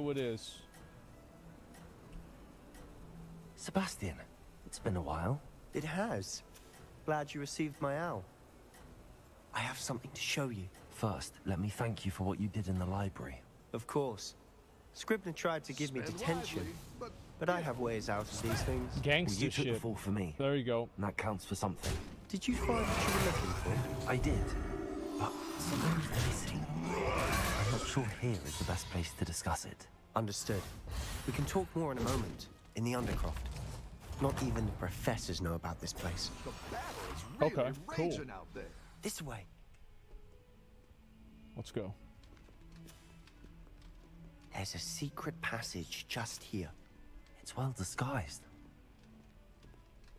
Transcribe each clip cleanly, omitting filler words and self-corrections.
who it is. Sebastian, it's been a while. It has. Glad you received my owl. I have something to show you. First, let me thank you for what you did in the library. Of course. Scribner tried to give me detention, but I have ways out of these things. Gangster You took the shit. fall for me. There you go. And that counts for something. Did you find what you were looking for? I did. But something's missing. I'm not sure here is the best place to discuss it. Understood. We can talk more in a moment, in the Undercroft. Not even the professors know about this place. The battle is really Okay, cool. raging out there. This way. Let's go. There's a secret passage just here. It's well disguised.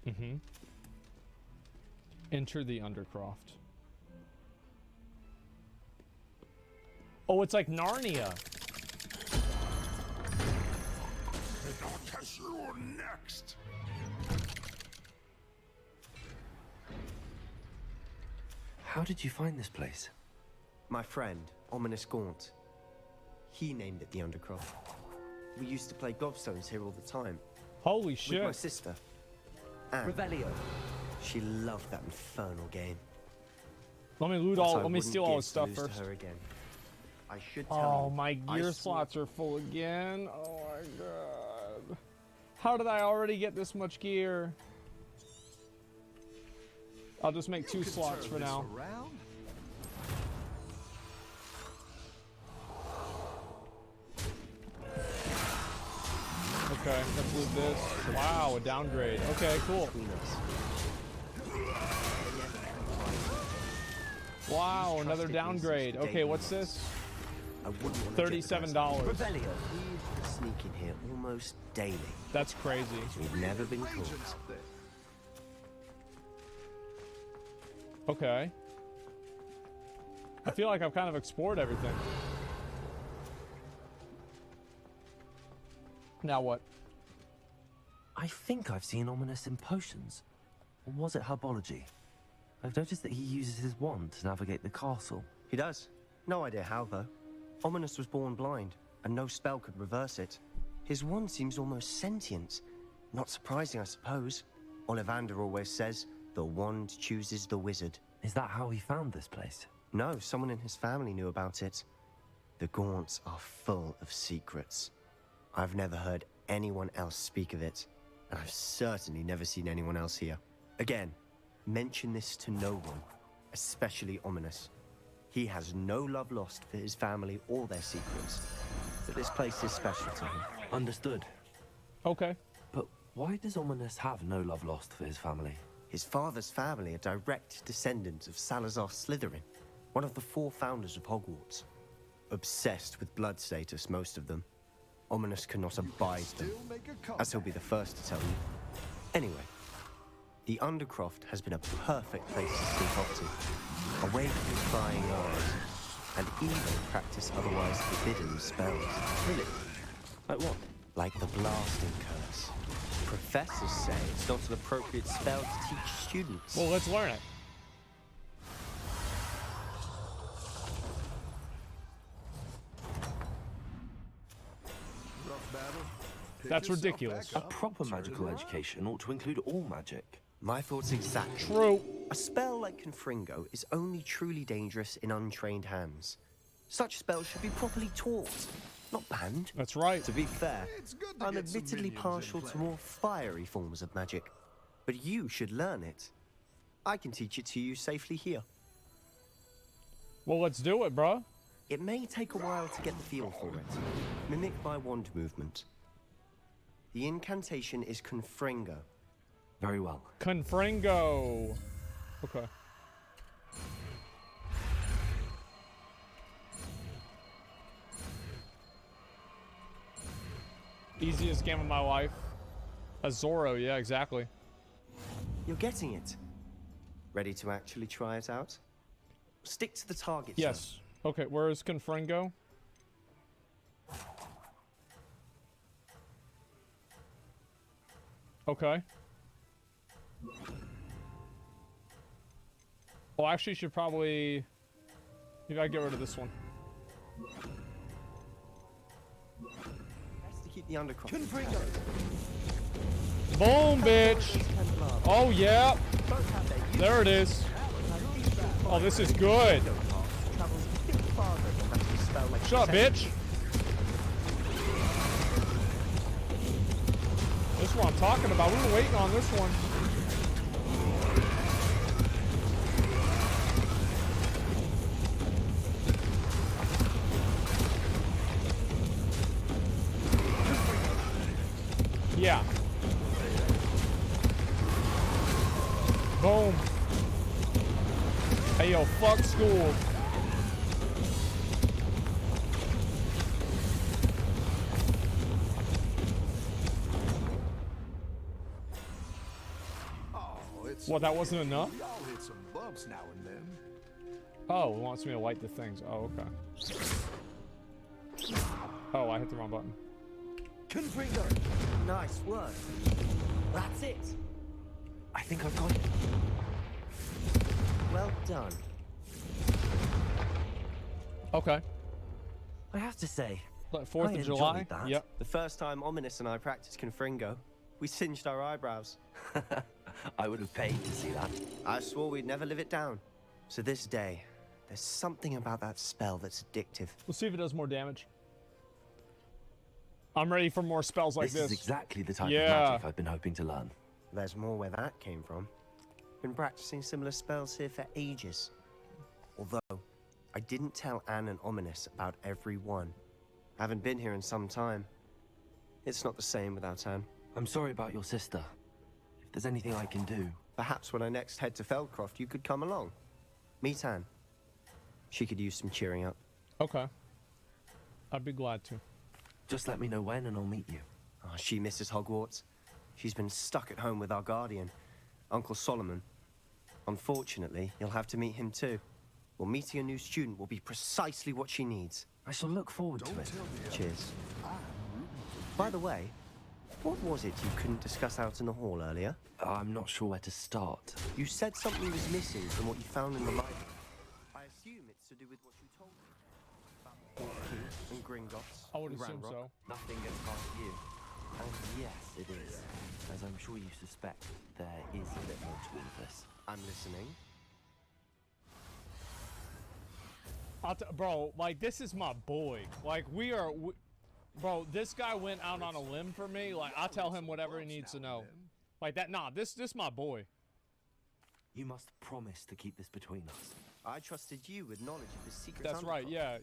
Mm-hmm. Enter the Undercroft. Oh, it's like Narnia. I'll catch you next. How did you find this place? My friend, Ominous Gaunt. He named it the Undercroft. We used to play gobstones here all the time. Holy With my shit. sister. Anne. Revelio. She loved that infernal game. Let me loot But I all. Let me wouldn't steal all give his stuff to lose to first. her again. I should tell Oh, you, my I gear saw- slots are full again. Oh my god. How did I already get this much gear? I'll just make 2 You can slots turn for this now. around. Okay, let's loot this. Wow, a downgrade. Okay, cool. Between us. Wow, These another trusted downgrade. reasons for Okay, what's dating this? I wouldn't want to $37. Revelio. We sneak in here almost daily. That's crazy. We've never been Raging caught. out there. Okay. I feel like I've kind of explored everything. Now what? I think I've seen Ominous in potions. Or was it herbology? I've noticed that he uses his wand to navigate the castle. He does. No idea how, though. Ominous was born blind, and no spell could reverse it. His wand seems almost sentient. Not surprising, I suppose. Ollivander always says, the wand chooses the wizard. Is that how he found this place? No, someone in his family knew about it. The Gaunts are full of secrets. I've never heard anyone else speak of it, and I've certainly never seen anyone else here. Again, mention this to no one, especially Ominous. He has no love lost for his family or their secrets, but this place is special to him. Understood. Okay. But why does Ominous have no love lost for his family? His father's family are direct descendants of Salazar Slytherin, one of the 4 founders of Hogwarts. Obsessed with blood status, most of them. Ominous cannot abide them, Still make a as he'll be comeback. the first to tell you. Anyway, the Undercroft has been a perfect place to sneak off to, away from his prying eyes, and even practice otherwise forbidden spells. Really? Like what? Like the blasting curse. Professors say it's not an appropriate spell to teach students. Well, let's learn it. Rough battle. Pick That's yourself ridiculous. back A up, proper turn it magical around. education ought to include all magic. My thoughts exactly. True. A spell like Confringo is only truly dangerous in untrained hands. Such spells should be properly taught, not banned. That's right. To be fair, It's good to I'm get some admittedly minions in partial to play. more fiery forms of magic, but you should learn it. I can teach it to you safely here. Well, let's do it, bruh. It may take a while to get the feel for it. Mimic my wand movement. The incantation is Confringo. Very well. Confringo. Okay. Easiest game of my life. A Zoro, yeah, exactly. You're getting it. Ready to actually try it out? Stick to the target. sir. Yes. Okay, where is Confringo? Okay. Well, actually, should probably... Maybe I get rid of this one. The undercroft. Confringo! Boom, bitch. Oh, yeah. There it is. Oh, this is good. Shut up, bitch. This is what I'm talking about. We were waiting on this one. Yeah. Boom. Hey, yo, fuck school. What, that wasn't enough? We all hit some bumps now and then. Oh, it wants me to light the things. Oh, okay. Oh, I hit the wrong button. Confringo! Nice work. That's it! I think I've got it. Well done. Okay. I have to say, Like 4th I of July? enjoyed that. Yep. The first time Ominous and I practiced Confringo, we singed our eyebrows. I would have paid to see that. I swore we'd never live it down. So this day, there's something about that spell that's addictive. We'll see if it does more damage. I'm ready for more spells like This this. is exactly the type of Yeah. magic I've been hoping to learn. There's more where that came from. Been practicing similar spells here for ages. Although, I didn't tell Anne and Ominous about every one. Haven't been here in some time. It's not the same without Anne. I'm sorry about your sister. If there's anything I can do... Perhaps when I next head to Feldcroft, you could come along. Meet Anne. She could use some cheering up. Okay. I'd be glad to. Just let me know when and I'll meet you. Oh, she misses Hogwarts. She's been stuck at home with our guardian, Uncle Solomon. Unfortunately, you'll have to meet him too. Well, meeting a new student will be precisely what she needs. I shall look forward to it. Cheers. By the way, what was it you couldn't discuss out in the hall earlier? I'm not sure where to start. You said something was missing from what you found in the library. I assume it's to do with what you told me about the Horcrux and Gringotts. I would and assume Ranrock. so. Nothing gets past you. And yes, it is. As I'm sure you suspect, there is a bit more to all of this. I'm listening. Bro, like, this is my boy. Like, bro, this guy went out on a limb for me. Like, I'll tell him whatever he needs to know. Like that, nah, this my boy. You must promise to keep this between us. I trusted you with knowledge of the secret. That's right, Undercroft.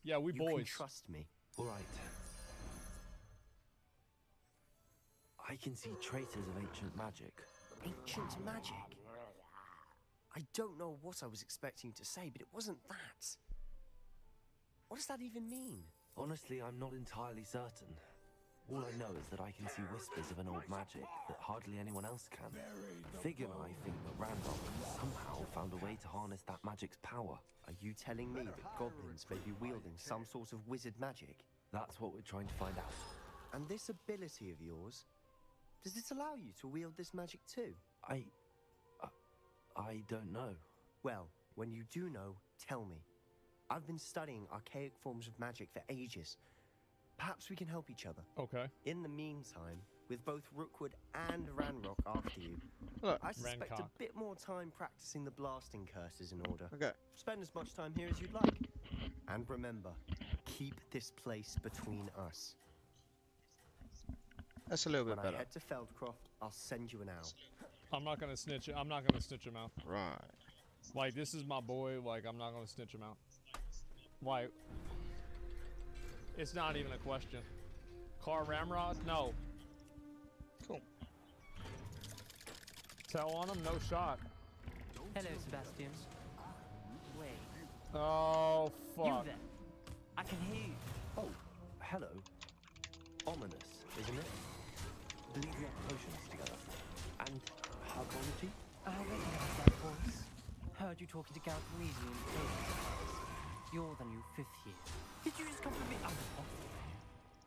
yeah, we You boys. can trust me. All right. I can see traces of ancient magic. Ancient magic? I don't know what I was expecting to say, but it wasn't that. What does that even mean? Honestly, I'm not entirely certain. All I know is that I can see whispers of an old magic that hardly anyone else can. Fig and I think that Ranrock somehow found a way to harness that magic's power. Are you telling me that goblins may be wielding some sort of wizard magic? That's what we're trying to find out. And this ability of yours, does it allow you to wield this magic too? I don't know. Well, when you do know, tell me. I've been studying archaic forms of magic for ages. Perhaps we can help each other. Okay. In the meantime, with both Rookwood and Ranrock after you, Look, I suspect Rancock. a bit more time practicing the blasting curse is in order. okay. Spend as much time here as you'd like. And remember, keep this place between us. That's a little bit When I better. head to Feldcroft, I'll send you an owl. I'm not gonna snitch. I'm not gonna snitch him out. Right. Like, this is my boy. Like, I'm not gonna snitch him out. Like, it's not even a question. Car Ramrod? No. Cool. Tell on him, no shot. Hello, Sebastian. Wait, Oh, you fuck. there? I can hear you. Oh, hello. Ominous, isn't it? Believe you have potions together. And herbology? I recognize that voice. Heard you talking to Count Weasley in the clothing. You're the new 5th year. Did you just come from the undercroft?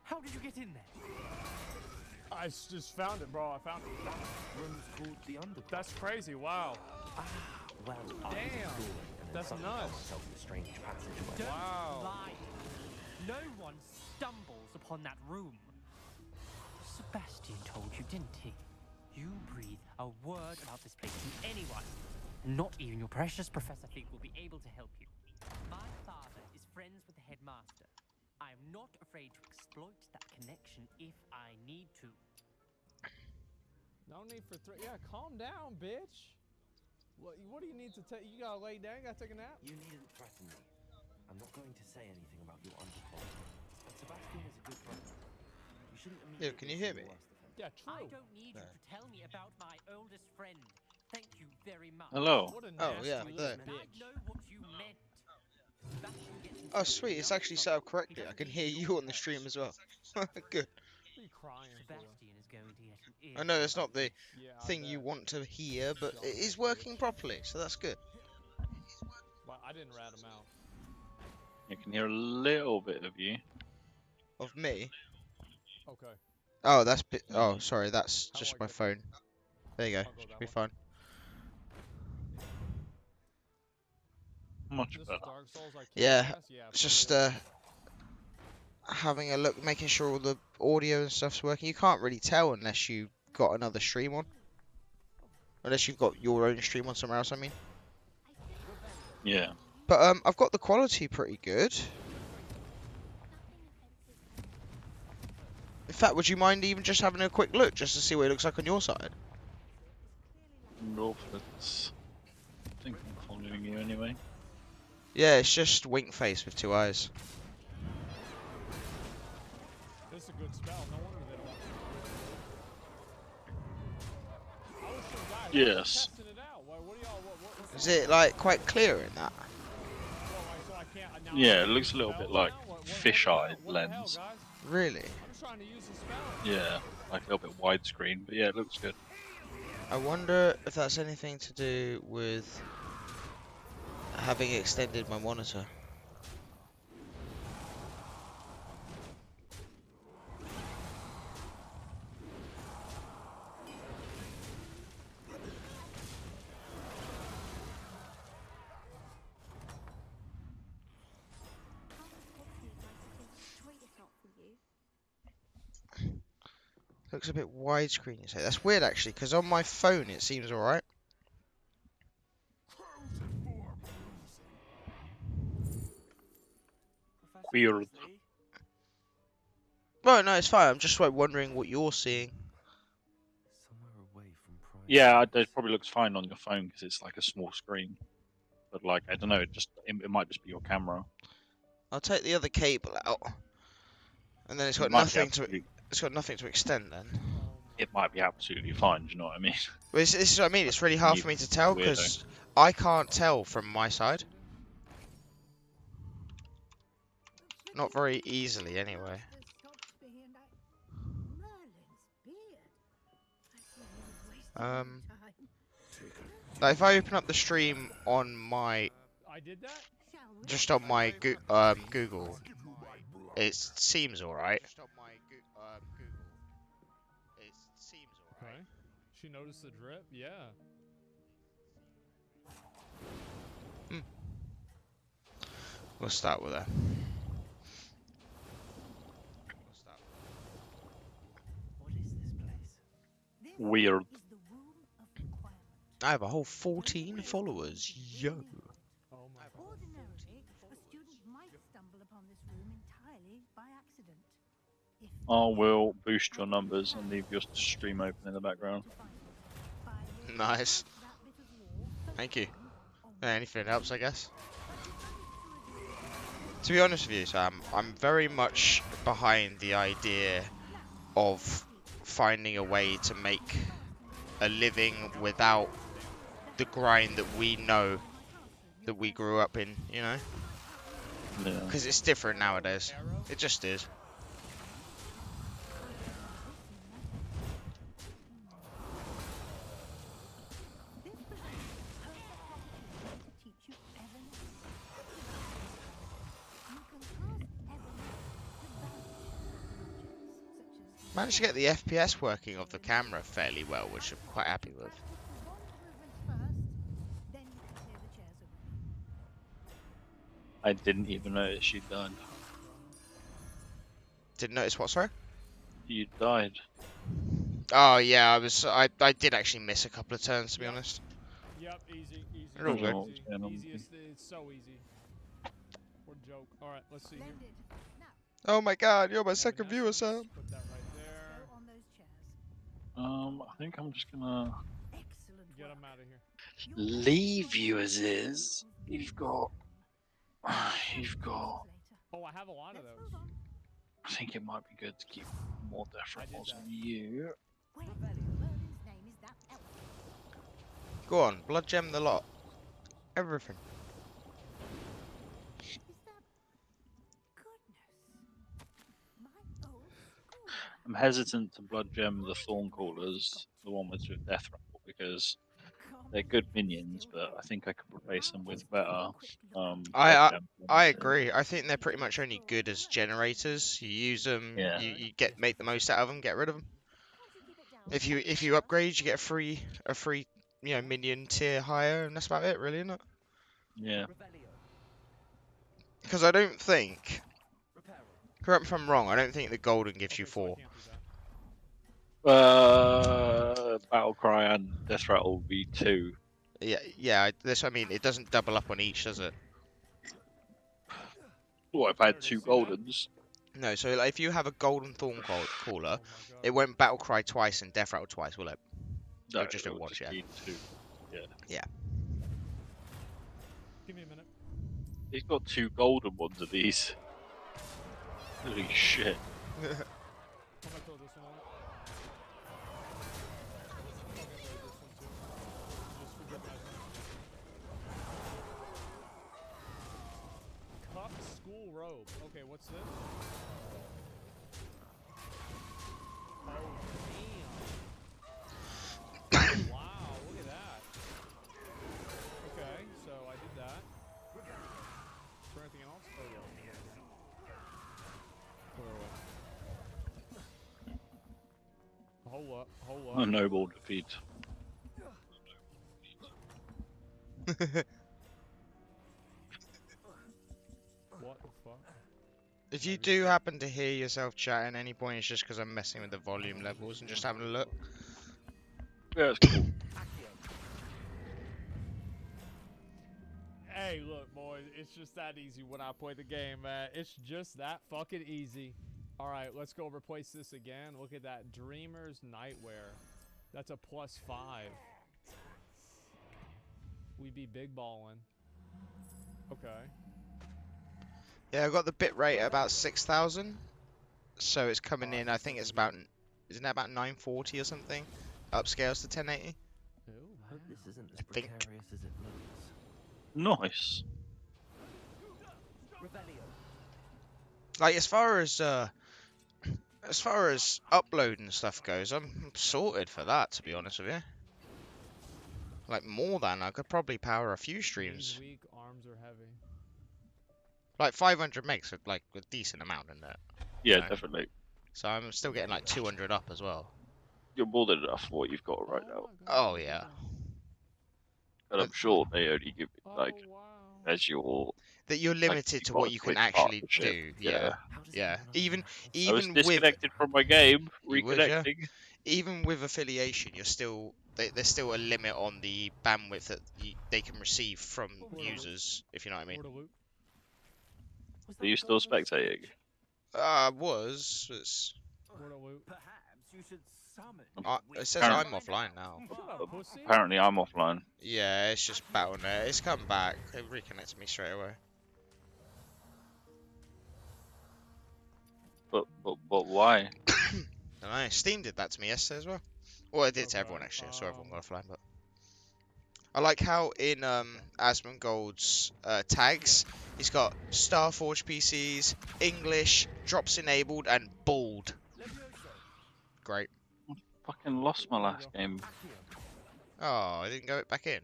How did you get in there? I just found it, bro. I found it. Room's called the Undercroft. That's crazy. Wow. Well, I was Damn, exploring and then that's suddenly found nuts. myself in a strange passageway. Don't Wow. lie. No one stumbles upon that room. Sebastian told you, didn't he? You breathe a word about this place to anyone. Not even your precious Professor Fig will be able to help you. My father is friends with the headmaster. I am not afraid to exploit that connection if I need to. No need for yeah, calm down, bitch. What do you need to take? You gotta lay down. You gotta take a nap. You needn't threaten me. I'm not going to say anything about your undercloth. But Sebastian is a good brother. You shouldn't Yeah, can you hear me? Yeah, true. I don't need you to tell me about my oldest friend. Thank you very much. Hello. What a Oh, nasty yeah, little there. I bitch. know what you meant. Sebastian gets Oh, himself sweet. in It's enough actually set up trouble. correctly. He I doesn't can need hear your you on the help. stream as well. Good. What are you crying Sebastian is going to get an ear. I know it's not the for? Yeah, I thing you bet. want to hear, but Dumb it is bitch. working properly, so that's good. Well, I didn't rat him out. You can hear a little bit of you. Of me. Okay. Oh, that's oh, sorry, that's How do just I my get there? phone. There you go. I'll go Should that be way. fine. Much This better. is Dark Souls. I can't Yeah, pass. Yeah. it's for just real. having a look, making sure all the audio and stuff's working. You can't really tell unless you got another stream on. Unless you've got your own stream on somewhere else, I mean. Yeah. But I've got the quality pretty good. In fact, would you mind even just having a quick look just to see what it looks like on your side? Roll for this. I think I'm following you anyway. Yeah, it's just wink face with two eyes. This is a good spell. No wonder they don't. I was some guy. Yes. Testing it out. What do y'all? What's Is it like quite clear in that? so I can't. Now Yeah, I it can looks use a little spells bit like now? What the fisheye hell? What the hell, lens. guys? Really? I'm just trying to use the spell. Yeah, like a little bit widescreen, but yeah, it looks good. I wonder if that's anything to do with having extended my monitor. Looks a bit widescreen, you say. That's weird, actually, because on my phone it seems alright. Weird. Well, no, it's fine. I'm just like wondering what you're seeing. Somewhere away from private. Yeah, it probably looks fine on your phone because it's like a small screen. But like, I don't know, it might just be your camera. I'll take the other cable out, and then it's It got might be nothing to. absolutely, It's got nothing to extend then. it might be absolutely fine. Do you know what I mean? Well, this is what I mean. It's really Like, hard you for me to tell weirdo. because I can't tell from my side. Not very easily, anyway. Like if I open up the stream on my, I did that. just on my Google, it seems alright. Okay. She noticed the drip. Yeah. We'll start with that. What is this place? Weird. I have a whole 14 followers. Yo. Oh my god. Ordinarily, a student might stumble upon this room entirely by accident. If I will boost your numbers and leave your stream open in the background. Nice. Thank you. Anything helps, I guess. To be honest with you, Sam, I'm very much behind the idea of finding a way to make a living without the grind that we know that we grew up in, you know? Yeah. Because it's different nowadays. It just is. Managed to get the FPS working of the camera fairly well, which I'm quite happy with. I didn't even notice she died. Didn't notice what, sorry? You died. Oh yeah, I did actually miss a couple of turns to be honest. Yep, easy, easy, You're all easy, good. What was easy. going on? Easiest, it's so easy. What a joke. Alright, let's see here. Splendid. Now, Oh my god, you're my Have second an viewer, essence, Sam. put that right there. go on those chairs. I think I'm just gonna Excellent Get work. him out of here. You're leave one you of as the is. of You've beasts. got. You've Several got. days later. Oh, I have a lot of Let's those. move on. I think it might be good to keep more death I did rolls that. on you. Where Merlin's name is that elf? Go on, blood gem the lot. Everything. Is that goodness? My old school. I'm hesitant to blood gem the thorn callers, the one with death rattle, because they're good minions, but I think I could replace them with better blood gem I ones. agree. I think they're pretty much only good as generators. You use them, Yeah. you make the most out of them, get rid of them. If you upgrade, you get a free minion tier higher, and that's about it, really, isn't it? Yeah. Because I don't think, correct me if I'm wrong, I don't think the golden gives you Okay, so I 4. can't do that. Battle Cry and Death Rattle will be 2. Yeah. This, I mean, it doesn't double up on each, does it? Oh, I've had 2 Goldens. No. So like, if you have a golden thorn caller, Oh my god. it won't battle cry twice and death rattle twice, will it? No, just do it once, yeah. be 2. Yeah. Give me a minute. He's got 2 golden ones of these. Holy shit. I'm gonna throw this one away. Fucking raise this one too. Just forget that one. Cup school robe. Okay, what's this? Oh, damn. Wow, look at that. Okay, so I did that. Is there anything else? Oh, yeah. Hold up, hold up. A noble defeat. What the fuck? If you do happen to hear yourself chat at any point, it's just because I'm messing with the volume levels and just having a look. Yeah, it's cool. Hey, look, boys, it's just that easy when I play the game, man. It's just that fucking easy. Alright, let's go replace this again. Look at that. Dreamer's Nightwear. That's a +5. We be big ballin'. Okay. Yeah, I've got the bit rate at about 6,000. So it's coming in, I think it's about, isn't that about 940 or something? Upscales to 1080. I hope this isn't as I think. precarious as it looks. Nice. Like as far as uploading stuff goes, I'm sorted for that, to be honest with you. Like more than I could probably power a few streams. Knees weak, arms are heavy. Like 500 megs, like a decent amount in there. Yeah, No. definitely. So I'm still getting like 200 up as well. You're more than enough for what you've got right now. Oh yeah. And I'm sure they only give it, like, Oh, wow. as your... That you're limited you've to got what a you can Twitch actually partnership, do. yeah. Yeah. How does Yeah. anyone Even I was with disconnected from my game, You would, yeah. reconnecting. even with affiliation, you're still there's still a limit on the bandwidth that they can receive from users, if you know what I mean. More to loot. Are you still spectating? It's, More to loot. Perhaps you should summon. it says Apparent- I'm offline now. What about pussy? Apparently I'm offline. Yeah, it's just Battle.net. It's come back. It reconnected me straight away. But why? I know. Steam did that to me yesterday as well. Well, it did to everyone Okay, actually. I saw everyone got offline, but I like how in Asmongold's tags he's got Starforge PCs, English, drops enabled, and bald. Great. Fucking lost my last game. Oh, I didn't go back in.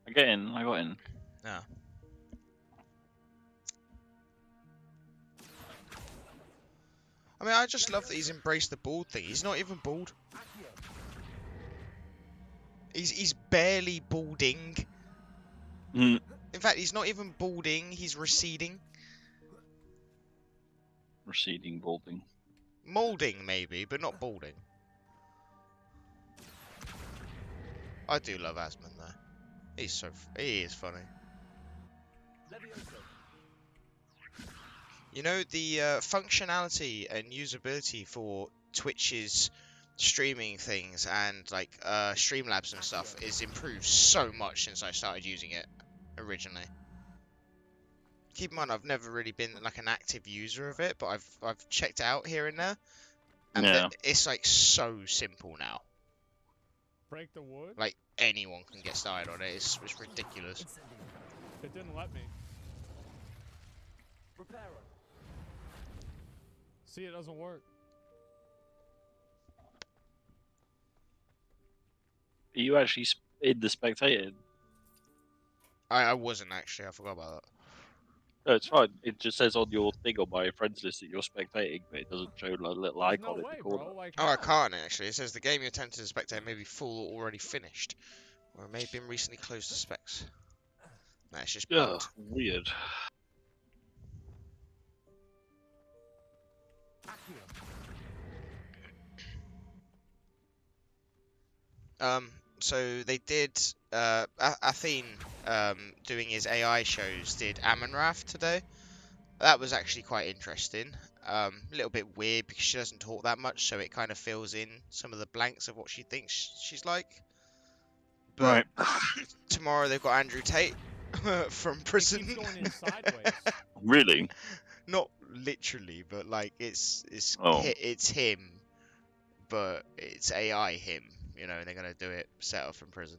I got in. No. I mean, I just love that he's embraced the bald thing. He's not even bald. He's barely balding. Mm. In fact, he's not even balding. He's receding. Receding balding. Molding maybe, but not balding. I do love Asmund though. He is funny. You know, the functionality and usability for Twitch's streaming things and like Streamlabs and stuff is improved so much since I started using it originally. Keep in mind, I've never really been like an active user of it, but I've checked it out here and there, and Yeah. it's like so simple now. Break the wood? Like anyone can get started on it. It's ridiculous. It didn't let me. See, it doesn't work. Are you actually in the spectated? I wasn't actually. I forgot about that. No, it's fine. It just says on your thing on my friends list that you're spectating, but it doesn't show like a little There's icon no in the way, corner. bro. Like, Oh, I how? can't actually. It says the game you attempted to spectate may be full or already finished, or it may have been recently closed to specs. Nah, it's just Yeah, bugged. weird. So they did, Athene, doing his AI shows, did Amonrath today. That was actually quite interesting. A little bit weird because she doesn't talk that much, so it kind of fills in some of the blanks of what she thinks she's like. But Right. tomorrow they've got Andrew Tate from prison. It keeps going in sideways. Really? Not literally, but like it's Oh. it's him, but it's AI him. You know, and they're gonna do it set up from prison.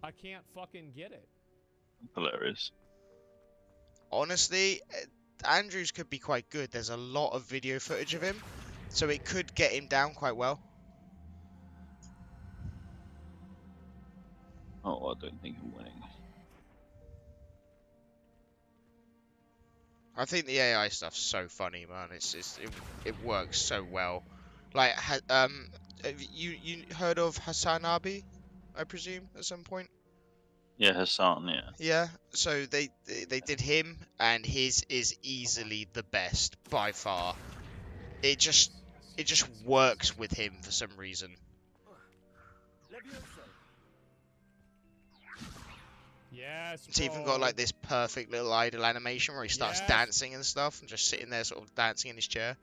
I can't fucking get it. Hilarious. Honestly, Andrews could be quite good. There's a lot of video footage of him, so it could get him down quite well. Oh, I don't think I'm winning. I think the AI stuff's so funny, man. It works so well. Like, have you heard of Hassan Abi? I presume at some point. Yeah, Hassan, yeah. Yeah. So they did him, and his is easily the best by far. It just works with him for some reason. Yes, It's even got like this perfect little idle animation where he starts Yes. dancing and stuff, and just sitting there sort of dancing in his chair.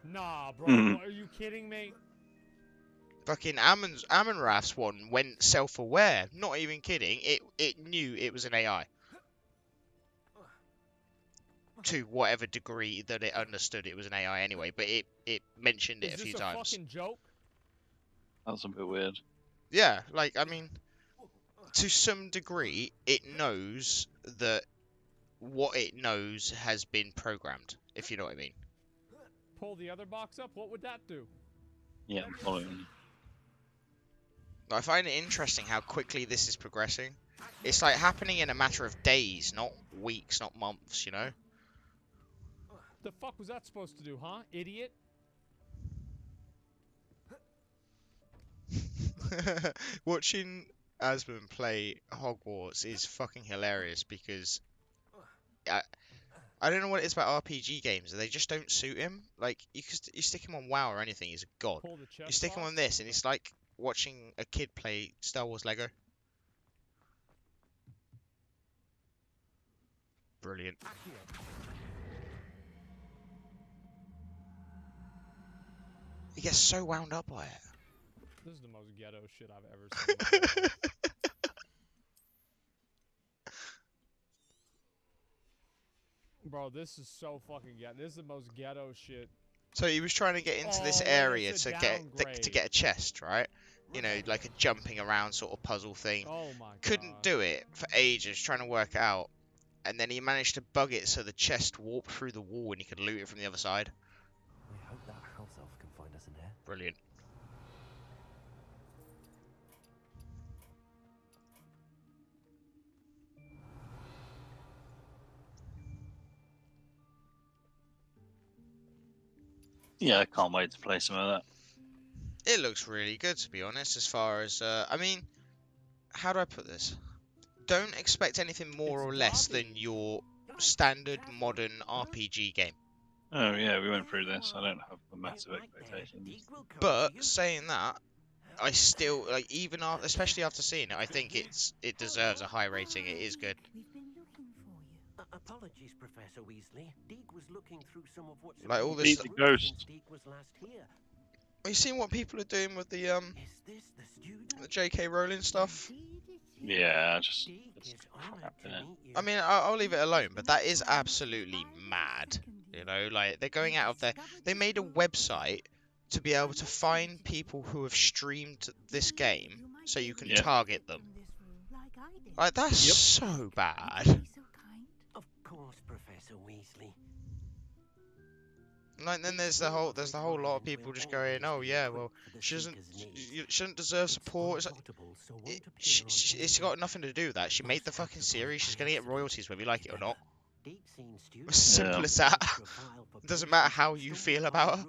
Nah, bro. Mhm. What, are you kidding me? Fucking Amon-Ra's one went self-aware. Not even kidding. It knew it was an AI. To whatever degree that it understood it was an AI anyway, but it mentioned it Is a few this a times. fucking joke? That's a bit weird. Yeah, like, I mean, to some degree, it knows that what it knows has been programmed, if you know what I mean. Pull the other box up? What would that do? Yeah, I'm following. I find it interesting how quickly this is progressing. It's like happening in a matter of days, not weeks, not months, you know? The fuck was that supposed to do, huh? Idiot? Watching Asmund play Hogwarts is fucking hilarious because I don't know what it is about RPG games. They just don't suit him. Like, you stick him on WoW or anything, he's a god. Pull the chest You stick him on box? this, and it's like watching a kid play Star Wars Lego. Brilliant. He gets so wound up by it. This is the most ghetto shit I've ever seen. in my life. Bro, this is so fucking ghetto. This is the most ghetto shit. So he was trying to get into this Oh, area it's to a get downgrade. a chest, right? You know, like a jumping around sort of puzzle thing. Oh my god. Couldn't do it for ages, trying to work it out. And then he managed to bug it so the chest warped through the wall and he could loot it from the other side. I hope that house elf can find us in here. Brilliant. Yeah, I can't wait to play some of that. It looks really good, to be honest, as far as... I mean, how do I put this? Don't expect anything more or less than your standard modern RPG game. Oh yeah, we went through this. I don't have a massive expectation. But, saying that, I still like, even after, especially after seeing it, I think it deserves a high rating. It is good. We've been looking for you. Apologies, Professor Weasley. Deke was looking through some of what's Like all Beat this. the ghost. Deke was last here. Have you seen what people are doing with the Is this the student? J.K. Rowling stuff? Indeed it is. Yeah, just Deke it's is honored crap to in it. meet you. I mean, I'll leave it alone, but that is absolutely mad. You know, like they're going out of their. They made a website to be able to find people who have streamed this game, so you can Yeah. target them. Like that's Yep. so bad. Of course, Professor Weasley. Like then there's the whole lot of people just going, oh yeah, well she shouldn't deserve support. It's like, it's got nothing to do with that. She made the fucking series. She's gonna get royalties whether you like it or not. As simple as that. It doesn't matter how you feel about her.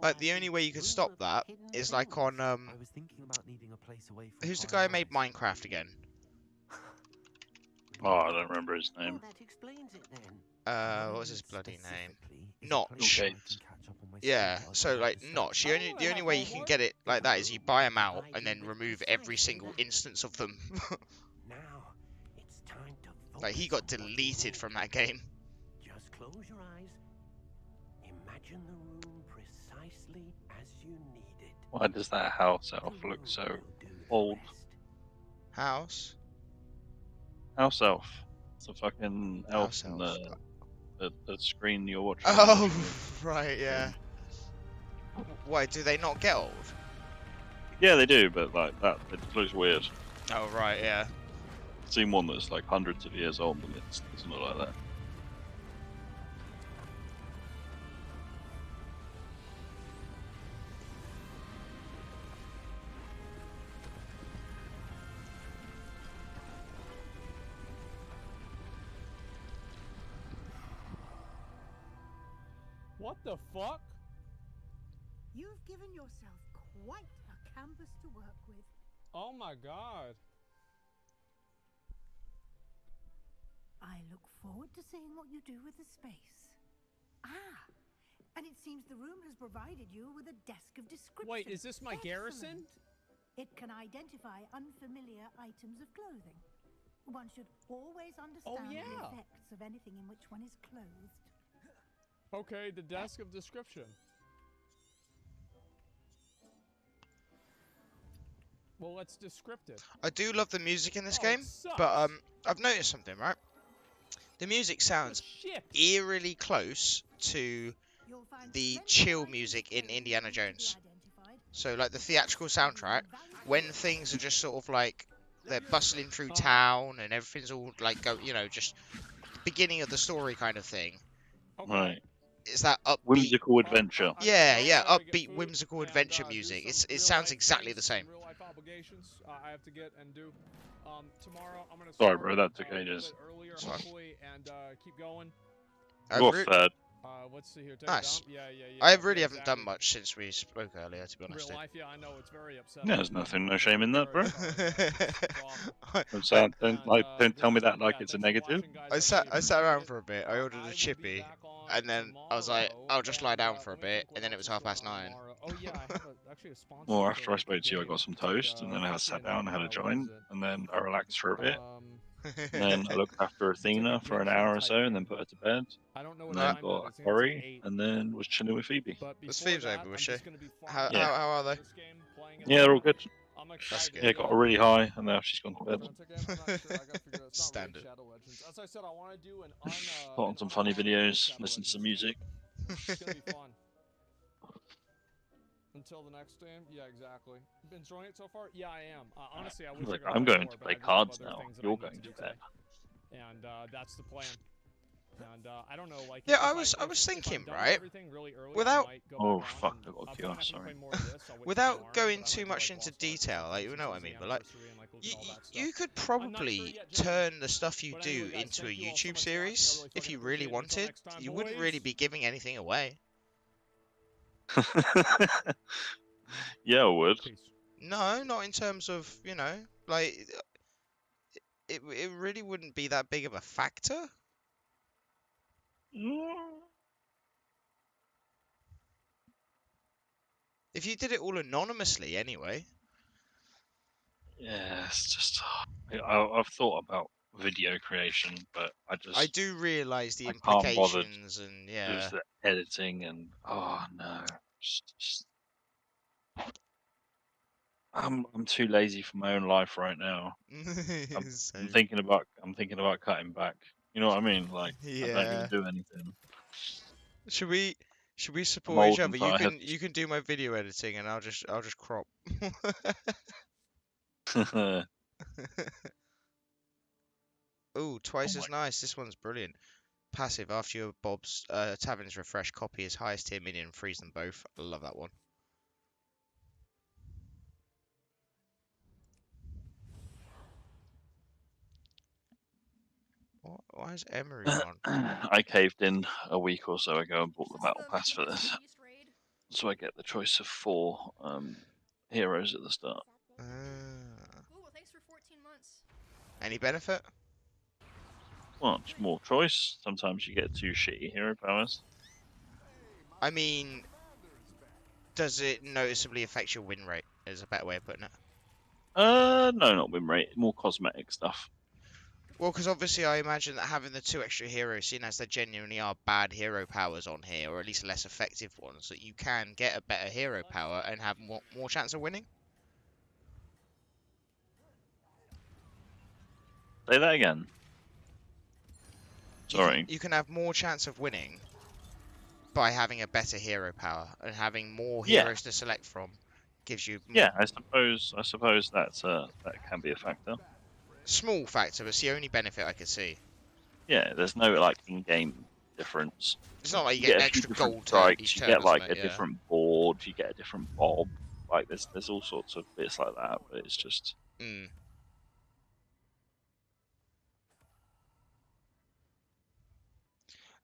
Like the only way you could stop that is like on who's the guy who made Minecraft again? Oh, I don't remember his name. What was his bloody name? Notch. Okay. Yeah, so like Notch. The only way you can get it like that is you buy them out and then remove every single instance of them. Like he got deleted from that game. Just close your eyes. Imagine the room precisely as you need it. Why does that house elf look so old? House. House elf. It's a fucking elf House in elf. the screen you're watching. Oh, right, yeah. Why do they not get old? Yeah, they do, but like that, it looks weird. Oh, right, yeah. I've seen one that's like hundreds of years old, and it doesn't look like that. What the fuck? You've given yourself quite a canvas to work with. Oh my god. I look forward to seeing what you do with the space. Ah, and it seems the room has provided you with a desk of description. Wait, is this my garrison? It can identify unfamiliar items of clothing. One should always understand the yeah. effects of anything in which one is clothed. Okay, the desk of description. Well, let's descript it. I do love the music in this Oh, game, it sucks. but I've noticed something, right? The music What sounds shit? eerily close to You'll find the plenty chill of music items in clothing Indiana that can be Jones. identified. So like the theatrical soundtrack, when things are just sort of like they're bustling through Uh-huh. town and everything's all like just beginning of the story kind of thing. Okay. Right. It's that upbeat, Whimsical adventure. yeah, I yeah, gotta get upbeat, food whimsical and, adventure do music. some It real sounds life exactly the things, same. some real life obligations I have to get and do. Tomorrow I'm gonna Sorry, start, bro, that's a okay, little just- bit earlier, It's fine. hopefully, and keep going. You're Re- fed. Let's see here. Take Nice. it down. Yeah. I really yeah, haven't exactly. done much since we spoke earlier, to be honest. Real life, yeah, I know it's very upsetting. Yeah, there's nothing, no shame in that, bro. Very sorry, guys. It's awful. Don't say, don't And, tell me that yeah, like it's a thanks for negative. watching, guys. I really sat appreciate around it. for a bit. I ordered I a will be chippy, back on and then I was like, tomorrow, I'll just lie down and, for a let me bit, think what and then it else was is going 9:30. on tomorrow. Oh yeah, I have actually a sponsor. Well, after I for spoke to you, I game. got some It's like, toast, and then I sat down and had a what joint, is it? and then I relaxed for a bit. And Um, then I looked after it's like a Athena for an Genshin hour or type so, and then game. put her to bed. I don't know And what then time that got is. a I think it's like curry, 8. and then was chilling with Phoebe. But The before Steve's that, over, I'm was she? just gonna be How, farming Yeah. how are they? this game, playing it Yeah, they're all tomorrow. good. I'm That's excited. good. Yeah, got really high, and now she's gone to bed. Authentic game? I'm not sure. I gotta figure it out. It's not Standard. Raid Shadow Legends. As I said, I want to do an Put on some funny videos, listen to some music. It's gonna be fun. Until the next game, yeah, exactly. Been enjoying it so far? Yeah, I am. Honestly, I wish Look, I could I'm play going more, to but play I just have cards other now. things that You're I need going do to bed. today. And that's the plan. And I don't know, like. Yeah, if I was if I'm thinking, done with right? everything really early, I Without- might go Oh, back on fuck, and I got I'll a probably QR, not gonna play sorry. more of this. I'll wait till Without tomorrow, going but I too might much go, into like, Lost Ark or detail, something like you since know what I it's the mean, but like anniversary and, like, look you, at all that stuff. you could I'm not probably sure yet, gentlemen. turn the stuff you But do anyway, guys, into a thank you all so YouTube much for watching. I series really if fucking you really appreciate it. Until wanted. next time, You wouldn't really boys. be giving anything away. Yeah, I would. Peace. No, not in terms of like it really wouldn't be that big of a factor. If you did it all anonymously, anyway. Yeah, it's just I've thought about video creation, but I do realise the I can't bother implications and with yeah. the editing and oh no, just I'm too lazy for my own life right now. I'm So, thinking about cutting back. You know what I mean? Like I don't yeah. even do anything. Should we I'm support each old and other? You tired. can do my video editing and I'll just crop. Ooh, Oh twice my as nice. This one's brilliant. Passive after your Bob's Tavern's refresh, copy his highest tier minion and freeze them both. I love that one. Why is Emery gone? I caved in a week or so ago and bought the battle pass for this, so I get the choice of 4 heroes at the start. Any benefit? Well, it's more choice. Sometimes you get 2 shitty hero powers. I mean, does it noticeably affect your win rate? Is a better way of putting it. No, not win rate. More cosmetic stuff. Well, because obviously I imagine that having the 2 extra heroes, seeing as there genuinely are bad hero powers on here, or at least less effective ones, that you can get a better hero power and have more chance of winning. Say that again. Sorry. You can have more chance of winning by having a better hero power, and having more Yeah. heroes to select from gives you Yeah, I suppose that can be a factor. small factor, but it's the only benefit I could see. Yeah, there's no like in-game difference. It's not like you You get get an a few extra different gold turn strikes. each You turn, get doesn't like it? a Yeah. different board. You get a different bob. Like there's all sorts of bits like that. But it's just Mm.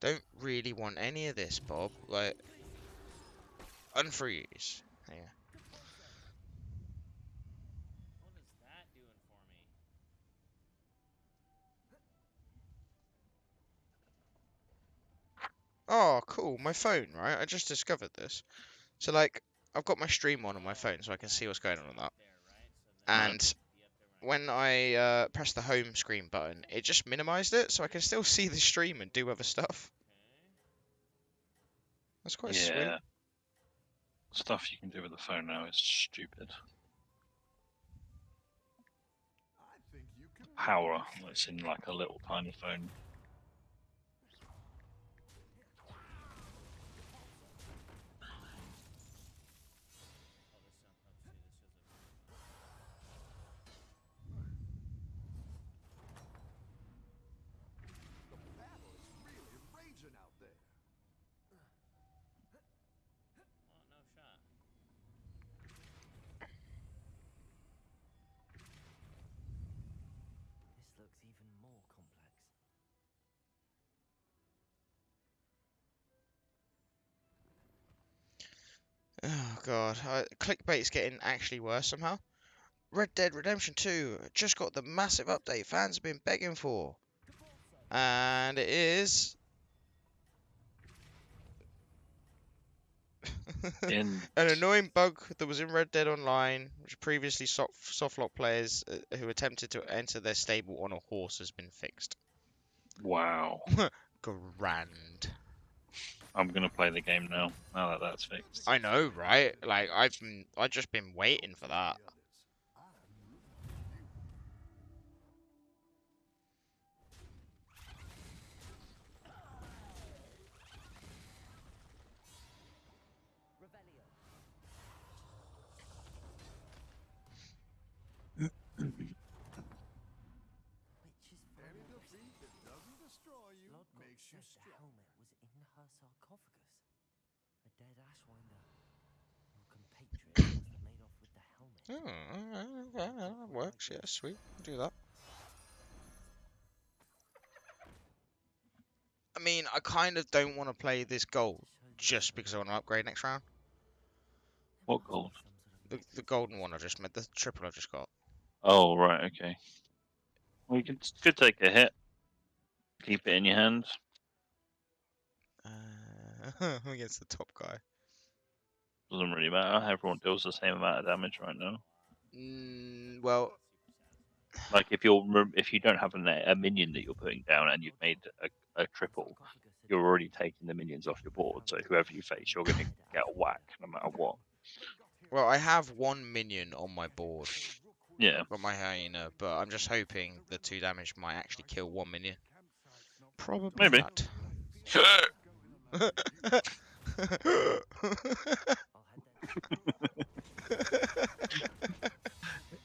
Don't really want any of this, Bob. Like, unfreeze. Yeah. What is that doing for me? Oh, cool. My phone, right? I just discovered this. So, like, I've got my stream on my phone so I can see what's going on that. And when I press the home screen button, it just minimized it so I can still see the stream and do other stuff. That's quite sweet. stuff you can do with the phone now is stupid. Power that's in like a little tiny phone. This looks even more complex. Oh god, clickbait's getting actually worse somehow. Red Dead Redemption 2 just got the massive update fans have been begging for. And it is... an annoying bug that was in Red Dead Online, which previously softlock players who attempted to enter their stable on a horse has been fixed. Wow. Grand. I'm gonna play the game now that that's fixed. I know, right? Like I've just been waiting for that. The helmet was in her sarcophagus. A dead Ashwinder. Your compatriots must have made off with the helmet. Oh, that works. Yeah, sweet. I'll do that. I mean, I kind of don't want to play this gold just because I want to upgrade next round. What gold? The golden one I just made, the triple I just got. Oh right, okay. Well, you could take a hit. Keep it in your hand. I'm against the top guy. Doesn't really matter. Everyone deals the same amount of damage right now. Well, Like if you don't have a minion that you're putting down and you've made a triple, you're already taking the minions off your board. So whoever you face, you're going to get a whack no matter what. well, I have one minion on my board. Yeah. Got my hyena, but I'm just hoping the 2 damage might actually kill 1 minion. Probably Maybe. not.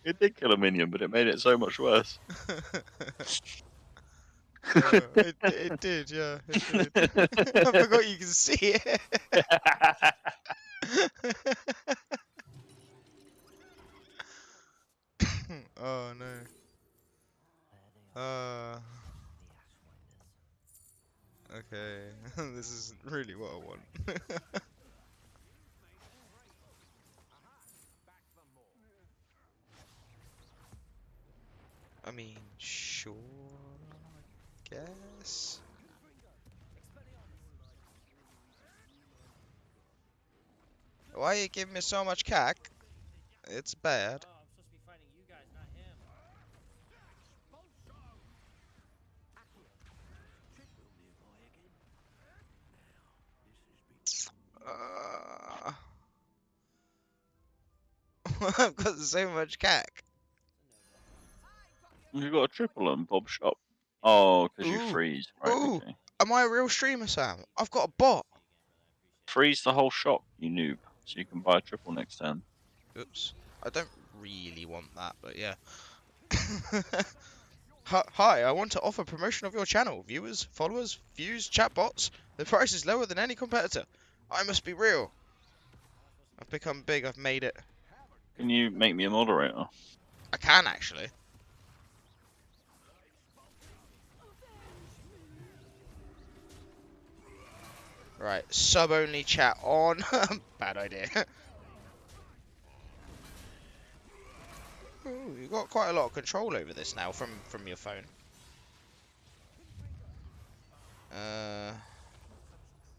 It did kill a minion, but it made it so much worse. It did, yeah. It did. I forgot you can see it. Oh no. Okay. This isn't really what I want. I mean, sure, I guess. Why are you giving me so much cack? It's bad. I've got so much cack. You got a triple on Bob's shop. Oh, because you Ooh. freeze. Right, Ooh. okay. Am I a real streamer, Sam? I've got a bot. Freeze the whole shop, you noob, so you can buy a triple next turn. Oops. I don't really want that, but yeah. Hi, I want to offer promotion of your channel. Viewers, followers, views, chatbots. The price is lower than any competitor. I must be real. I've become big. I've made it. Can you make me a moderator? I can, actually. Right, sub-only chat on. Bad idea. Ooh, you've got quite a lot of control over this now from your phone.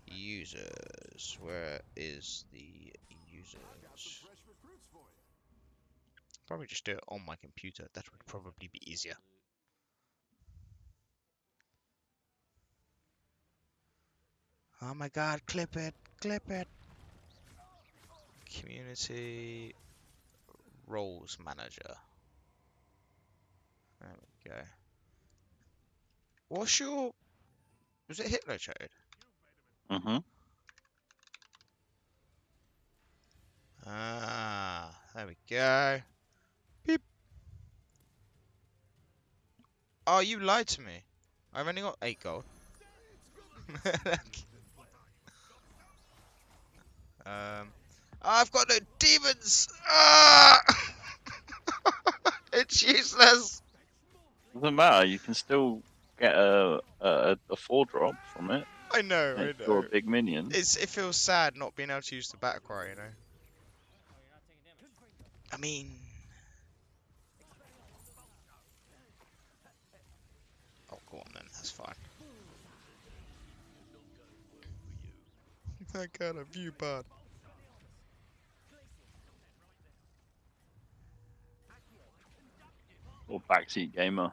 Users. Where is the users? Probably just do it on my computer. That would probably be easier. Oh my god, clip it, clip it. Community roles manager. There we go. What's your... Was it Hitler code? Mm-hmm. Ah, there we go. Beep. Oh, you lied to me. I've only got 8 gold. I've got no demons. Ah! It's useless. Doesn't matter. You can still get a 4-drop from it. I know, I If you're know. a big minion. It feels sad not being able to use the bat cry, you know. I mean, oh, go on then. That's fine. I got a view bad. Or backseat gamer.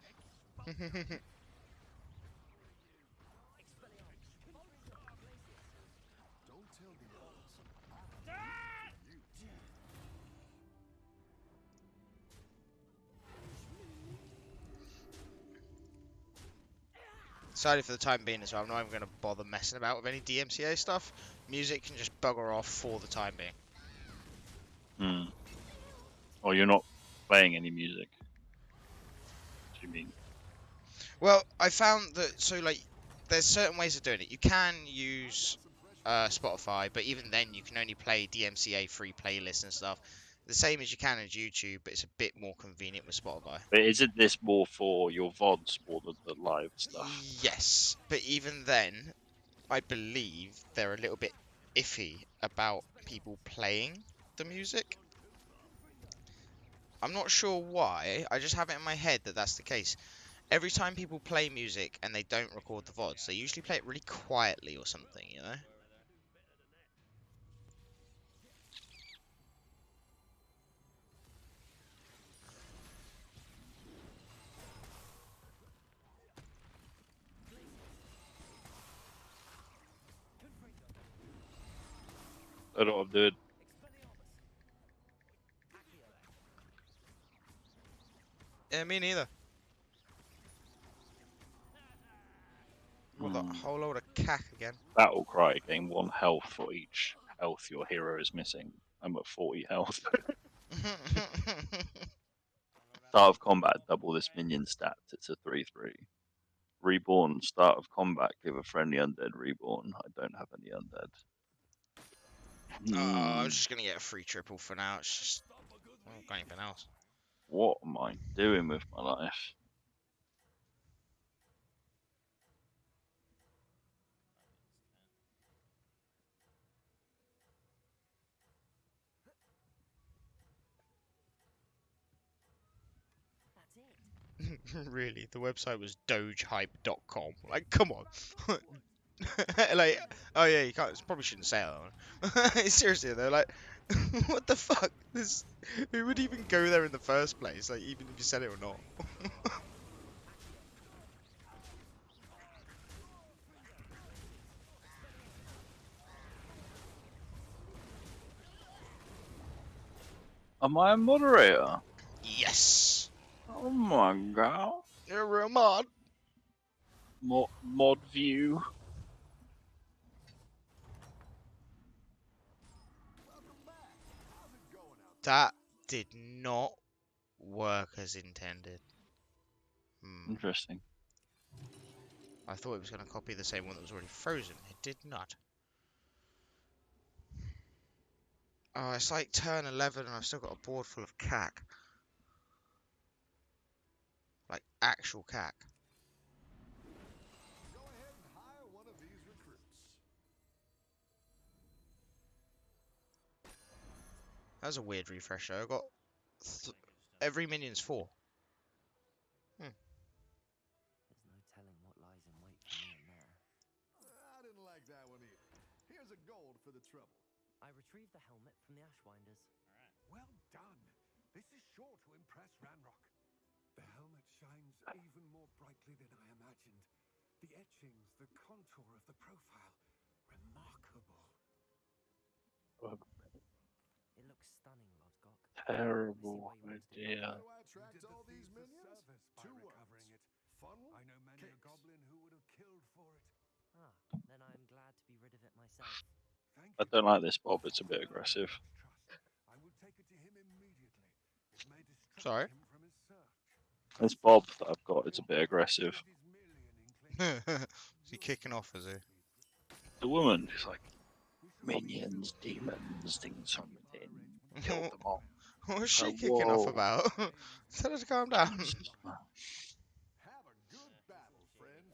Sorry for the time being as well. I'm not even going to bother messing about with any DMCA stuff. Music can just bugger off for the time being. Hmm. Oh, you're not playing any music. What do you mean? Well, I found that, so like, there's certain ways of doing it. You can use Spotify, but even then you can only play DMCA free playlists and stuff. The same as you can on YouTube, but it's a bit more convenient with Spotify. But isn't this more for your VODs more than the live stuff? Yes, but even then, I believe they're a little bit iffy about people playing the music. I'm not sure why, I just have it in my head that that's the case. Every time people play music and they don't record the VODs, they usually play it really quietly or something, you know? I don't know what I'm doing. Yeah, me neither. What, the whole load of cack again? Battle cry, gain 1 health for each health your hero is missing. I'm at 40 health. Start of combat, double this minion stat. It's a 3/3. Reborn, start of combat, give a friendly undead reborn. I don't have any undead. I'm just gonna get a free triple for now. It's just I don't got anything else. What am I doing with my life? Really, the website was dogehype.com. Like, come on. Like, oh yeah, you can't. Probably shouldn't say that. Seriously though, like, what the fuck? Who would even go there in the first place? Like, even if you said it or not. Am I a moderator? Yes. Oh my god. You're a real mod. Mod view. That did not work as intended. Interesting. I thought it was going to copy the same one that was already frozen. It did not. Oh, it's like turn 11 and I've still got a board full of cack. Like, actual cack. Go ahead and hire one of these recruits. That was a weird refresher. I got every minion's 4. There's no telling what lies in wait for me in there. I didn't like that one either. Here's a gold for the trouble. I retrieved the helmet from the Ashwinders. Well done. This is sure to impress Ranrock. The helmet shines even more brightly than I imagined. The etchings, the contour of the profile, remarkable. It looks stunning, Lodgok. Terrible idea. How do I attract all these minions? Two recovering it. Funnel. I know many a cakes. goblin who would have killed for it. Ah, then I am glad to be rid of it myself. Thank I you. don't like this Bob, it's a bit aggressive. I will take it to him immediately. It may distract Sorry? him from his search. This Bob that I've got, it's a bit aggressive. It is merely an inkling. Is he kicking off, is he? The woman is like, minions, demons, things from within. Kill them all. What was she Oh, kicking off whoa. about? Tell her to calm down. Have a good battle, friend.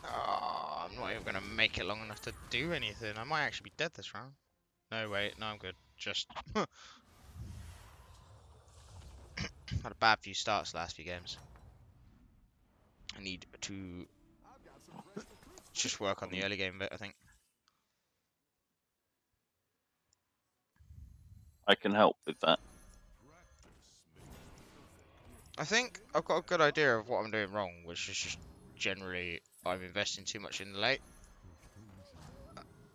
Oh, I'm not even going to make it long enough to do anything. I might actually be dead this round. No, wait. No, I'm good. Just... Had a bad few starts the last few games. I need to I've got some fresh recruits. just work on the early game bit, I think. I can help with that. I think I've got a good idea of what I'm doing wrong, which is just generally I'm investing too much in the late.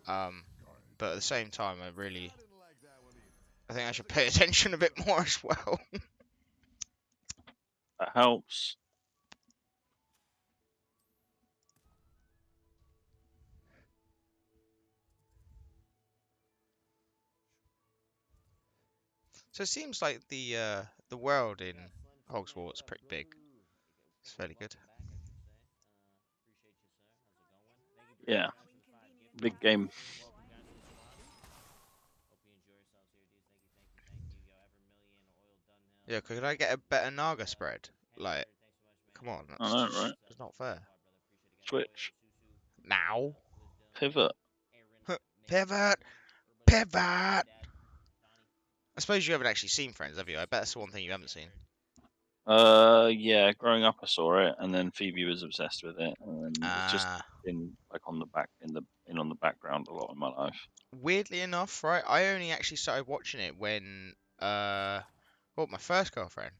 But at the same time, I didn't like that one either. I think I should pay attention a bit more as well. That helps. So it seems like the world in Hogwarts is pretty big. It's fairly good. Yeah. Big game. Yeah, could I get a better Naga spread? Like, come on, that's I know, just, right? it's not fair. Switch. Now? Pivot. Pivot! Pivot! I suppose you haven't actually seen Friends, have you? I bet that's the one thing you haven't seen. Yeah, growing up I saw it, and then Phoebe was obsessed with it, and then it's just been like on the background a lot in my life. Weirdly enough, right, I only actually started watching it when well, my first girlfriend.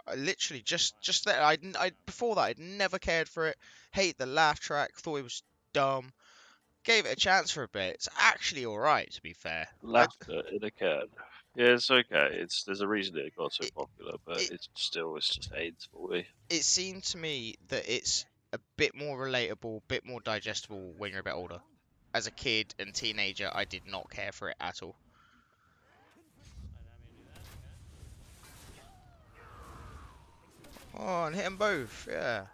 I literally just that I before that I'd never cared for it. Hate the laugh track. Thought it was dumb. Gave it a chance for a bit. It's actually all right, to be fair. Laughter, it occurred. Yeah, it's okay. There's a reason it got so It, popular, but it it's just AIDS for me. it seemed to me that it's a bit more relatable, bit more digestible when you're a bit older. As a kid and teenager, I did not care for it at all. Oh, and hit them both, yeah.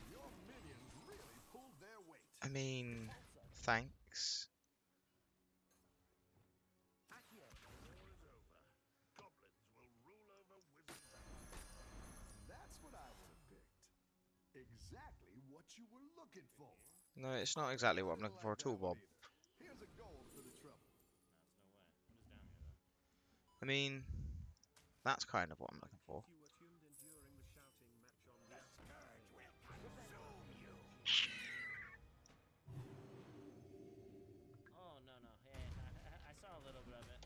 Your minions really pulled their weight. I mean, thanks. That's what I would have picked. Exactly what you were looking for. No, it's not exactly what I'm looking for at all, Bob. Here's a gold for the trouble. I mean, that's kind of what I'm looking for. Oh no no, hey, I saw a little bit of it,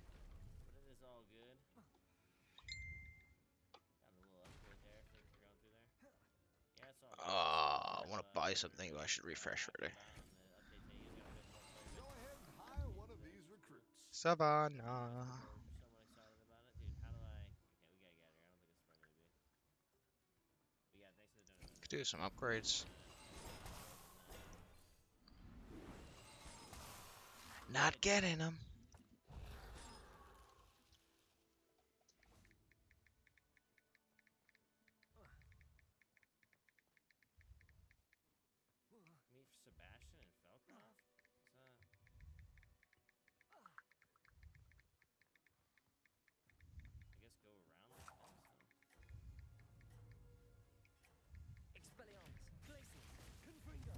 but it is all good. Got a little upgrade there. Thanks for going through there. Yeah, it's all good. Ah, I want to buy something, but I should refresh really. Go ahead and hire one of these recruits. Savannah. Somewhat excited about it, dude. How do I? Okay, we gotta get out of here. I don't think it's friendly to be. But yeah, thanks for doing it. Could do some upgrades. Not getting them. Meet Sebastian and Felcroft? Is that... I guess go around this thing, so... Expelliarmus, Glacius, Confringo.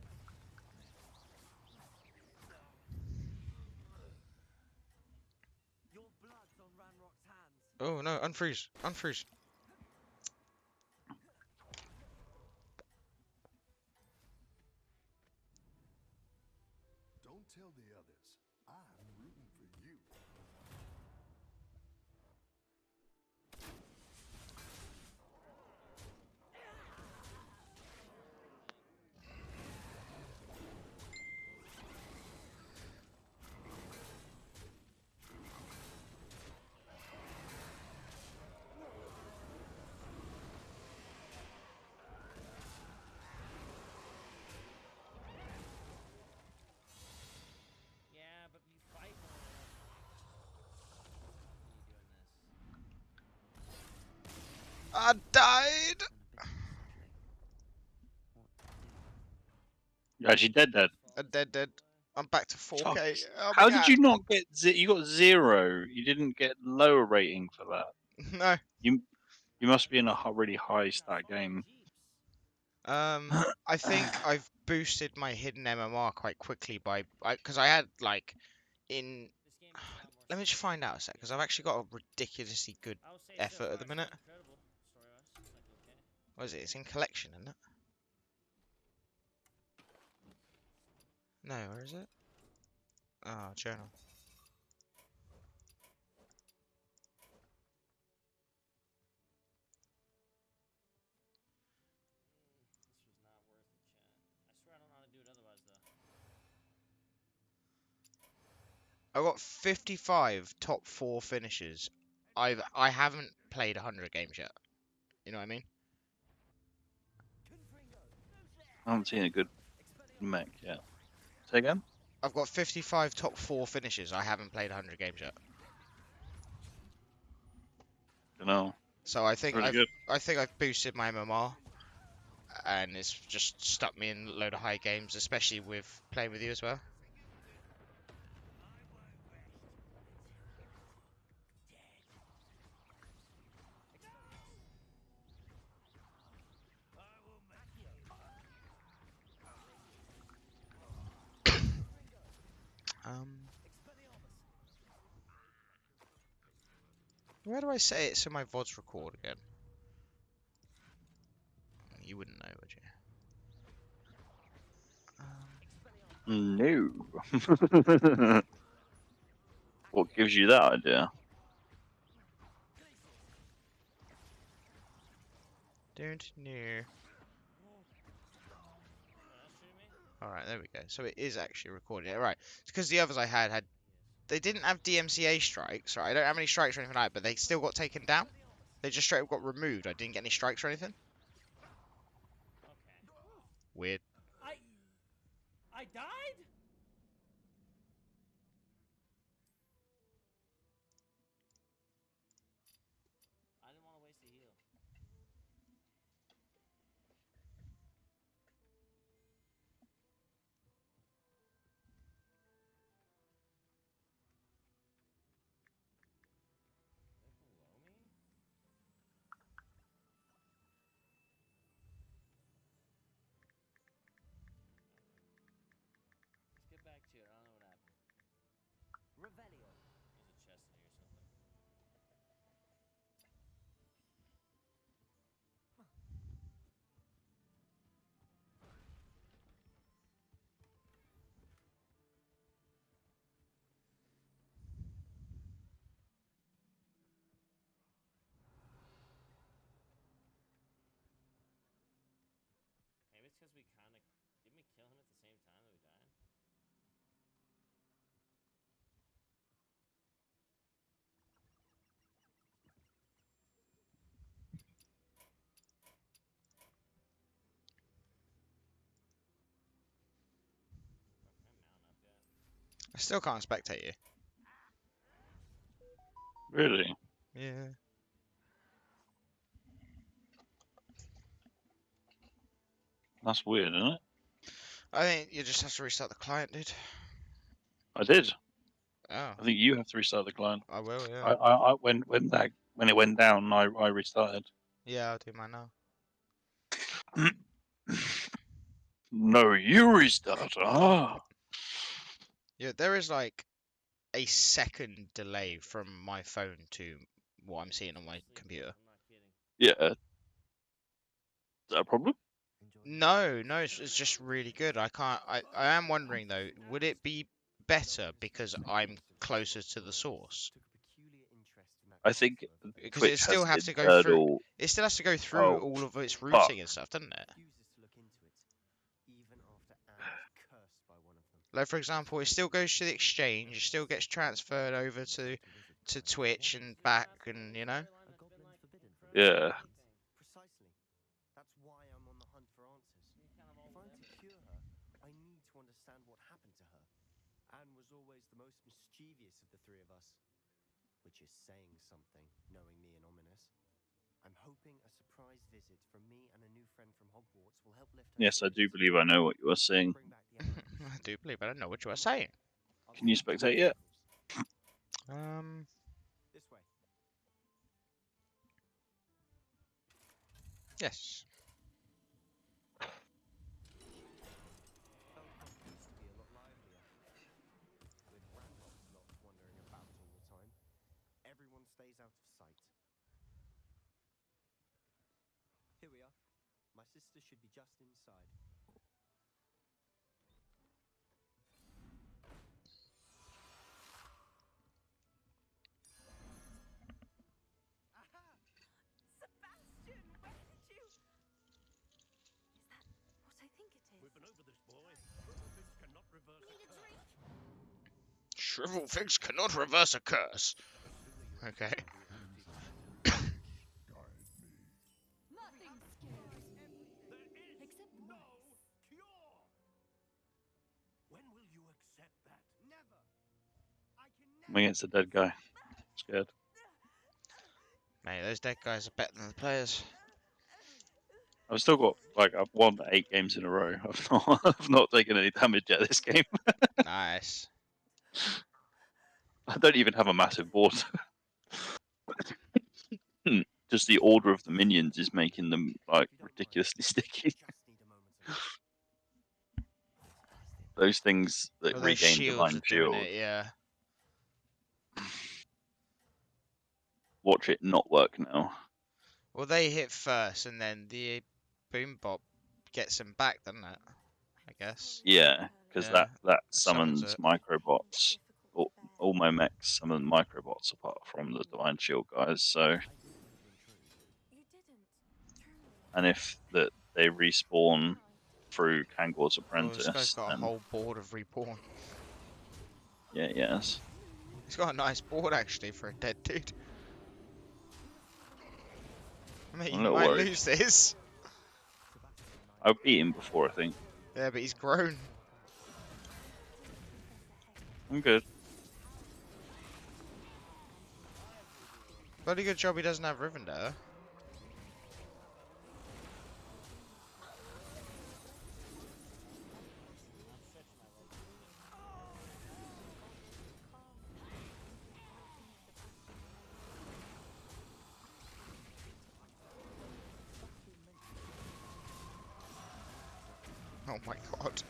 Your blood's on Ranrock's hands. Oh no, unfreeze. Unfreeze. Don't tell the others. I'm rooting for you. Yeah, but you fight one of them. What are you doing this? I died. You're actually dead. I'm dead. I'm back to 4K. Oh my How God. did you not get? You got 0. You didn't get lower rating for that. No. You must be in a really high stat game. I think I've boosted my hidden MMR quite quickly because I had like in. This game is a lot more Let me just find out a sec, because I've actually got a ridiculously good I would say effort so at far the it's minute. not incredible, story-wise. It's like okay. What is it? It's in collection, isn't it? No, where is it? Oh, journal. This was not worth it, chat. I swear I don't know how to do it otherwise, though. I got 55 top 4 finishes. I haven't played 100 games yet. You know what I mean? I haven't seen a good mech yet. Say again? I've got 55 top 4 finishes. I haven't played 100 games yet. Don't know. So I think Really good. I've boosted my MMR, and it's just stuck me in a load of high games, especially with playing with you as well. Where do I say it so my VODs record again? You wouldn't know, would you? No. What gives you that idea? Don't know. Alright, there we go. So it is actually recording it. Right. It's because the others I had they didn't have DMCA strikes, right? I don't have any strikes or anything like that, but they still got taken down. They just straight up got removed. I didn't get any strikes or anything. Weird. I died? I didn't want to waste a heal. They're below me? Let's get back to it. I don't know what happened. Revelio. There's a chest in here or something. Maybe it's because we kind of... Didn't we kill him at the same time that we died? Fuck, can I mount up yet? I still can't spectate you. Really? Yeah. That's weird, isn't it? I think you just have to restart the client, dude. I did. Oh. I think you have to restart the client. I will, yeah. When it went down, I restarted. Yeah, I'll do mine now. No, you restart. Ah. Yeah, there is like a second delay from my phone to what I'm seeing on my computer. I'm not kidding. Yeah. Is that a problem? No, it's just really good. I am wondering though, would it be better because I'm closer to the source? I think Because it Twitch still has has to go through. internal. It still has to go through Oh, all of its fuck. routing and stuff, doesn't it? Like for example, it still goes to the exchange. It still gets transferred over to Twitch and back, and you know. Yeah. Precisely. That's why I'm on the hunt for answers. If I'm to cure her, I need to understand what happened to her. Anne was always the most mischievous of the three of us. Which is saying something, knowing me and Ominous. I'm hoping a surprise visit from me and a new friend from Hogwarts will help lift her Yes, I do spirits. believe I know what you are saying. Bring back the emeralds. I do believe I don't know what you are saying. Can you spectate yet? This way. Yes. Belcroft used to be a lot livelier. With Ranrock's lot wandering about all the time, everyone stays out of sight. Here we are. My sister should be just inside. Sebastian, where did you... Is that what I think it is? We've been over this, boy. This cannot reverse Need a drink? Shrivel figs cannot reverse a curse. Okay. Nothing scares me. Except the mice. cure. When will you accept that? Never. I can I'm against the dead guy. Scared. Mate, those dead guys are better than the players. I've still got like I've won 8 games in a row. I've not taken any damage yet this game. Nice. I don't even have a massive board. Just the order of the minions is making them like ridiculously sticky. Those things that Well, those regain shields divine are doing shield, it, yeah. watch it not work now. Well, they hit first, and then the boom bot gets them back, doesn't it? I guess. Yeah, because Yeah, that it summons summons it. microbots. All my mechs summon microbots apart from the divine shield guys. So, and if they respawn through Kangor's Oh, this guy's apprentice, got a then whole board of reborn. yeah, yes. He's got a nice board actually for a dead dude. I mean, I'm a you little might worried. lose this. I've beat him before, I think. Yeah, but he's grown. I'm good. Bloody good job he doesn't have Rivendell. Oh my god.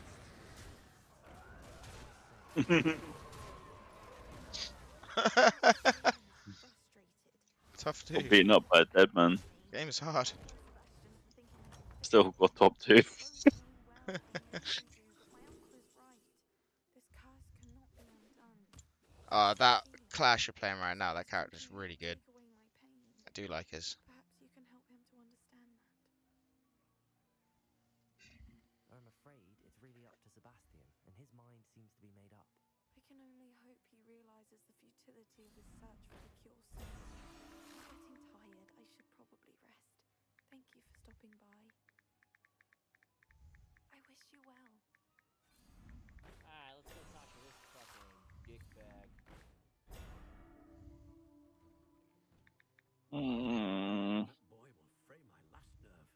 Tough Got dude. beaten up by a dead man. Game's hard. Still got top 2. That Clash you're playing right now, that character's really good. I do like his. I'm afraid it's really up to Sebastian, and his mind seems to be made up. I can only hope he realizes the futility of his search for the cure soon. I'm getting tired. I should probably rest. Thank you for stopping by. I wish you well. Alright, let's go talk to this fucking dickbag. That boy will fray my last nerve.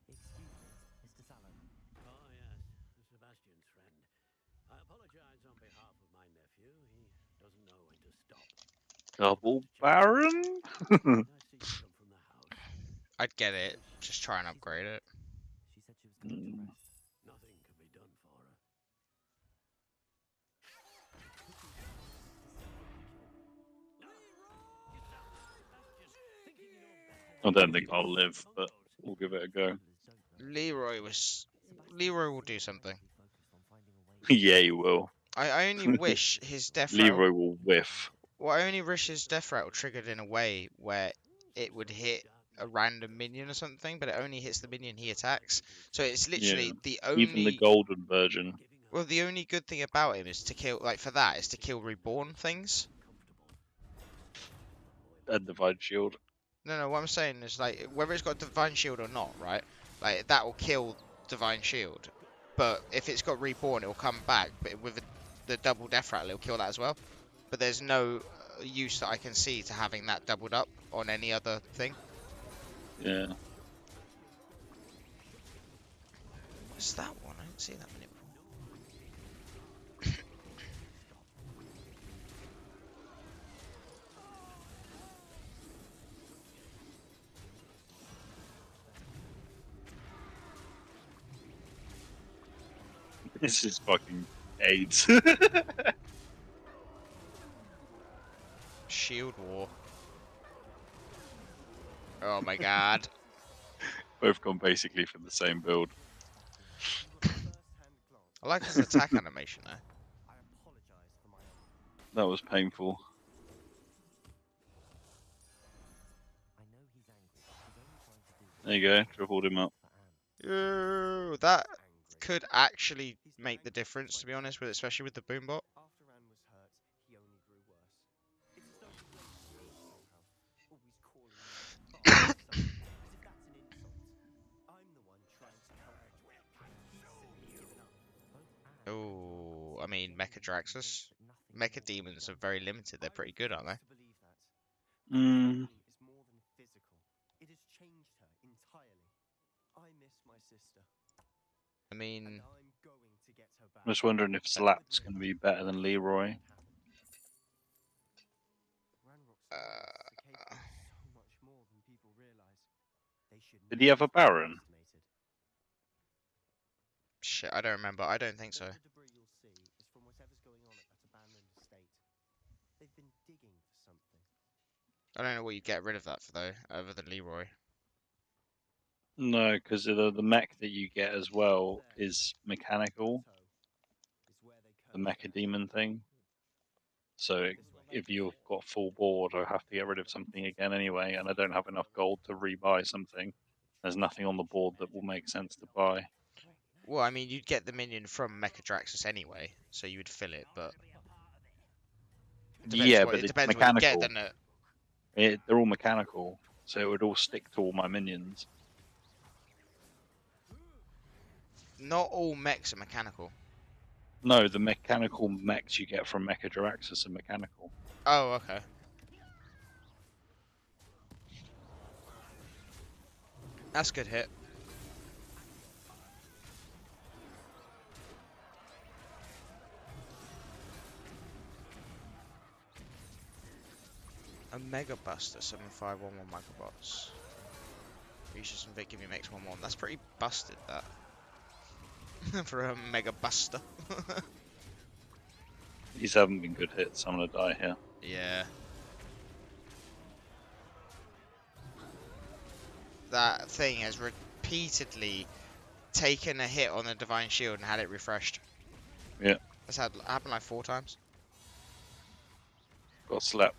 Excuse me, Mr. Sallow. Oh, yes, Sebastian's friend. I apologize on behalf of my nephew. He doesn't know when to stop. Double Baron? I see you come from the house. I'd get it. Just try and upgrade it. She said she was going to rest. Nothing can be done for her. I don't think I'll live, but we'll give it a go. Leroy will do something. Yeah, he will. I only wish his death rattle. Leroy will whiff. Well, I only wish his death rattle triggered in a way where it would hit a random minion or something, but it only hits the minion he attacks. So it's literally Yeah. the only. Even the golden version. Well, the only good thing about him is to kill, like for that, is to kill reborn things. And divine shield. No, what I'm saying is like whether it's got divine shield or not, right? Like that will kill divine shield, but if it's got reborn, it will come back. But with the double death rattle, it'll kill that as well. But there's no use that I can see to having that doubled up on any other thing. Yeah. What's that one? I didn't see that minute before. This is fucking AIDS. Shield War. Oh my god. Both gone basically from the same build. I like his attack animation though. That was painful. There you go, tripled him up. Ooh, that could actually make the difference, to be honest, with especially with the boombot. After Anne was hurt, he only grew worse. It's as though he blames me somehow, always calling me a bastard, as if that's an insult. I'm the one trying to help him. He's simply given up. Oh, I mean, Mecha Draxus. Mecha Demons are very limited. They're pretty good, aren't they? To believe that. Pain is more than physical. It has changed her entirely. I mean, I'm just wondering if Slap's going to be better than Leroy. Did he have a Baron? shit, I don't remember. I don't think so. All the debris you'll see is from whatever's going on at that abandoned estate. They've been digging for something. I don't know what you get rid of that for though, other than Leroy. No, because the mech that you get as well is mechanical, the mecha demon thing. So if you've got full board, I have to get rid of something again anyway, and I don't have enough gold to rebuy something. There's nothing on the board that will make sense to buy. Well, I mean, you'd get the minion from Mechadraxus anyway, so you would fill it, but Yeah, but it it's depends what you get, mechanical. doesn't it? They're all mechanical, so it would all stick to all my minions. Not all mechs are mechanical. No, the mechanical mechs you get from Mechadraxus are mechanical. Oh, okay. That's a good hit. A Mega Buster, 7511 Megabots. Reaches and Vic, give me makes 1/1. That's pretty busted, that. For a Mega Buster. These haven't been good hits, I'm gonna die here. Yeah. That thing has repeatedly taken a hit on the Divine Shield and had it refreshed. Yeah. That's happened like 4 times. Got slapped.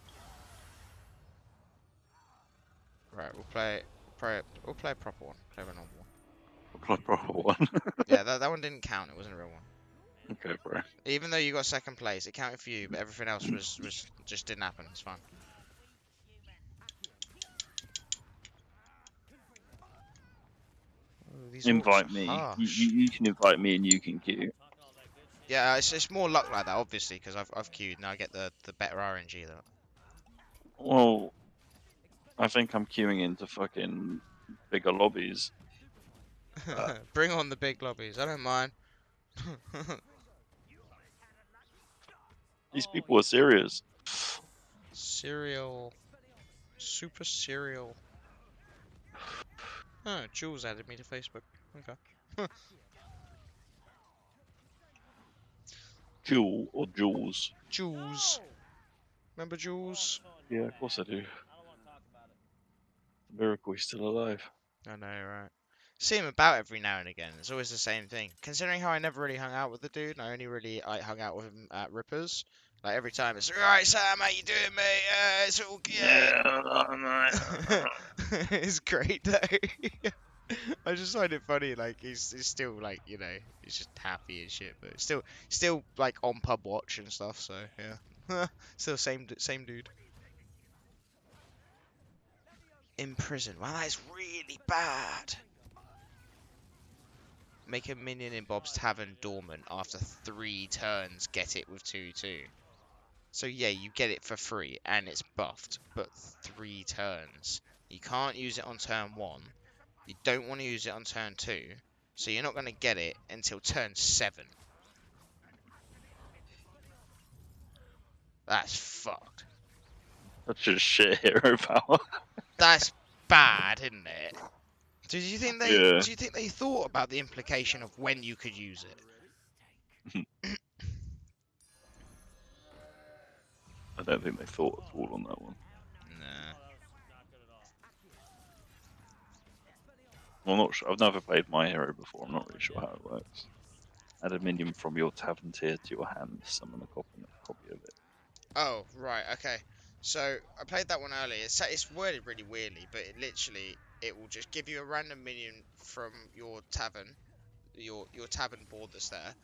Right, we'll play a proper one. Play a normal one. We'll play a proper one. Yeah, that one didn't count. It wasn't a real one. Okay, bro. Even though you got second place, it counted for you, but everything else was just didn't happen. It's fine. Ooh, these Invite orcs are me. harsh. You can invite me and you can queue. Yeah, it's more luck like that, obviously, because I've queued and I get the better RNG though. Well, I think I'm queuing into fucking bigger lobbies. Bring on the big lobbies. I don't mind. These people are serious. Cereal. Super cereal. Oh, Jules added me to Facebook. Okay. Jewel or Jules? Jules. Remember Jules? Yeah, of course I do. The miracle he's still alive. I know, right? See him about every now and again. It's always the same thing. Considering how I never really hung out with the dude, I only really hung out with him at Rippers. Like every time it's alright, Sam, how you doing, mate? It's all good. Yeah, It's great though. I just find it funny. Like he's still like he's just happy and shit, but still like on pub watch and stuff. So yeah, still same dude. In prison. Wow, that is really bad. Make a minion in Bob's Tavern dormant after 3 turns. Get it with 2/2. So yeah, you get it for free and it's buffed, but 3 turns. You can't use it on turn 1. You don't want to use it on turn 2. So you're not going to get it until turn 7. That's fucked. That's just shit hero power. That's bad, isn't it? Do you think they Yeah. do you think they thought about the implication of when you could use it? I don't think they thought at all on that one. Nah. Well, I'm not sure. I've never played my hero before. I'm not really sure how it works. Add a minion from your tavern tier to your hand. Summon a copy of it. Oh, right, okay. So, I played that one earlier. It's worded really weirdly, but it will just give you a random minion from your tavern, your tavern board that's there,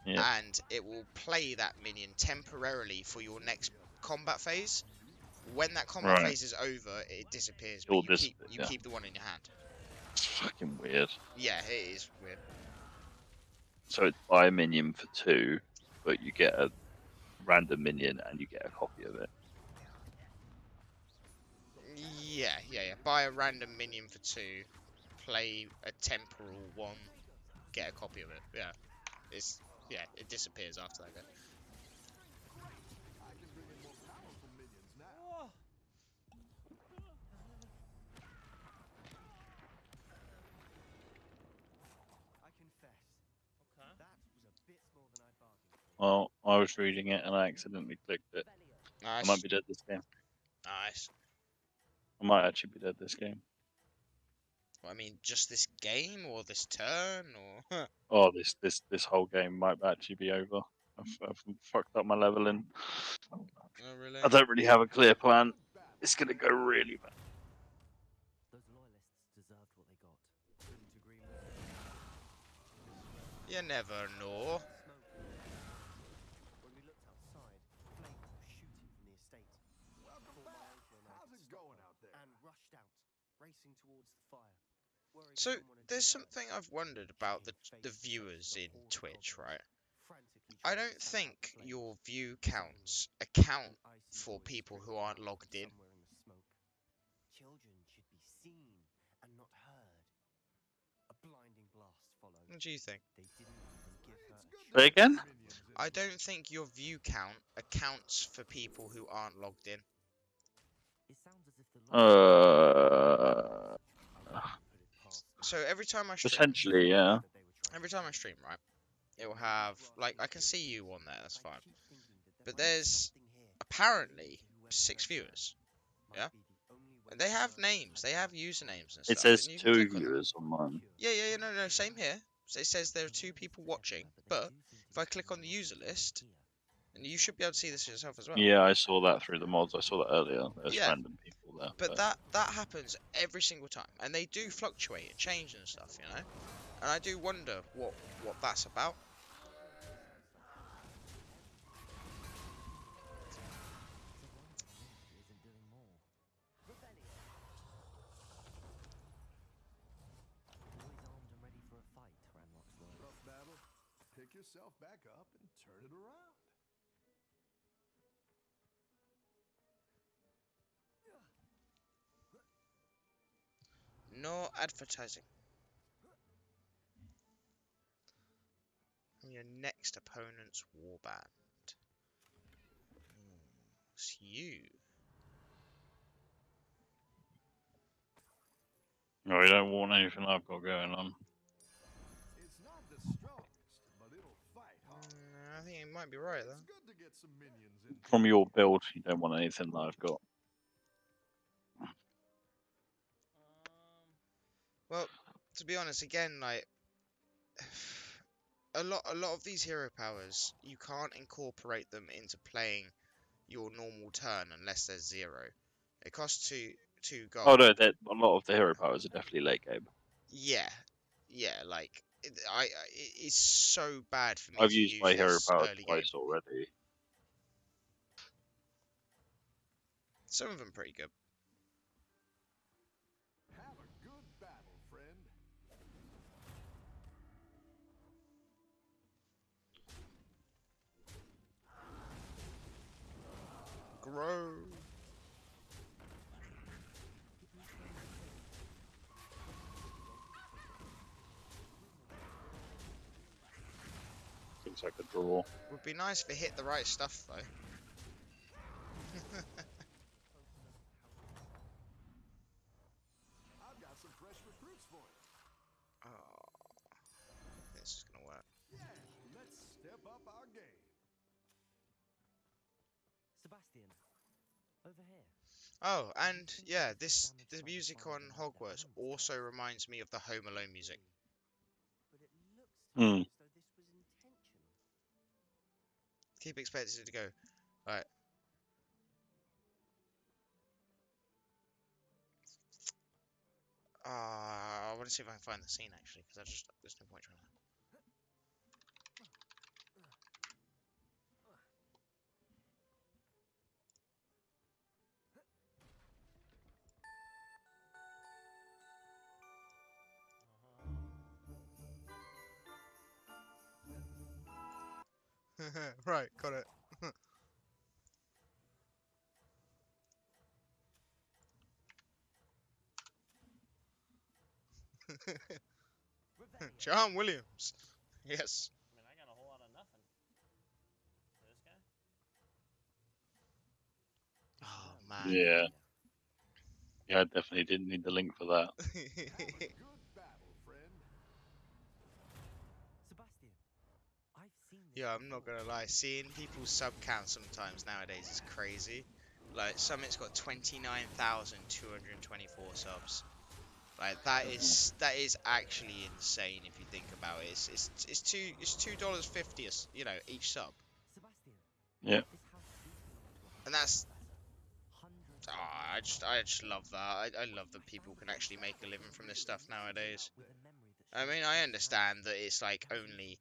Yeah. and it will play that minion temporarily for your next combat phase. When that combat Right. phase is over, it disappears, It'll but you yeah. keep the one in your hand. It's fucking weird. Yeah, it is weird. So it's buy a minion for 2, but you get a random minion and you get a copy of it. Yeah. Buy a random minion for 2, play a temporal one get a copy of it. Yeah, it disappears after that. I can bring in more powerful minions now. I confess, Okay. that was a bit more than I bargained for. Well, I was reading it and I accidentally clicked it. I might Nice, be dead this game. nice. I might actually be dead this game. Well, I mean, just this game or this turn or? Oh, this whole game might actually be over. I've fucked up my leveling. Oh really? I don't really have a clear plan. It's gonna go really bad. Those loyalists deserved what they got. Couldn't agree more. You never know. When we looked outside, flames were shooting from the estate. Welcome back. How's it going out there? And rushed out, racing towards the fire. Worried So someone had there's been hurt. something I've wondered about the Face viewers the in horde of Twitch, goblins, right? frantically I trying to don't stamp out think the flames. your view Suddenly, counts account an icy for voice people who trickled aren't out logged from in. somewhere in the smoke. Children should be seen and not heard. A blinding blast followed. What do you think? They didn't even give her It's good to Say get again? some minions in I the don't think your view count accounts for people who aren't logged in. It sounds as if the Uh, I wouldn't put it past them. So every time I stream, Potentially, yeah. That they were trying every to time I save stream, them. right, it will have, like, I can see you on there, that's I fine. keep thinking that there But might be there's something here apparently to whoever 6 hurt her. viewers, Might yeah? be the only way And they to have learn names, the they have type of usernames and It stuff, says and you can 2 click on them. viewers on mine. Yeah, no, same here. So it says there are 2 people watching, but if I click on the user list, and you should be able to see this yourself as well. Yeah, I saw that through the mods. I saw that earlier. There's Yeah. random people there. But that happens every single time, and they do fluctuate and change and stuff, you know. And I do wonder what that's about. rough battle. Pick yourself back up and turn it around. No advertising. Your next opponent's warband. It's you. No, we don't want anything I've got going on. It's not the strongest, but it'll fight hard. I think you might be right It's though. good to get some minions in. From your build, you don't want anything that I've got. Well, to be honest, again, like a lot of these hero powers, you can't incorporate them into playing your normal turn unless there's 0. It costs two gold. Oh no, a lot of the hero powers are definitely late game. Yeah, like it's so bad for me I've to used use my hero this power early game. twice already. Some of them pretty good. Have a good battle, friend. Grow. Looks like a draw. Would be nice if it hit the right stuff though. I've got some fresh recruits for you. Oh, this is gonna work. Yeah, let's step up our game. Sebastian, over here. Oh, and yeah, the music on Hogwarts also reminds me of the Home Alone music. But it looks to me as though this was intentional. Keep expecting it to go. Right. I want to see if I can find the scene actually, because there's no point trying to. Right, got it. John Williams. Yes. I mean, I got a whole lot of nothing. For this guy? Oh man. Yeah. Yeah, I definitely didn't need the link for that. Good battle, friend. Sebastian, I've seen this Yeah, I'm not before. gonna lie. Seeing people's sub count sometimes nowadays is crazy. Like Summit's got 29,224 subs. Like that is actually insane if you think about it. It's $2.50 you know each sub, Sebastian, Yeah. this house is belong to a and that's hundreds I just love that. I love that people can actually make a living from this stuff nowadays. with a memory that I mean, I understand that it's like only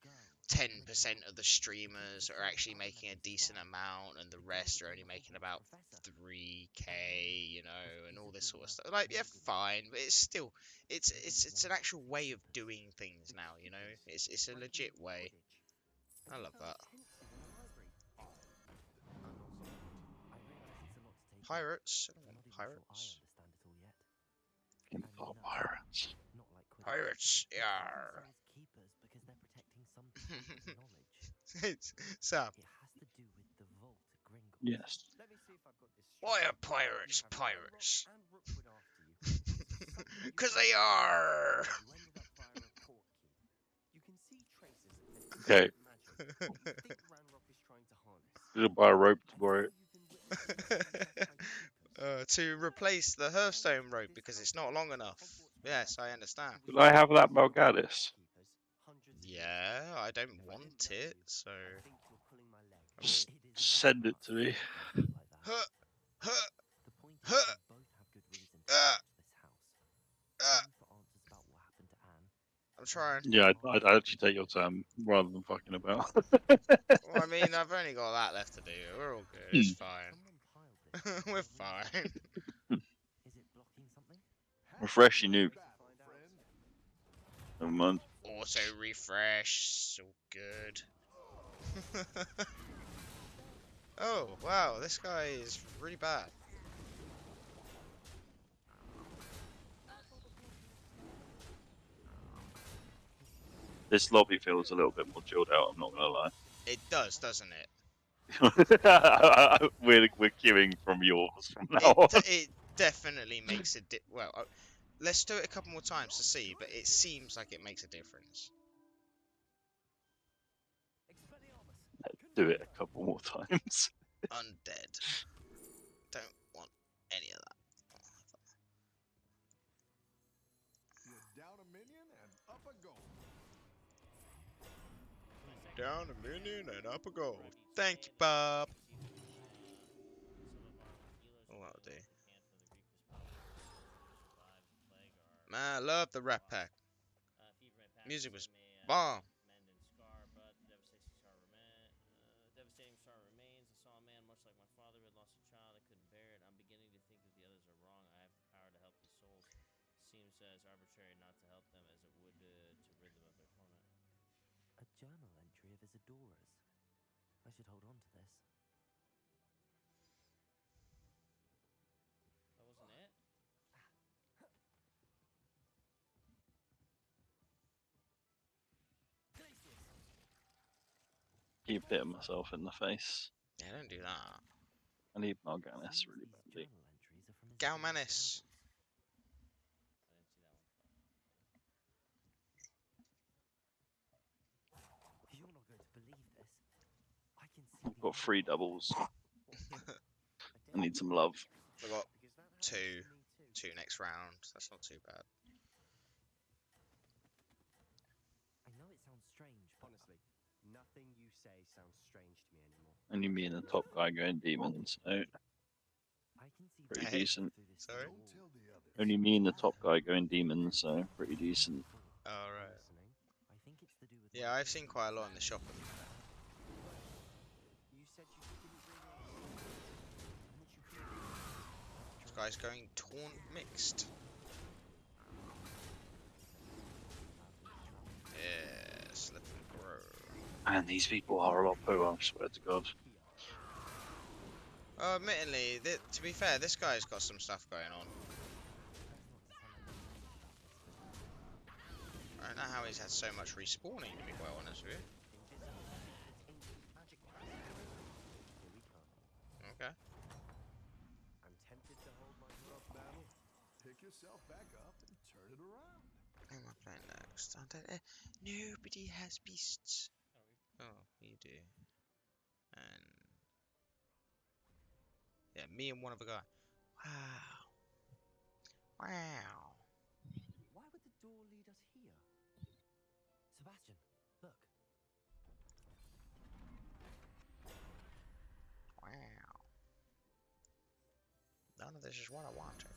10% of the streamers are actually making a decent amount, and the rest are only making about 3k, you know, and all this sort of stuff. Like, yeah, fine, but it's still, it's an actual way of doing things now, you know. It's a legit way. I love that. Pirates. I don't want pirates. Oh, pirates. Pirates. Yeah. Sam. Yes. Why are pirates pirates? Because they are. Okay. Did I buy a rope to borrow it? To replace the Hearthstone rope because it's not long enough. Yes, I understand. Did I have that Malgadis? Yeah, I don't want it, so. Just send it to me. Huh, huh, huh, I'm trying. Yeah, I'd actually take your time rather than fucking about. Well, I mean, I've only got that left to do. We're all good. It's fine. We're fine. Refresh your noob. Never mind. Auto refresh. So good. Oh, wow. This guy is really bad. This lobby feels a little bit more chilled out, I'm not gonna lie. It does, doesn't it? we're queuing from yours from now on. It definitely makes a well, let's do it a couple more times to see, but it seems like it makes a difference. Do it a couple more times. Undead. Don't want any of that. You're down a minion and up a goal. Down a minion and up a goal. Thank you, Bob. Oh, that'll do. Man, I love the rap pack. Music was bomb. Devastating scar remains. I saw a man much like my father who had lost a child. I couldn't bear it. I'm beginning to think that the others are wrong. I have the power to help these souls. Seems as arbitrary not to help them as it would to rid them of their torment. A journal entry of Isadora's. I should hold on to this. That wasn't it? Keep hitting myself in the face. Yeah, don't do that. I need Malganis really badly. Galmanis. You're not going to believe this. I can see I've got 3 doubles. I need some love. I got two next round. That's not too bad. I know it sounds strange, honestly. Nothing you say sounds strange to me anymore. Only me and the top guy going demons, so pretty Hey, decent. sorry? Only me and the top guy going demons, so pretty decent. Alright. Yeah, I've seen quite a lot in the shop. This guy's going taunt mixed. Yes, let them grow. And these people are a lot poo, I swear to God. Admittedly, to be fair, this guy's got some stuff going on. don't know how he's had so much respawning, to be quite honest with you. Okay. I'm tempted to hold my rough battle. Pick yourself back up and turn it around. Who am I playing next? I don't know. Nobody has beasts. Oh, you do. And yeah, me and one other guy. Wow. Wow. Why would the door lead us here? Sebastian, look. Wow. None of this is what I wanted.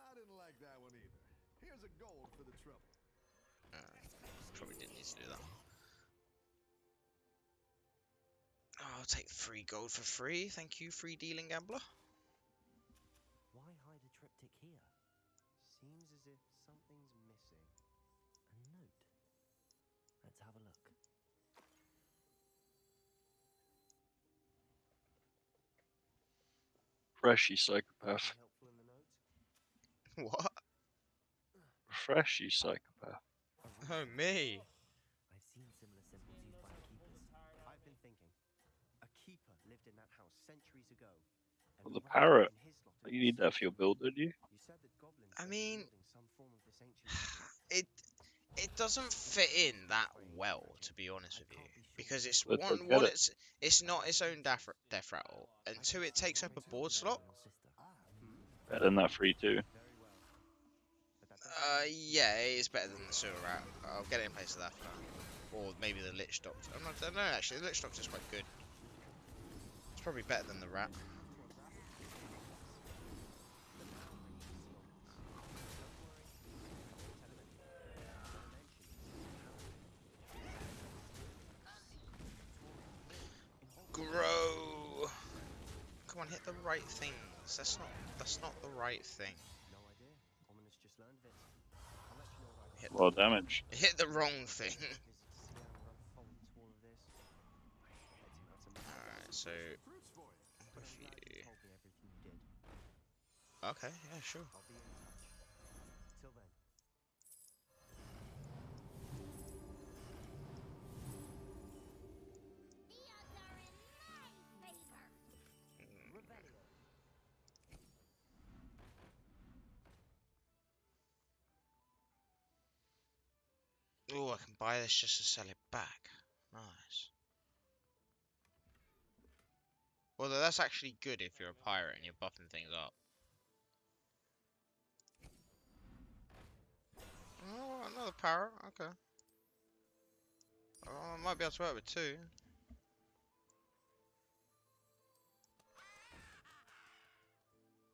I didn't like that one either. Here's a gold for the trouble. Probably didn't need to do that. Oh, I'll take 3 gold for free. Thank you, free dealing gambler. Why hide a triptych here? Seems as if something's missing. A note. Let's have a look. Fresh, you psychopath. Anything helpful in the note? What? Fresh, you psychopath. Oh, me. I've seen similar symbols used by keepers. I've been thinking. A keeper lived in that house centuries ago. Well, the parrot. You need that for your build, don't you? You said that goblins I were mean, wielding some form of this ancient it doesn't fit in that well, to be honest with you, because it's Let's go one, get it. it's not its own death rattle, and 2, it takes up a board slot. Better than that free too. Yeah, it is better than the sewer rat. I'll get it in place of that, or maybe the lich doctor. I don't know actually. The lich doctor is quite good. It's probably better than the rat. Grow. Come on, hit the right things. That's not the right thing. No idea. Ominous just learned of it. I'll let you know what I Hit A lot of damage. hit the wrong thing. Alright, so with you. Okay, yeah, sure. I'll be in touch. Till then. Oh, I can buy this just to sell it back. Nice. Although that's actually good if you're a pirate and you're buffing things up. Oh, another parrot. Okay. Oh, I might be able to work with 2. Do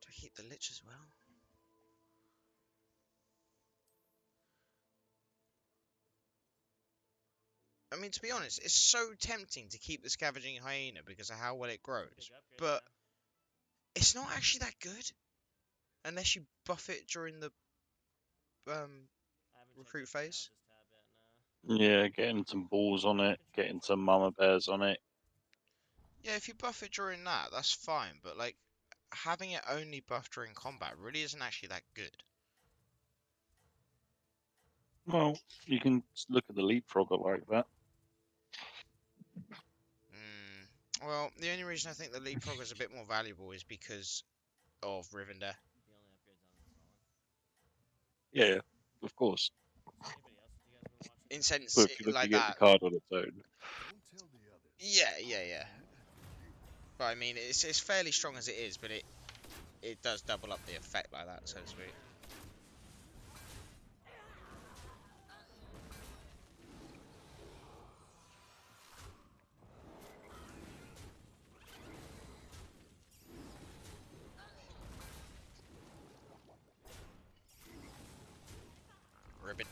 I keep the lich as well? I mean, to be honest, it's so tempting to keep the scavenging hyena because of how well it grows, but it's not actually that good unless you buff it during the recruit phase. Yeah, getting some balls on it, getting some mama bears on it. Yeah, if you buff it during that, that's fine, but like having it only buff during combat really isn't actually that good. Well, you can look at the leapfrogger like that. Well, the only reason I think the leapfrog is a bit more valuable is because of Rivendell. Yeah, of course. In sense But if you're like looking at the that. card on its own. Yeah. But I mean, it's fairly strong as it is, but it does double up the effect like that, so to speak. Ribbon.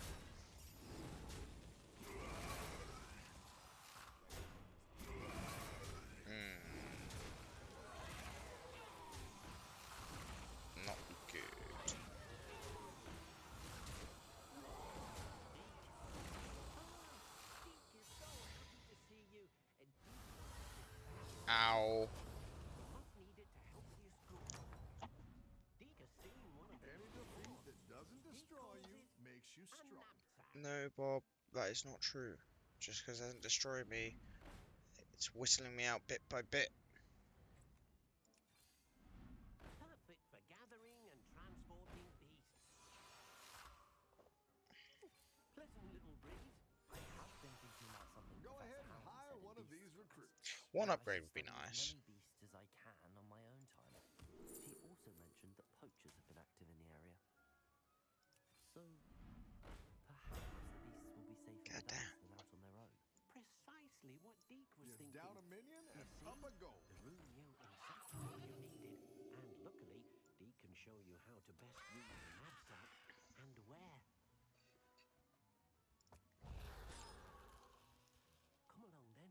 Not good. Ow. Any defeat that doesn't No, Bob, that is not true. Just because it hasn't destroyed me, it's whistling me out bit by bit. Perfect for gathering and transporting beasts. Pleasant little breeze. I have been thinking about something. Go ahead and hire one of these recruits. One I upgrade should would be study as nice. many beasts as I can on my own time. He also mentioned that poachers have been active in the area. So perhaps the beasts will be safer God with us damn. than out on their own. Precisely what Deke was You're thinking. down a minion and You see, up a goal. the room knew exactly what you needed, and luckily, Deke can show you how to best use the knapsack and where. Come along then.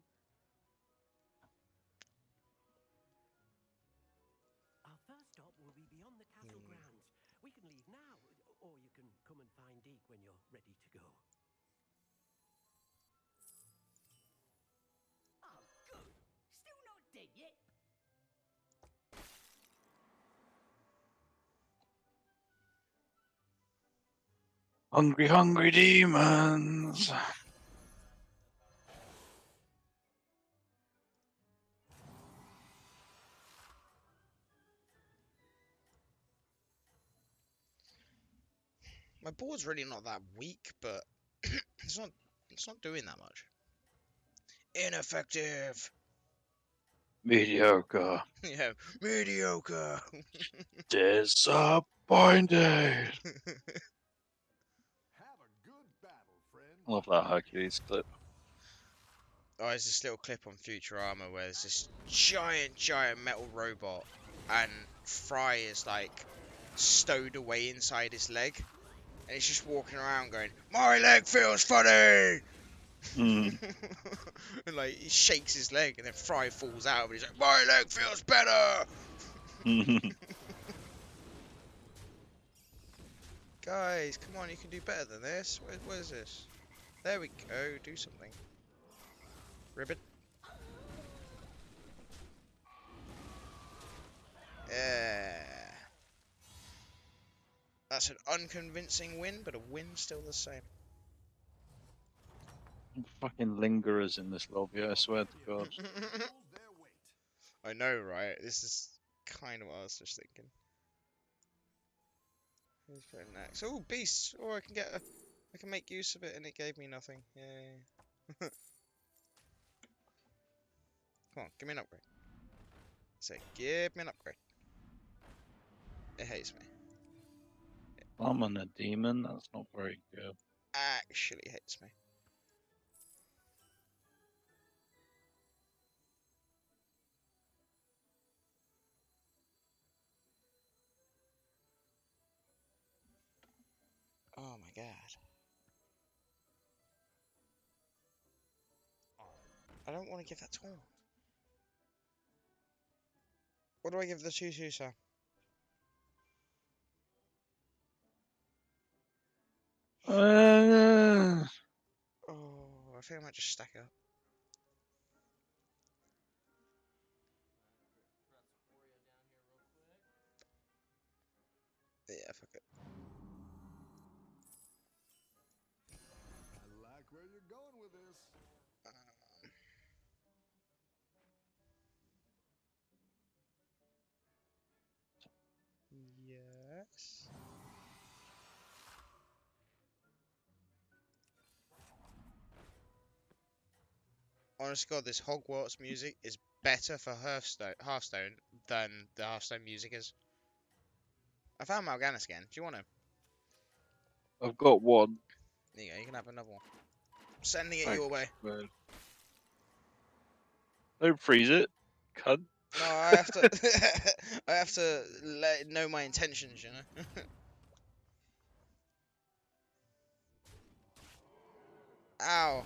Our first stop will be beyond the castle grounds. We can leave now, or you can come and find Deke when you're ready to go. Oh, good. Still not dead yet? Hungry, hungry demons. My board's really not that weak, but it's not doing that much. Ineffective. Mediocre. Yeah, mediocre. Disappointed. Have a good battle, friend. Love that Hercules clip. Oh, there's this little clip on Futurama where there's this giant metal robot, and Fry is like stowed away inside his leg, and he's just walking around going, "My leg feels funny," Mm. and like he shakes his leg, and then Fry falls out, and he's like, "My leg feels better." Guys, come on, you can do better than this. What is this? There we go. Do something. Ribbit. Yeah. That's an unconvincing win, but a win still the same. Fucking lingerers in this lobby, I swear to God. I know, right? This is kind of what I was just thinking. Who's playing next? Oh, beasts! Oh, I can make use of it, and it gave me nothing. Yay! Come on, give me an upgrade. Say, give me an upgrade. It hates me. Summon a demon? That's not very good. Actually hates me. Oh my god. I don't want to give that to him. What do I give the 2/2, sir? Uh, Oh, I think I might just stack it up. Yeah, fuck it. I like where you're going with this. Yes. Honest to God, this Hogwarts music is better for Hearthstone than the Hearthstone music is. I found Mal'Ganis again. Do you want him? I've got one. There you go, you can have another one. I'm sending it Thanks, your way. man. Don't freeze it, cunt. No, I have to. I have to let it know my intentions, you know. Ow!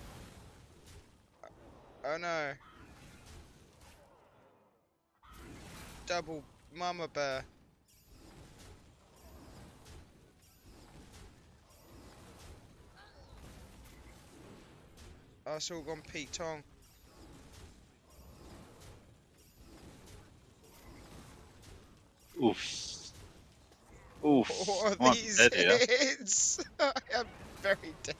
Oh no! Double mama bear. Oh, it's all gone Pete Tong. Oof. Oof. What are I'm these dead here. hits? I am very dead.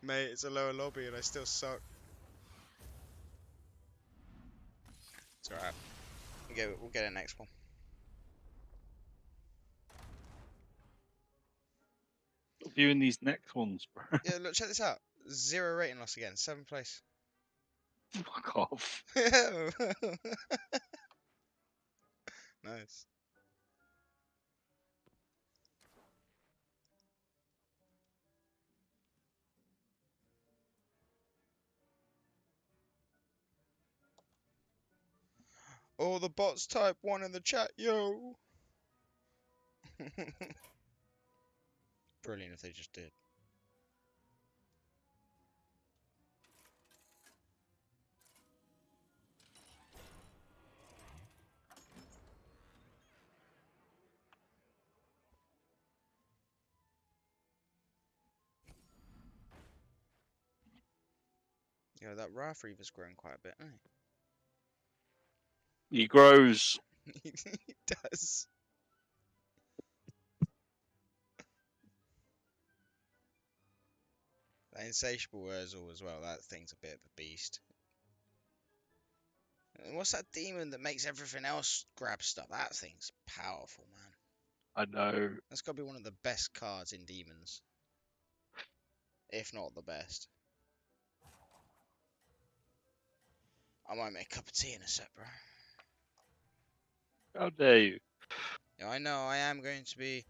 Mate, it's a lower lobby and I still suck. It's alright. We'll get it next one. Viewing these next ones, bro. Yeah, look, check this out. 0 rating loss again, 7th place. Fuck off. Nice. Oh, the bots type 1 in the chat, yo! Brilliant if they just did. Yeah, that Wrath Reaver's grown quite a bit, hasn't He grows. he? He does. That Insatiable Wurzel as well, that thing's a bit of a beast. And what's that demon that makes everything else grab stuff? That thing's powerful, man. I know. That's got to be one of the best cards in Demons. If not the best. I might make a cup of tea in a sec, bro. How dare you? Yeah, I know, I am going to be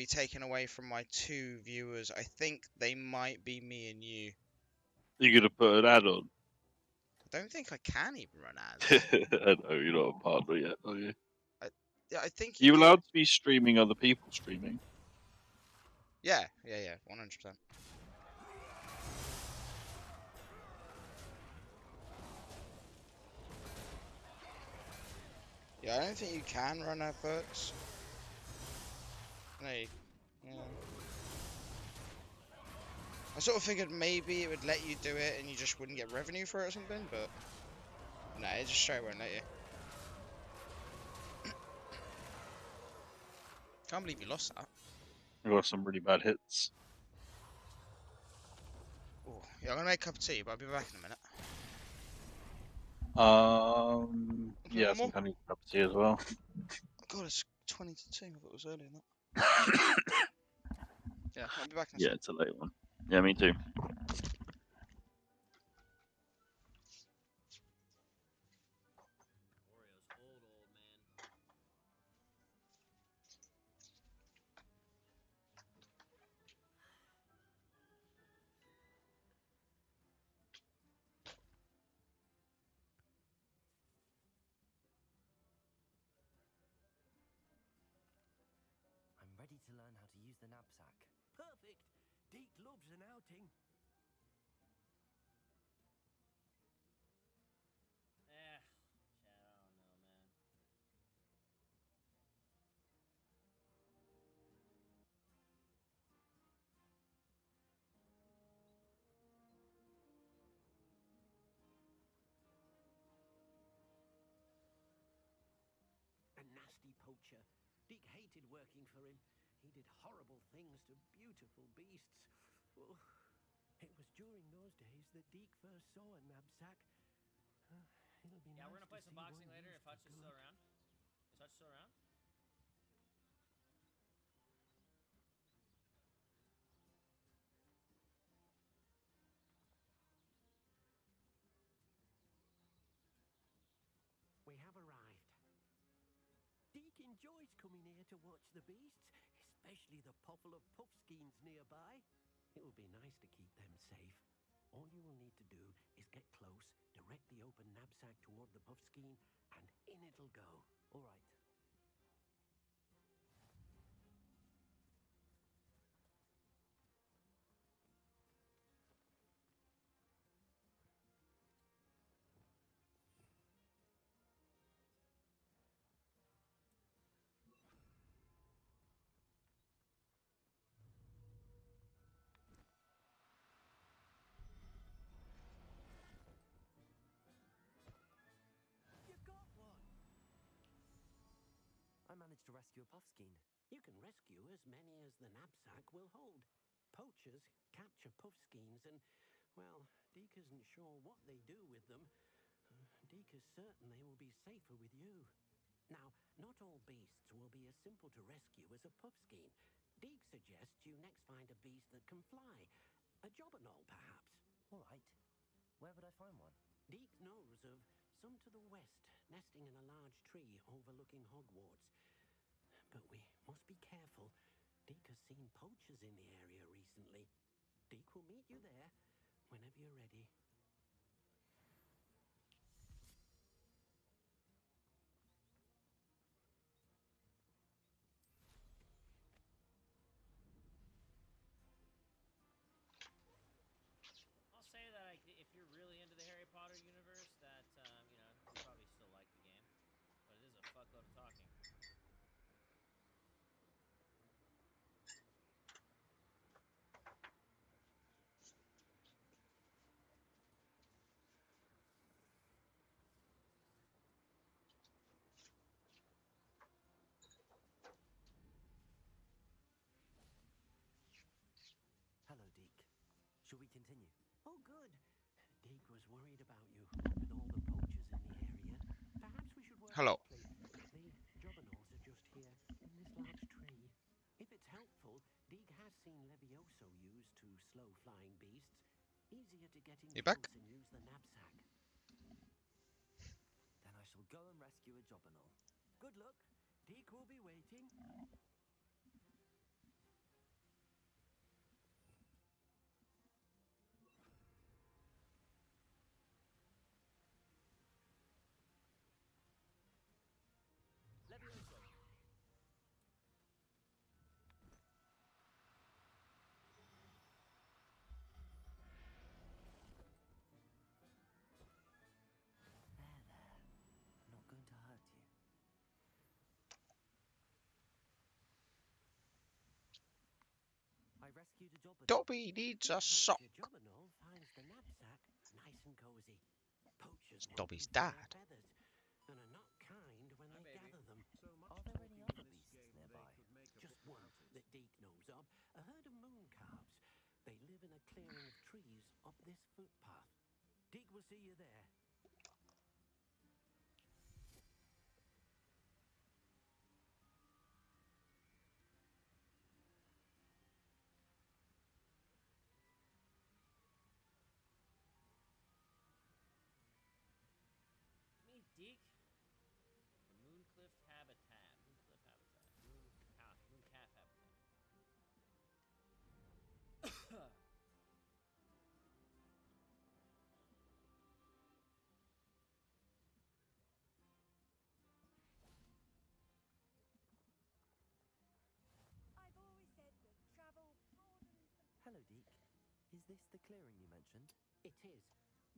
taken away from my 2 viewers. I think they might be me and you. You're gonna put an ad on. I don't think I can even run ads. I know you're not a partner yet, are you? Yeah, I think You do. allowed to be streaming other people streaming. Yeah, 100%. Yeah, I don't think you can run adverts. No, yeah. I sort of figured maybe it would let you do it and you just wouldn't get revenue for it or something, but no, it just straight won't let you. Can't believe you lost that. I got some really bad hits. Ooh, yeah, I'm gonna make a cup of tea, but I'll be back in a minute. Yeah, I One more? think I need a cup of tea as well. God, it's 20 to 2. I thought it was earlier than that. Yeah, I'll be back in a Yeah, sec. it's a late one. Yeah, me too. I'm ready to learn how to use the knapsack. Perfect. Deke loves an outing. Chad, I don't know, man. A nasty poacher. Deke hated working for him. He did horrible things to beautiful beasts. Oh, it was during those days that Deke first saw a knapsack. It'll be Yeah, nice we're gonna play to some see boxing one later used if for Hutch is good. still around. Is Hutch still around? We have arrived. Deke enjoys coming here to watch the beasts, especially the potful of puffskeins nearby. It will be nice to keep them safe. All you will need to do is get close, direct the open knapsack toward the puffskein, and in it'll go. All right. You got one! manage to rescue a puffskein? You can rescue as many as the knapsack will hold. Poachers capture puffskeins and, well, Deke isn't sure what they do with them. Deke is certain they will be safer with you. Now, not all beasts will be as simple to rescue as a puffskein. Deke suggests you next find a beast that can fly. A jobberknoll, perhaps. All right. Where would I find one? Deke knows of some to the west, nesting in a large tree overlooking Hogwarts. But we must be careful. Deke has seen poachers in the area recently. Deke will meet you there whenever you're ready. I'll say that if you're really into the Harry Potter universe, that you'll probably still like the game, but it is a fuckload of talking. Hello, Deke. Shall we continue? Oh, good. Deke was worried about you, with all the poachers in the area. Perhaps we should work Hello. quickly. The jobberknolls are just here, in this large tree. If it's helpful, Deke has seen Levioso used to slow flying beasts. Easier to get in You close back? and use the knapsack. Then I shall go and rescue a jobberknoll. Good luck. Deke will be waiting. Levioso! There. I'm not going to hurt you. I rescued a jobberknoll. Dobby needs a sock. Your jobberknoll finds the knapsack nice and cozy. Poachers It's want Dobby's them for their dad. feathers, and are not kind when they gather them. Are there any other beasts nearby? Just one that Deke knows of, a herd of moon calves. They live in a clearing of trees up this footpath. Deke will see you there. Meet Deke, the Mooncliff habitat. Mooncliff habitat. Mooncalf habitat. I've always said that travel broadens the... Hello, Deke. Is this the clearing you mentioned? It is.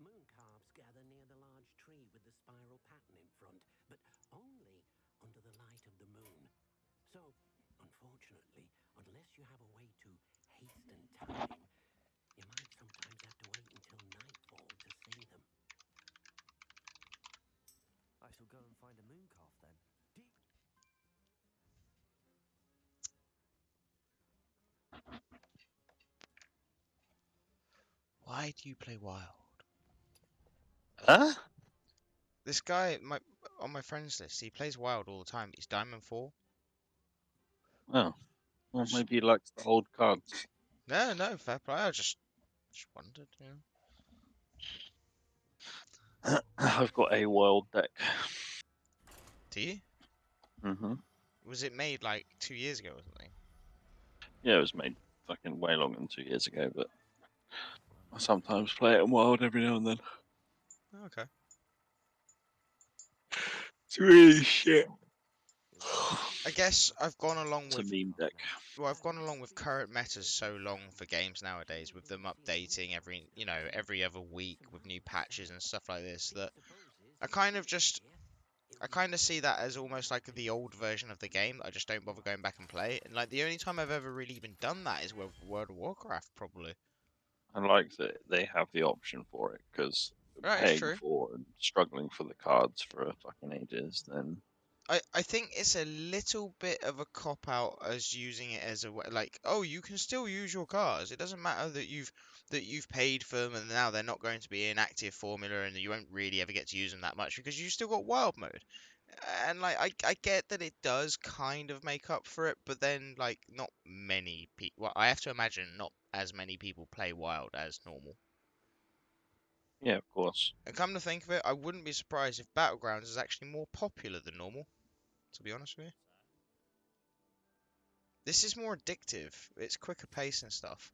Moon calves gather near the large tree with the spiral pattern in front, but only under the light of the moon. So, unfortunately, unless you have a way to hasten time, you might sometimes have to wait until nightfall to see them. I shall go and find a moon calf then. Why do you play wild? Huh? This guy, on my friends list, he plays wild all the time. He's Diamond 4. Oh. Well, maybe he likes the old cards. No, fair play. I just wondered, I've got a wild deck. Do you? Mm-hmm. Was it made like 2 years ago or something? Yeah, it was made fucking way longer than 2 years ago, but I sometimes play it in wild every now and then. Okay. It's really shit. I guess I've gone along It's a with meme deck. well, I've gone along with current metas so long for games nowadays, with them updating every other week with new patches and stuff like this, that I kind of see that as almost like the old version of the game that I just don't bother going back and play. And like the only time I've ever really even done that is with World of Warcraft, probably. I like that they have the option for it, because Right, it's paying true. for and struggling for the cards for fucking ages, then I think it's a little bit of a cop out as using it as a way, like, oh, you can still use your cars. It doesn't matter that you've paid for them and now they're not going to be in active formula and you won't really ever get to use them that much because you've still got wild mode. And like I get that it does kind of make up for it, but then like not many people. Well, I have to imagine not as many people play wild as normal. Yeah, of course. And come to think of it, I wouldn't be surprised if Battlegrounds is actually more popular than normal, to be honest with you. This is more addictive. It's quicker pace and stuff.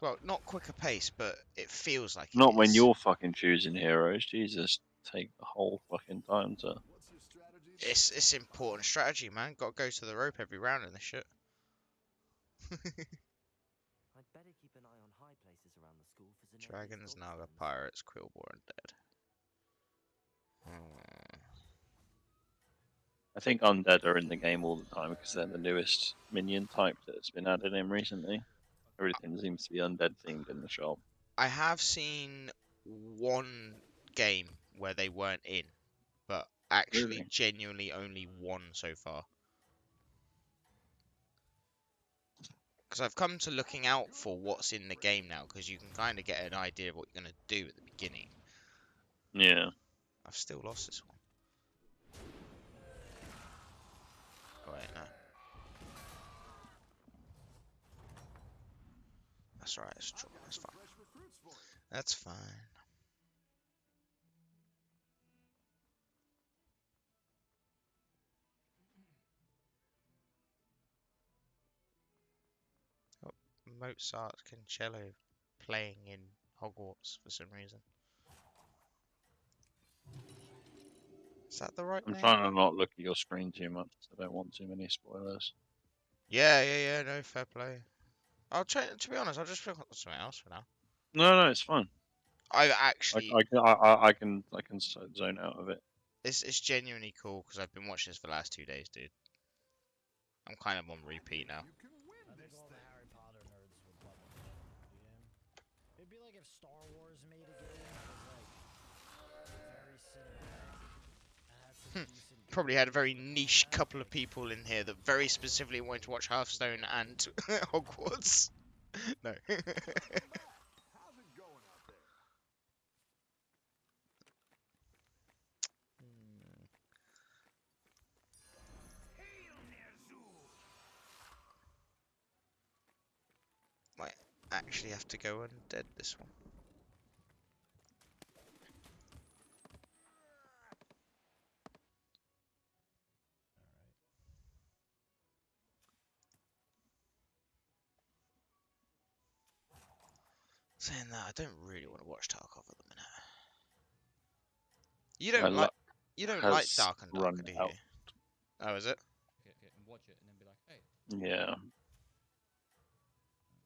Well, not quicker pace, but it feels like it Not when is. you're fucking choosing heroes. Jesus, take the whole fucking time to. It's important strategy, man. Got to go to the rope every round in this shit. I'd better keep an eye on high places around the school for Zenobia Dragons, Skulkskins. Naga, Pirates, Quillbore, and Dead. I think undead are in the game all the time because they're the newest minion type that's been added in recently. Everything seems to be undead themed in the shop. I have seen one game where they weren't in, but actually Really? genuinely only one so far. Because I've come to looking out for what's in the game now, because you can kind of get an idea of what you're going to do at the beginning. Yeah. I've still lost this one. Oh wait, no. That's right, it's true. That's fine. That's fine. Oh, Mozart Concello playing in Hogwarts for some reason. Is that the right I'm name? trying to not look at your screen too much. I don't want too many spoilers. Yeah, no, fair play. I'll try, to be honest, I'll just pick up something else for now. No, it's fine. I actually, I can zone out of it. it's genuinely cool because I've been watching this for the last 2 days, dude. I'm kind of on repeat now. I think all the Harry Potter nerds would love it. It'd be like if Star Wars made a game that was like very cinematic. And had some decent Probably had a very niche couple of people in here that very specifically wanted to watch Hearthstone and Hogwarts. No. How's it going out there? Might actually have to go undead this one. Saying that, I don't really want to watch Tarkov at the minute. You don't like has Dark and run Darker, do you? out. Oh, is it? Watch it and then be like, hey. Yeah.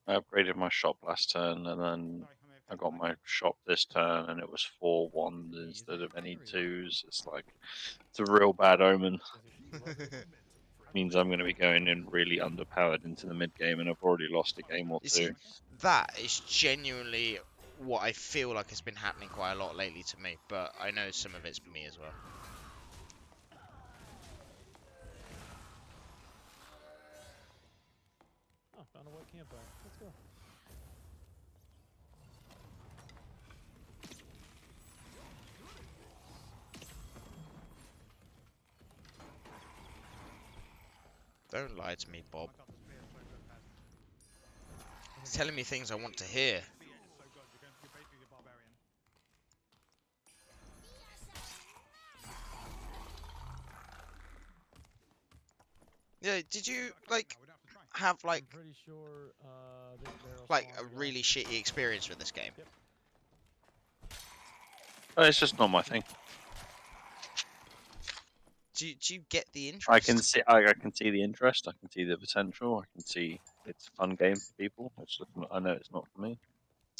I upgraded my shop last turn, and then I got my shop this turn, and it was 4 1s instead of any 2s. It's like, it's a real bad omen. Means I'm going to be going in really underpowered into the mid game, and I've already lost a game or You two. see, that is genuinely what I feel like has been happening quite a lot lately to me, but I know some of it's me as well. Oh, found a white campfire. Let's go. Don't lie to me, Bob. He's telling me things I want to hear. Yeah, did you like have like I'm pretty sure this barrel's like a stronger really shitty experience with this game? Yep. It's just not my thing. Do you get the interest? I can see the interest. I can see the potential. I can see it's a fun game for people. It's just, I know it's not for me.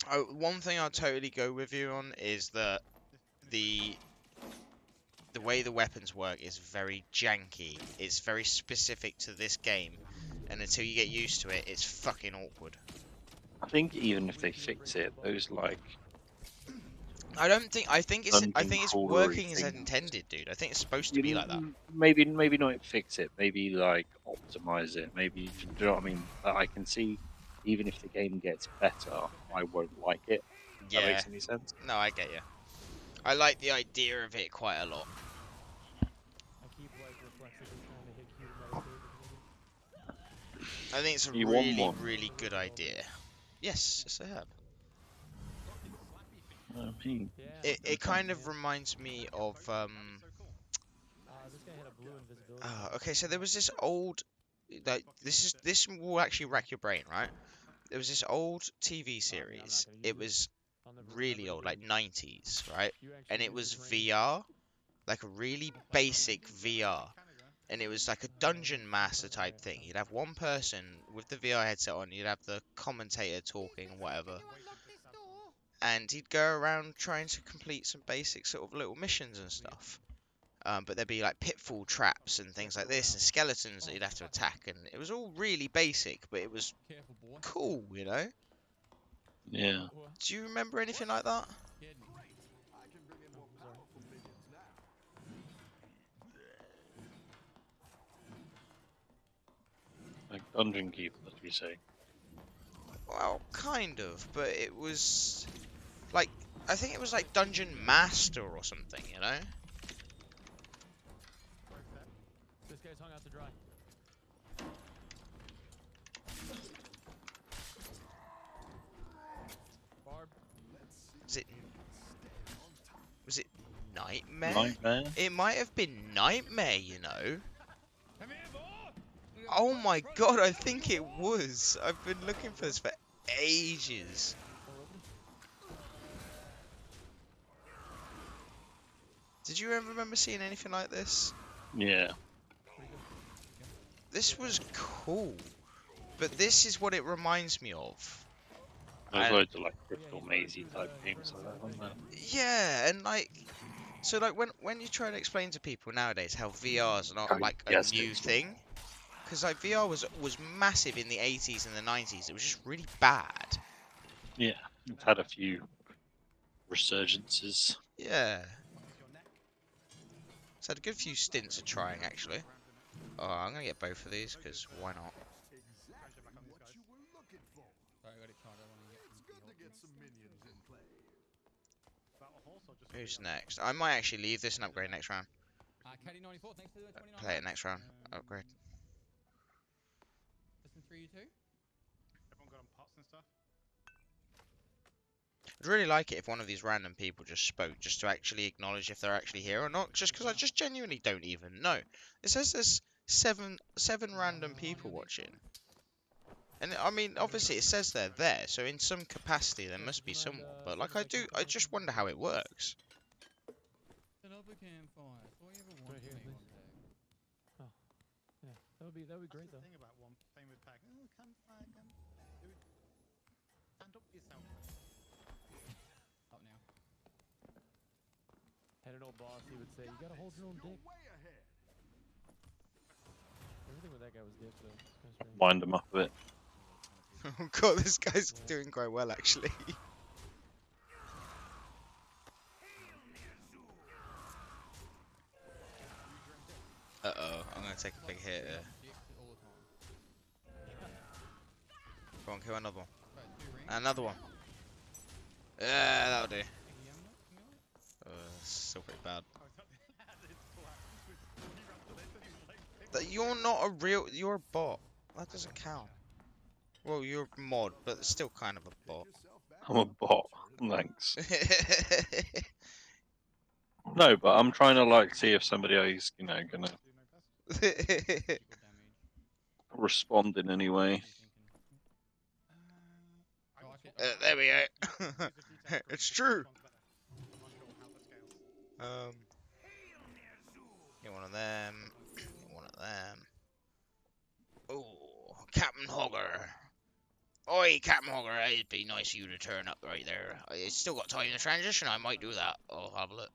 Oh, one thing I'll totally go with you on is that the way the weapons work is very janky. It's very specific to this game, and until you get used to it, it's fucking awkward. I think even if they fix it, those like I don't think. I think it's. I dungeon think it's crawlery working as things. intended, dude. I think it's supposed to be like that. Maybe not fix it. Maybe like optimize it. Maybe do you know what I mean? I can see even if the game gets better, I won't like it. If that Yeah. makes any sense. No, I get you. I like the idea of it quite a lot. I keep like reflexively trying to hit Q to meditate. I think it's a You want really, one? really good idea. Yes, yes, I have. I mean, It kind of reminds me of This guy had a blue invisibility. okay, so there was this old, like this will actually rack your brain, right? There was this old TV series. It was really old, like 90s, right? And it was VR, like a really basic VR. And it was like a dungeon master type thing. You'd have one person with the VR headset on, you'd have the commentator talking and whatever. And he'd go around trying to complete some basic sort of little missions and stuff. But there'd be like pitfall traps and things like this, and skeletons that you'd have to attack, and it was all really basic, but it was cool, you know? yeah. Do you remember anything like that? Like dungeon keeper, as we say. Well, kind of, but it was like, I think it was like Dungeon Master or something, you know? This guy's hung out to dry. Barb. Was it Nightmare? Nightmare? It might have been Nightmare, you know? Oh my god, I think it was. I've been looking for this for ages. Did you ever remember seeing anything like this? Yeah. This was cool, but this is what it reminds me of. There's loads of like crystal mazy type games like that, aren't there? Yeah, and like, so like when you try to explain to people nowadays how VR is not like a new thing, because like VR was massive in the 80s and the 90s. It was just really bad. Yeah, it's had a few resurgences. Yeah. It's had a good few stints of trying, actually. Oh, I'm gonna get both of these, because why not? Who's next? I might actually leave this and upgrade next round. Play it next round. Upgrade. I'd really like it if one of these random people just spoke, just to actually acknowledge if they're actually here or not, just because I just genuinely don't even know. It says there's seven random people watching. And I mean, obviously it says they're there, so in some capacity there must be someone. But like I just wonder how it works. Oh, yeah, that would be great though. Had an old boss, he would say, "You gotta hold your own dick." Everything with that guy was dick though. Wind them up a bit. Oh god, this guy's doing quite well actually. Uh-oh, I'm gonna take a big hit here. Go on, kill another one. Another one. Yeah, that'll do. Still pretty bad. You're not a real... You're a bot. That doesn't count. Well, you're a mod, but it's still kind of a bot. I'm a bot. Thanks. No, but I'm trying to like see if somebody else, you know, gonna respond in any way. There we go. It's true. Get one of them. Get one of them. Oh, Captain Hogger. Oi, Captain Hogger, it'd be nice of you to turn up right there. I still got time to transition, I might do that. I'll have a look.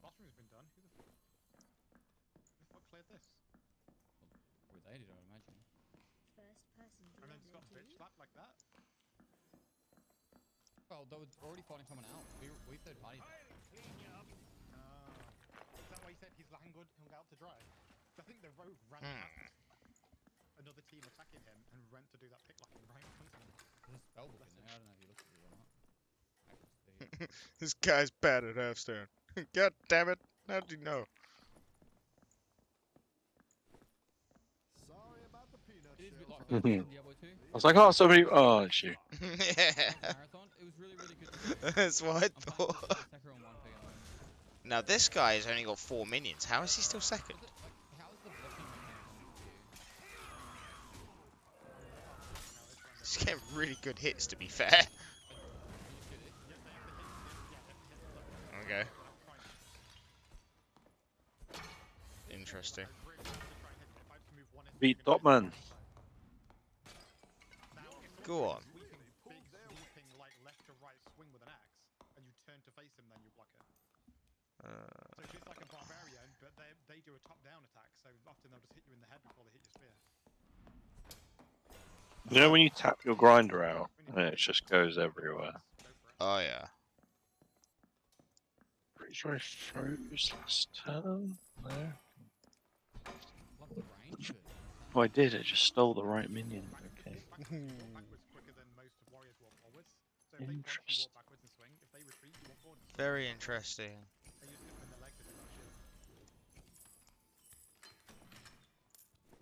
Boss room's been done. Who the fuck cleared this? Well, they did, I imagine. First person And then just got bitch slapped like that. Well, they were already fighting someone else. We third party. Clean you up. Is that why he said he's lying good? He'll get out to dry. I think the rogue ran past another team attacking him and went to do that picklocking right in front of him. There's a spell book in there. I don't know if you looked at it or not. Accuracy. This guy's bad at Hearthstone. God damn it! How did you know? Sorry about the peanut It is a bit shells. like Diablo 2. I was like, oh, somebody. Oh, shoot. Marathon. It was really, really good. That's what I I'm playing thought. the second on 1p at the moment. Now this guy has only got 4 minions. How is he still second? Was it, like, how is the blocking mechanic on He's getting really good hits, to be fair. Okay. Interesting. Beat Topman. Go on. Sweeping like left to right swing with an axe, and you turn to face him, then you block it. So it's just like a barbarian, but they do a top-down attack, so often they'll just hit you in the head before they hit your spear. You know when you tap your grinder out and it just goes everywhere? Oh yeah. Pretty sure I froze last turn. There. Love the range. Oh, I did. It just stole the right minion. Okay. Interesting. Very interesting.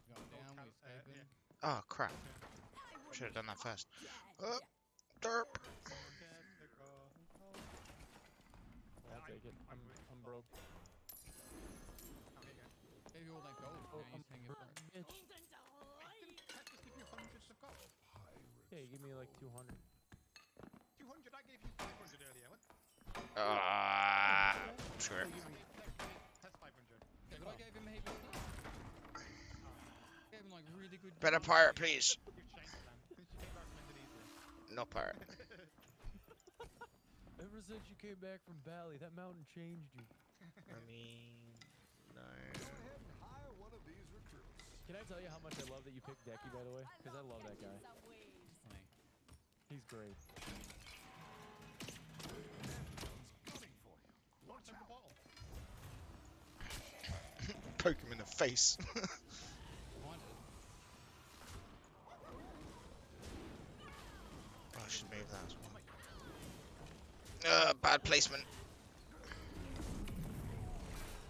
Going down, we escaping. Oh crap. Should have done that first. Derp. I'll take it. I'm broke. Gave you all that gold. Now you're saying you're broke. Bitch. Yeah, you give me like 200. 200, I gave you 500 earlier. What? Sure. That's 500. Yeah, but I gave him heaps of stuff. Gave him like really good. Better gold. pirate, please. You've changed them. Since you came back from Indonesia. No pirate. Ever since you came back from Bali, that mountain changed you. I mean, no. Go ahead and hire one of these recruits. Can I tell you how much I love that you picked Decky, by the way? Because I love that guy. Funny. He's great. Coming for you. Watch the bottle. Poke him in the face. Behind it. I should move that as well. Bad placement.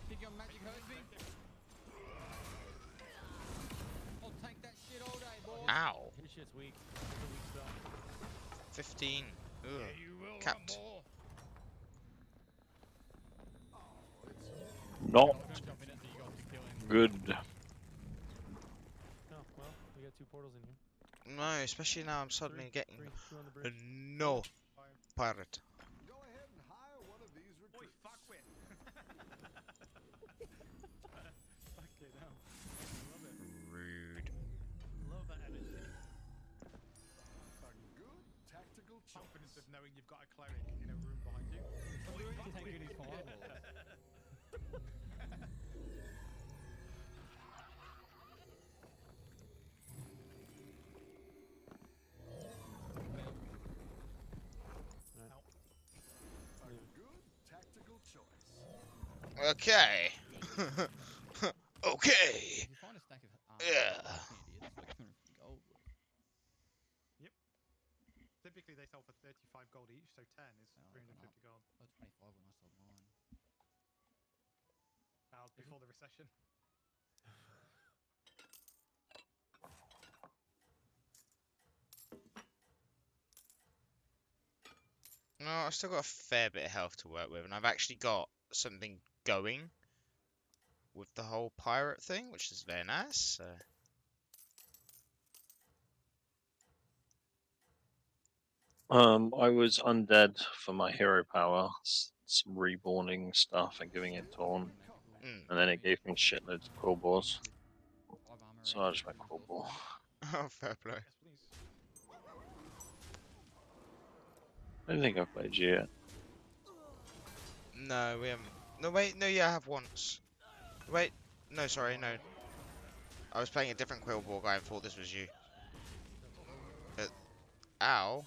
Think your magic hurt me? I'll take that shit all day, boy. Ow. His shit's weak. It's a weak spell. 15. Ugh. You will Capped. rumble. Not I'm gonna jump in it so you guys can kill him. good. Oh, well, we got 2 portals in here. No, especially now I'm suddenly getting 3, 2 on the bridge. no pirate. Go ahead and hire one of these Oi, recruits. fuck with. Fucking hell. Love it. Rude. Love that energy. A good tactical Confidence choice. of knowing you've got a cleric in a room behind you. Taking his fireball. A good tactical choice. Okay. Okay. If you find a stack of Yeah. it's like 250 gold. Typically they sell for 35 gold each, so 10 is Oh, 350 gold. I was 25 when I sold mine. Before the recession. No, I've still got a fair bit of health to work with, and I've actually got something going with the whole pirate thing, which is very nice. So. I was undead for my hero power, some reborning stuff and giving it Taunt, and then it gave me shitloads of quill balls. So I just went quill ball. Oh, fair play. Yes, please. I don't think I've played you yet. No, we haven't. No, wait, no, yeah, I have once. Wait, no, sorry, no. I was playing a different Quillball guy and thought this was you. But, ow.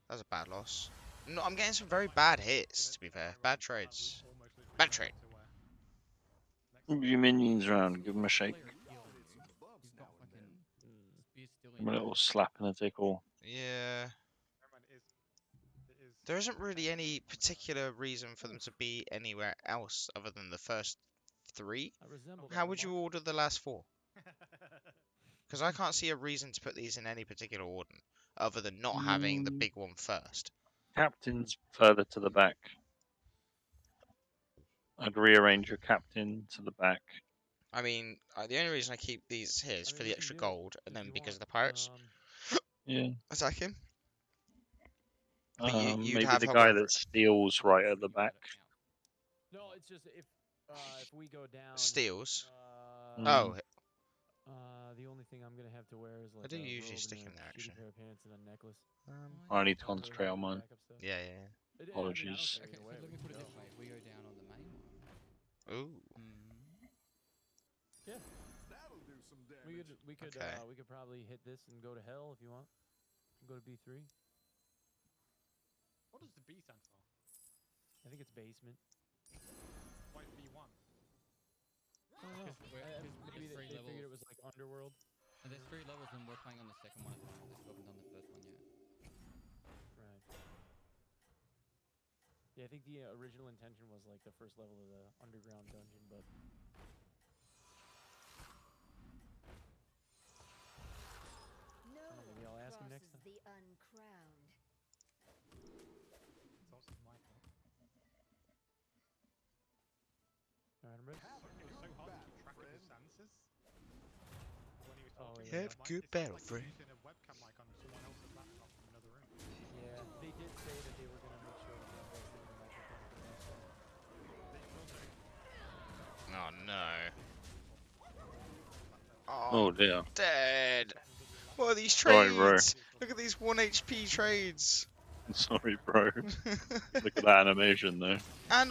That was a bad loss. No, I'm getting some very bad hits, to be fair. Bad trades. Bad trade. Move your minions around, give them a shake. Give 'em a little slap and a tickle. Yeah. There isn't really any particular reason for them to be anywhere else other than the first 3. How would you order the last 4? Because I can't see a reason to put these in any particular order other than not having the big one first. Captain's further to the back. I'd rearrange your captain to the back. I mean, the only reason I keep these here is for the extra gold, and then because of the pirates. Yeah. Attack him. But you'd Maybe have the her guy over that steals right at the back. No, it's just if we go down. Steals. Oh. Oh. The only thing I'm gonna have to wear is like I do a usually robe stick and in there, a shitty actually. pair of pants and a necklace. I need to concentrate on mine. Yeah. Apologies. Okay, so let me put it this way: we go down on the main one. Ooh. Yeah. That'll do some damage. We could Okay. we could probably hit this and go to hell if you want. Go to B3. What does the B stand for? I think it's basement. Why B1? I don't know. Maybe they figured it was like underworld. And there's 3 levels, and we're playing on the second one at the moment. We haven't done the first one yet. Right. Yeah, I think the original intention was like the first level of the underground dungeon, but. Maybe I'll ask him next time. The uncrowned. It's also my fault. Alright, I'm ready. It was so hard to keep track of his stances. When he was talking, yeah. Have good battle, friend. Using a webcam mic on someone else's laptop from another room. Yeah, they did say that they were gonna make sure that that wasn't the microphone for next time. Oh no. Oh dear. Dead. What are these Sorry, trades? bro. Look at these 1 HP trades. Sorry, bro. Look at that animation, though. And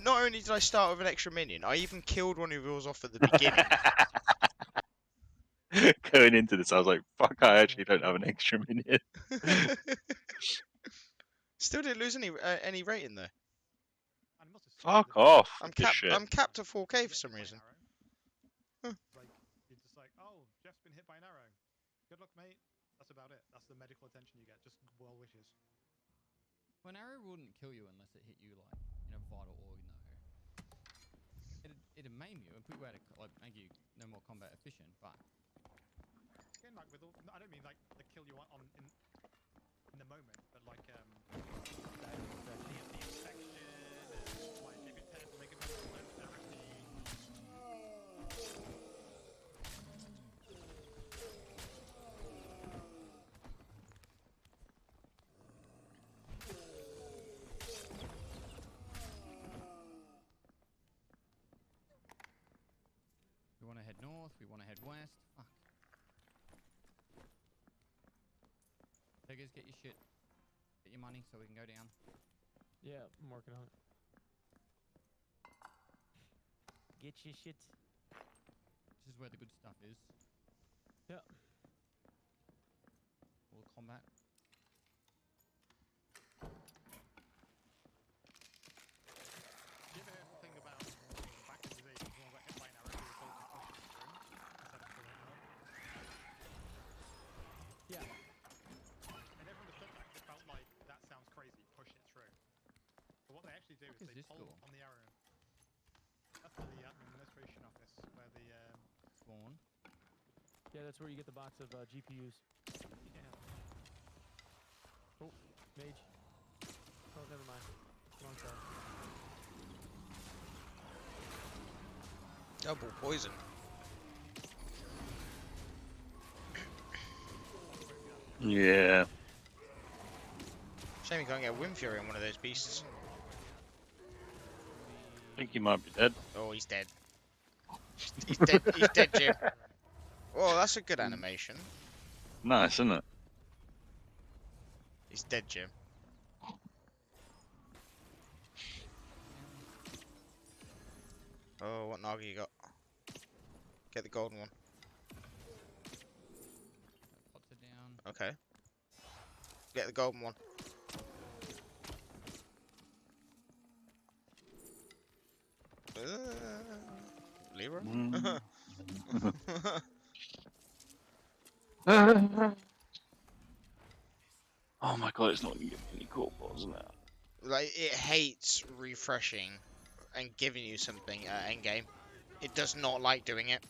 not only did I start with an extra minion, I even killed one of yours off at the beginning. Going into this, I was like, fuck, I actually don't have an extra minion. Still didn't lose any rating though. Fuck off. I'm with this shit. I'm capped to 4k for some reason. Like, you're just like, oh, Jeff's been hit by an arrow. Good luck, mate. That's about it. That's the medical attention you get. Just well wishes. Well, an arrow wouldn't kill you unless it hit you like in a vital organ, though. It'd maim you and put you out of like make you no more combat efficient, but. Again, like with all, I don't mean like the kill you in the moment, but like the infection and like if it tends to make it more therapy. We want to head north. We want to head west. Fuck. Beggars, get your shit. Get your money so we can go down. Yeah, I'm working on it. Get your shit. This is where the good stuff is. Yeah. All the combat. Do you ever think about back in the day when someone got hit by an arrow, they were told to push it through instead of pulling it out? Yeah. I never understood that. It felt like that sounds crazy. Push it through. But what they actually do is they pull on the arrow. That's the administration office where the spawn. Yeah, that's where you get the box of GPUs. Yeah. Oh, mage. Oh, never mind. Wrong side. Double poison. Yeah. Shame you can't get Wind Fury on one of those beasts. I think he might be dead. Oh, he's dead. He's dead. He's dead, Jim. Oh, that's a good animation. Nice, isn't it? He's dead, Jim. Oh, what Naga you got? Get the golden one. Pots are down. Okay. Get the golden one. Leroy? Oh my god, it's not gonna give me any cool balls now. Like, it hates refreshing and giving you something at endgame. It does not like doing it.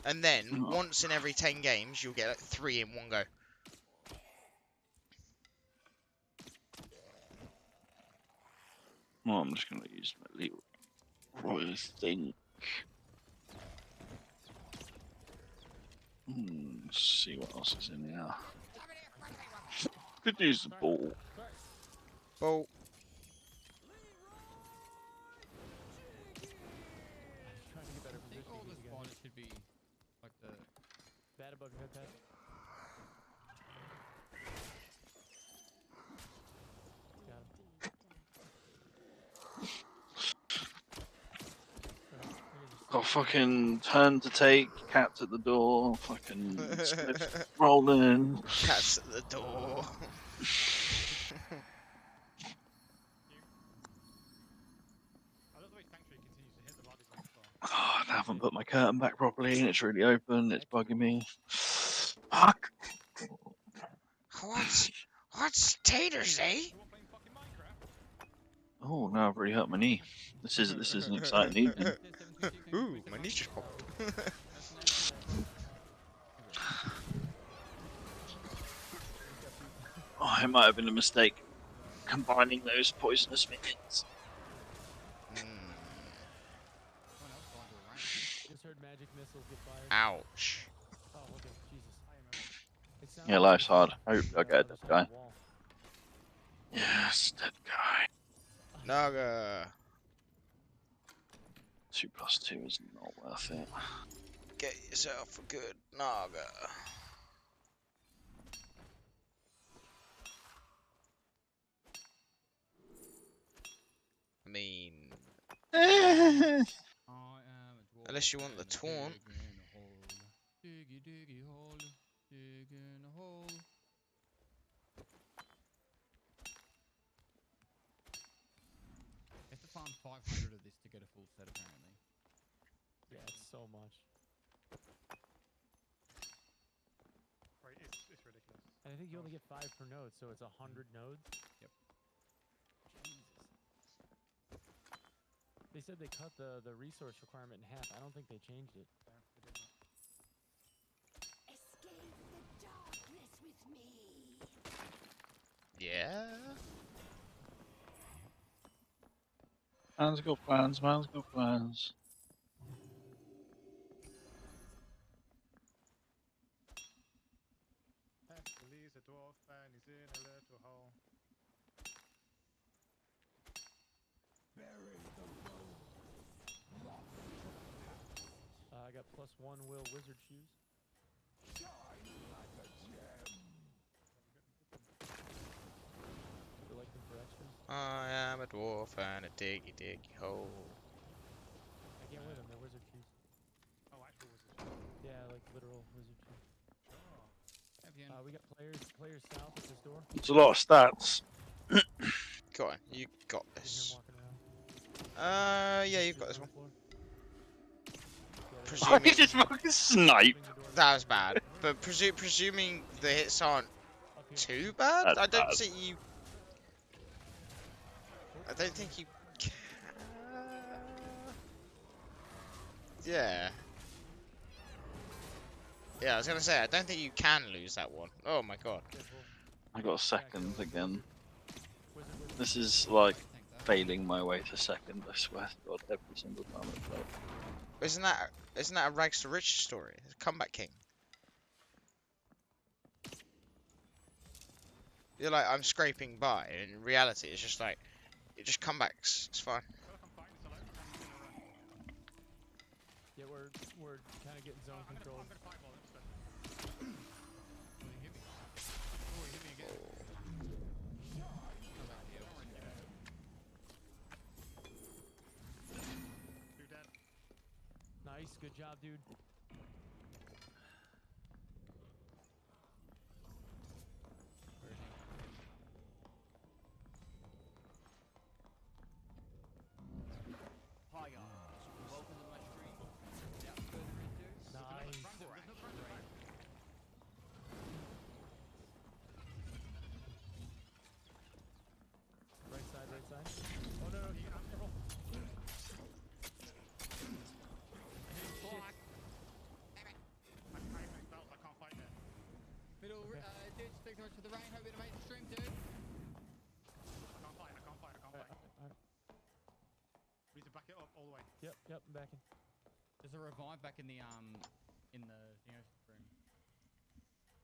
And then, once in every 10 games, you'll get like 3 in one go. Well, I'm just gonna use my Leroy thing. Let's see what else is in here. Could use the ball. Ball. I think all the spiders should be like the Bad above your head, Pat. Got fucking turn to take, cats at the door, fucking spliff rolling. Cats at the door. Oh, I haven't put my curtain back properly and it's really open, it's bugging me. Fuck! What's taters, eh? Oh, now I've really hurt my knee. This is an exciting evening. Ooh, my knee just popped. Oh, it might have been a mistake combining those poisonous minions. Just heard magic missiles get fired. Ouch. Oh, okay. Jesus. Yeah, life's hard. I hope I get a dead guy. Yes, dead guy. Naga. 2+2 is not worth it. Get yourself a good Naga. I mean... Unless you want the taunt. Diggy, diggy hole, digging a hole. You have to farm 500 of this to get a full set, apparently. Yeah, it's so much. Right, it's ridiculous. And I think you only get 5 per node, so it's 100 nodes. Yep. Jesus. They said they cut the resource requirement in half. I don't think they changed it. Escape the darkness with me. Yeah? Man's got plans, man's got plans. Leaves a dwarf and he's in a little hole. Bury the bone. I got +1 will wizard shoes. Shine like a gem. Do you like them for extras? I am a dwarf and a diggy diggy hole. I can't wear them. They're wizard shoes. Oh, actual wizard shoes. Yeah, like literal wizard shoes. Sure. We got players south at this door. It's a lot of stats. Go on, you got Can you hear this. him walking around? Yeah, you've got this one. I just fucking snipe. That was bad, but presuming the hits aren't too bad, That's I don't bad. see you. I don't think you can. Yeah. Yeah, I was gonna say I don't think you can lose that one. Oh my god. I got second again. This is like failing my way to second, I swear to God, every single time I play. Isn't that a rags to riches story? It's a comeback king. You're like, I'm scraping by, and in reality it's just like it just comebacks. It's fine. Yeah, we're kind of getting zone control. I'm gonna fight while it's Two dead. Nice, good job, dude. Hi guys, welcome to my stream. Without further ado, Nice. Right side, right side. Oh no, no, you I'm careful. I can't fight it. Middle, dude, thanks so much for the rain. Hope you had an amazing stream, dude. I can't fight. Alright. We need to back it up all the way. Yep, I'm backing. There's a revive back in the room.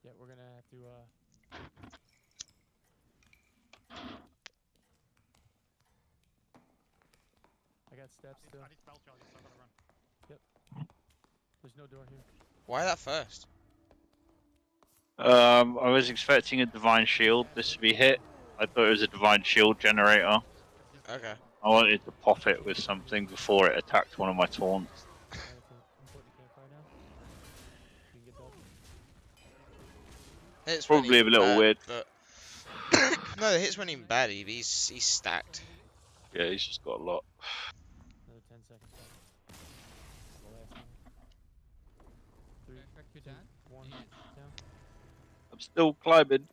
Yeah, we're gonna have to I got steps still. I need spell charges, so I gotta run. Yep. There's no door here. Why that first? I was expecting a divine shield this to be hit. I thought it was a divine shield generator. Okay. I wanted to pop it with something before it attacked one of my taunts. I'm putting the campfire now. You can get that. It's Probably a little bad, weird. but no, the hits weren't even bad. He's stacked. Yeah, he's just got a lot. Another 10 seconds. The last one. 3, Back to dad. 1, down. I'm still climbing.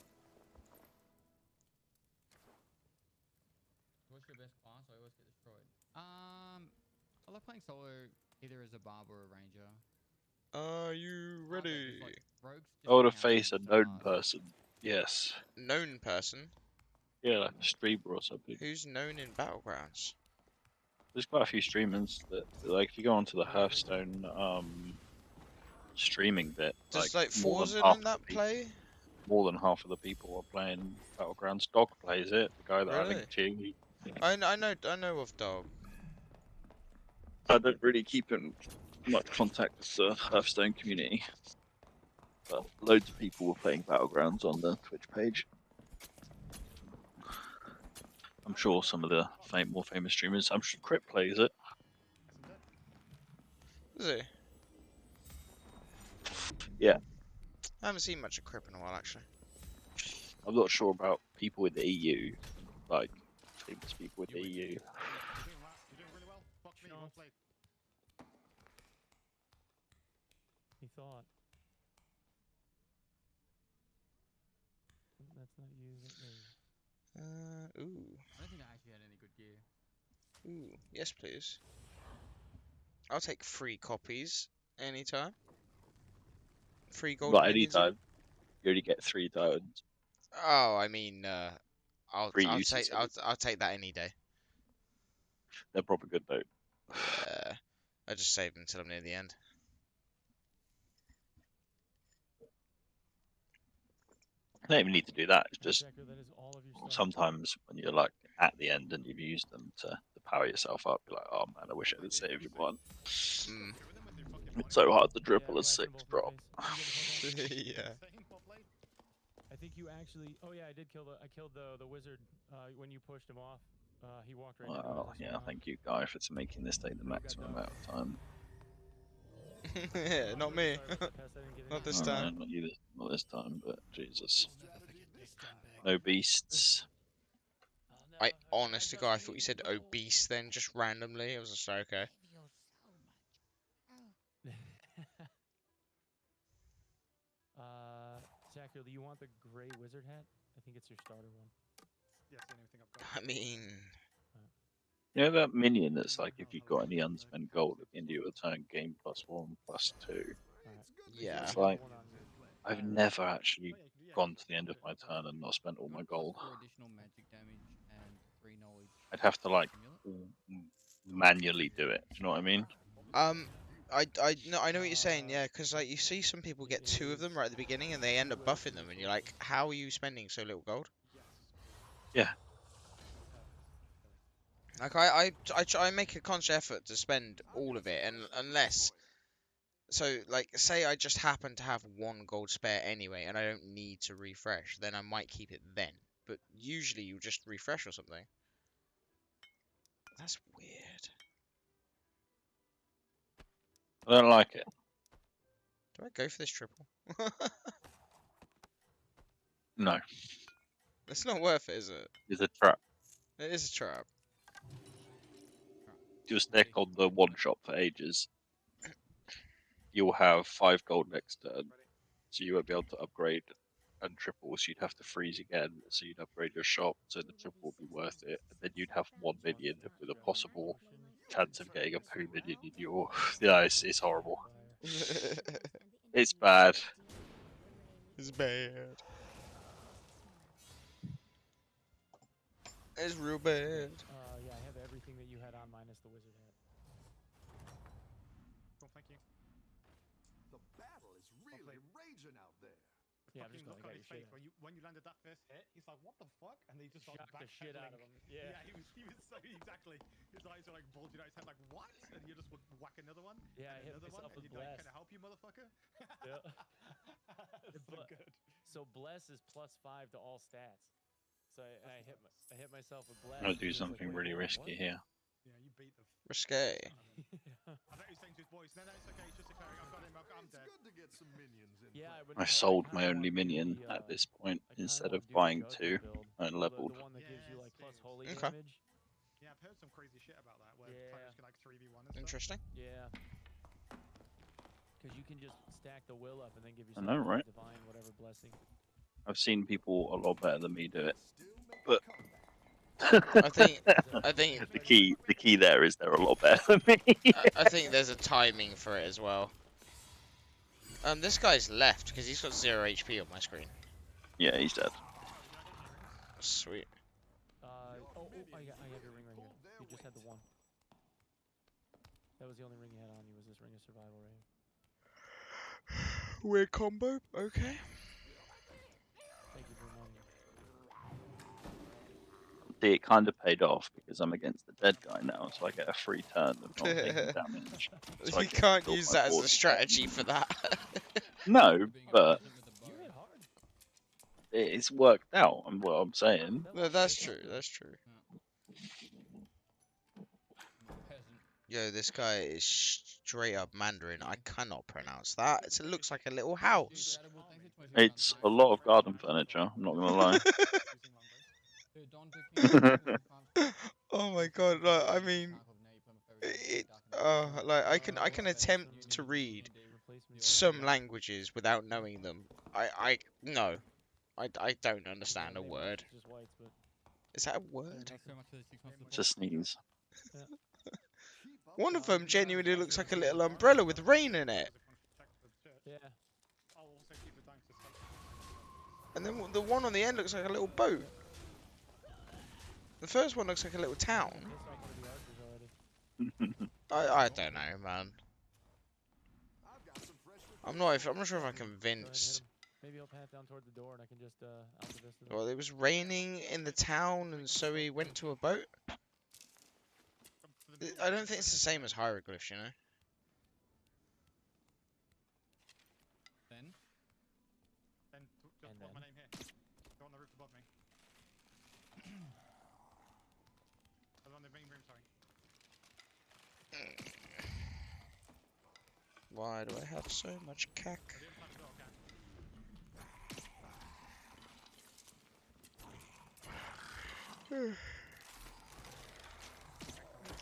What's your best class? I always get destroyed. I love playing solo either as a barb or a ranger. Are you ready? I want to face a known person. Yes. Known person? Yeah, like a streamer or something. Who's known in Battlegrounds? There's quite a few streamers that, like, if you go onto the Hearthstone streaming bit, Does like more than Forza half and that the people, play? more than half of the people are playing Battlegrounds. Dog plays it. The guy that I Really? linked to you. I know of Dog. I don't really keep in much contact with the Hearthstone community, but loads of people were playing Battlegrounds on the Twitch page. I'm sure some of the more famous streamers, I'm sure Crypt plays it. Is he? Yeah. I haven't seen much of Crip in a while, actually. I'm not sure about people with the EU, like famous people with the EU. You're doing really well. Fuck me, well played. He thought. That's not you, is it? Ooh. I don't think I actually had any good gear. Ooh. Yes, please. I'll take 3 copies anytime. 3 gold Not minions. anytime. You only get 3 diamonds. Oh, I mean, I'll 3 uses. I'll take that any day. They're probably good though. Yeah. I just save them until I'm near the end. You don't even need to do that. It's just Checker, that is all of your stuff. sometimes when you're like at the end and you've used them to power yourself up, you're like, oh man, I wish I had saved one. It's so hard to triple a 6 drop. Yeah. I think you actually. Oh yeah, I killed the wizard when you pushed him off. He walked right. Well, yeah, thank you, Guy, for making this take the maximum amount of time. Yeah, not me. Not this time. Not this time, but Jesus. No beasts. I honest to God, I thought you said obese then, just randomly. I was just like, okay. Zachary, do you want the gray wizard hat? I think it's your starter one. Yes, the only thing I've got. I mean, You know that minion that's like if you got any unspent gold at the end of your turn, gain +1/+2. yeah. It's like I've never actually gone to the end of my turn and not spent all my gold. Additional magic damage and 3 knowledge. I'd have to like manually do it. Do you know what I mean? I know what you're saying, yeah, because like you see some people get 2 of them right at the beginning and they end up buffing them, and you're like, how are you spending so little gold? Yeah. Like I make a conscious effort to spend all of it, and unless, so like say I just happen to have 1 gold spare anyway, and I don't need to refresh, then I might keep it then. But usually you just refresh or something. That's weird. I don't like it. Do I go for this triple? No, It's not worth it, is it? it's a trap. It is a trap. Just stick on the one shot for ages. You'll have 5 gold next turn, so you won't be able to upgrade and triple, so you'd have to freeze again, so you'd upgrade your shop, so the triple would be worth it, and then you'd have 1 minion with a possible chance of getting a poo minion in your... Yeah, it's horrible. It's bad. It's bad. It's real bad. Yeah, I have everything that you had on minus the wizard hat. Cool, thank you. The battle is really raging out there. Yeah, I'm just Fucking gonna look get on his your shit face out. when you landed that first hit. He's like, "What the fuck?" And he just started Shocked the shit out of him. Yeah, Yeah. he was so exactly. His eyes were like bulging out his head, like what? And you just would whack another one. Yeah, I and hit another one, myself and with you'd like, blast. "Can I help you, motherfucker?" Yeah. That's so good. So bless is +5 to all stats. So I hit myself with blast. I'm gonna do and it's like, something wait, really hold on, risky what? here. Yeah, you beat the. Risque. I bet he's saying to his boys, "No, it's okay. It's just a cleric. I've got him. I'm dead." Good to get some minions in. Yeah, I sold my only minion at this point instead of buying 2 and leveled. The one that gives you like plus holy Okay. damage. Yeah, I've heard some crazy shit about that, where Yeah. clerics can like 3v1 and stuff. Interesting. Yeah. Because you can just stack the will up and then give I yourself know, right? divine whatever blessing. I've seen people a lot better than me do it, but I think the key there is they're a lot better than me. I think there's a timing for it as well. This guy's left because he's got 0 HP on my screen. Yeah, he's dead. Sweet. I have your ring right here. You just had the one. That was the only ring you had on you, was this ring of survival right here. Weird combo. Okay. Thank you for reminding me. See, it kind of paid off because I'm against the dead guy now, so I get a free turn of not taking damage. So You can't use that as a strategy for that. No, but it's worked out. And what I'm saying. No, that's true. That's true. Yo, this guy is straight up Mandarin. I cannot pronounce that. It looks like a little house. It's a lot of garden furniture. I'm not gonna lie. Oh my god! Like, I mean, like I can attempt to read some languages without knowing them. I don't understand a word. Is that a word? It's a sneeze. One of them genuinely looks like a little umbrella with rain in it. Yeah. And then the one on the end looks like a little boat. The first one looks like a little town. I don't know, man. I'm not sure if I'm convinced. Maybe I'll path down toward the door and I can just out the vista. Well, it was raining in the town, and so he went to a boat. I don't think it's the same as hieroglyphs, you know. Then just put my name here. Go on the roof above me. I was on the main room, sorry. Why do I have so much cack?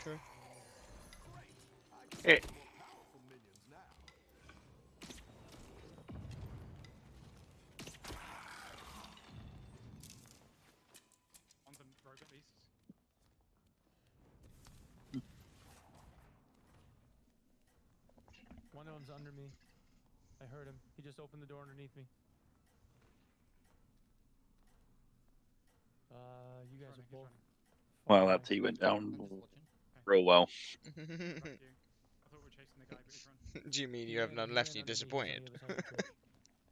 Okay. Hey. On some robot beasts. One of them's under me. I heard him. He just opened the door underneath me. You guys are both. Well, that tea went down real well. Thank you. I thought we were chasing the guy, but he's run. Do you mean you have none left and you're disappointed?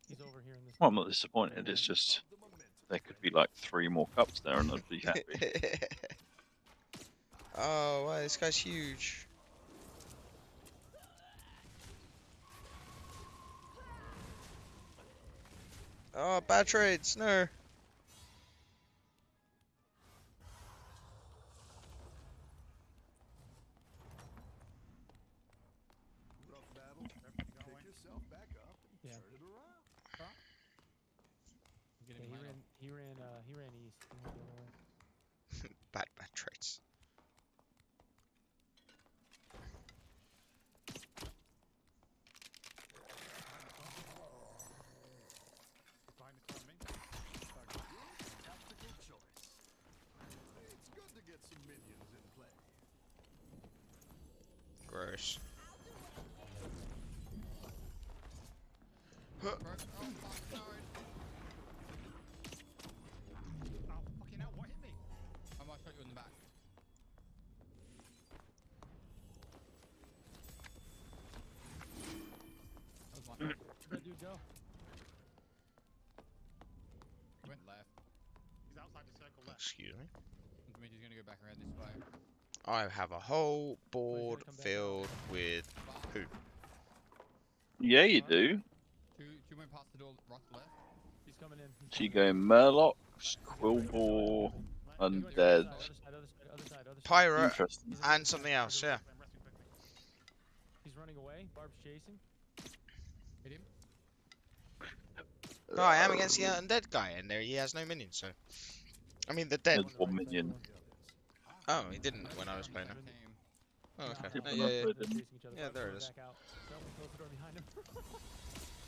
He's over here in this. Well, I'm not disappointed. It's just there could be like 3 more cups there, and I'd be happy. Oh, wow, this guy's huge. Oh, bad trades, no. back up and Yeah. turn it around. Yeah, he ran east. He went the other way. Bad traits. Behind the storm, me. Tactical choice. It's good to get some minions in play. Gross. Oh, fuck, no. Oh, fucking hell, what hit me? I might shot you in the back. That was my fault. Where'd that dude go? He went left. He's outside the circle left. Excuse me. Which means he's gonna go back around this way. I have a whole board filled with poop. Yeah, you do. Two went past the door, right to left. He's coming in. So you go Murlocs, Quillbore, Undead. Other side. Pirate Interesting. and something else, yeah. He's running away. Barb's chasing. Hit him. No, I am against the undead guy, and there he has no minions, so... I mean, the dead. There's one minion. Oh, he didn't when I was playing him. Oh, okay. Different Yeah, yeah, upload. yeah, there it is. Back out. Someone close the door behind him.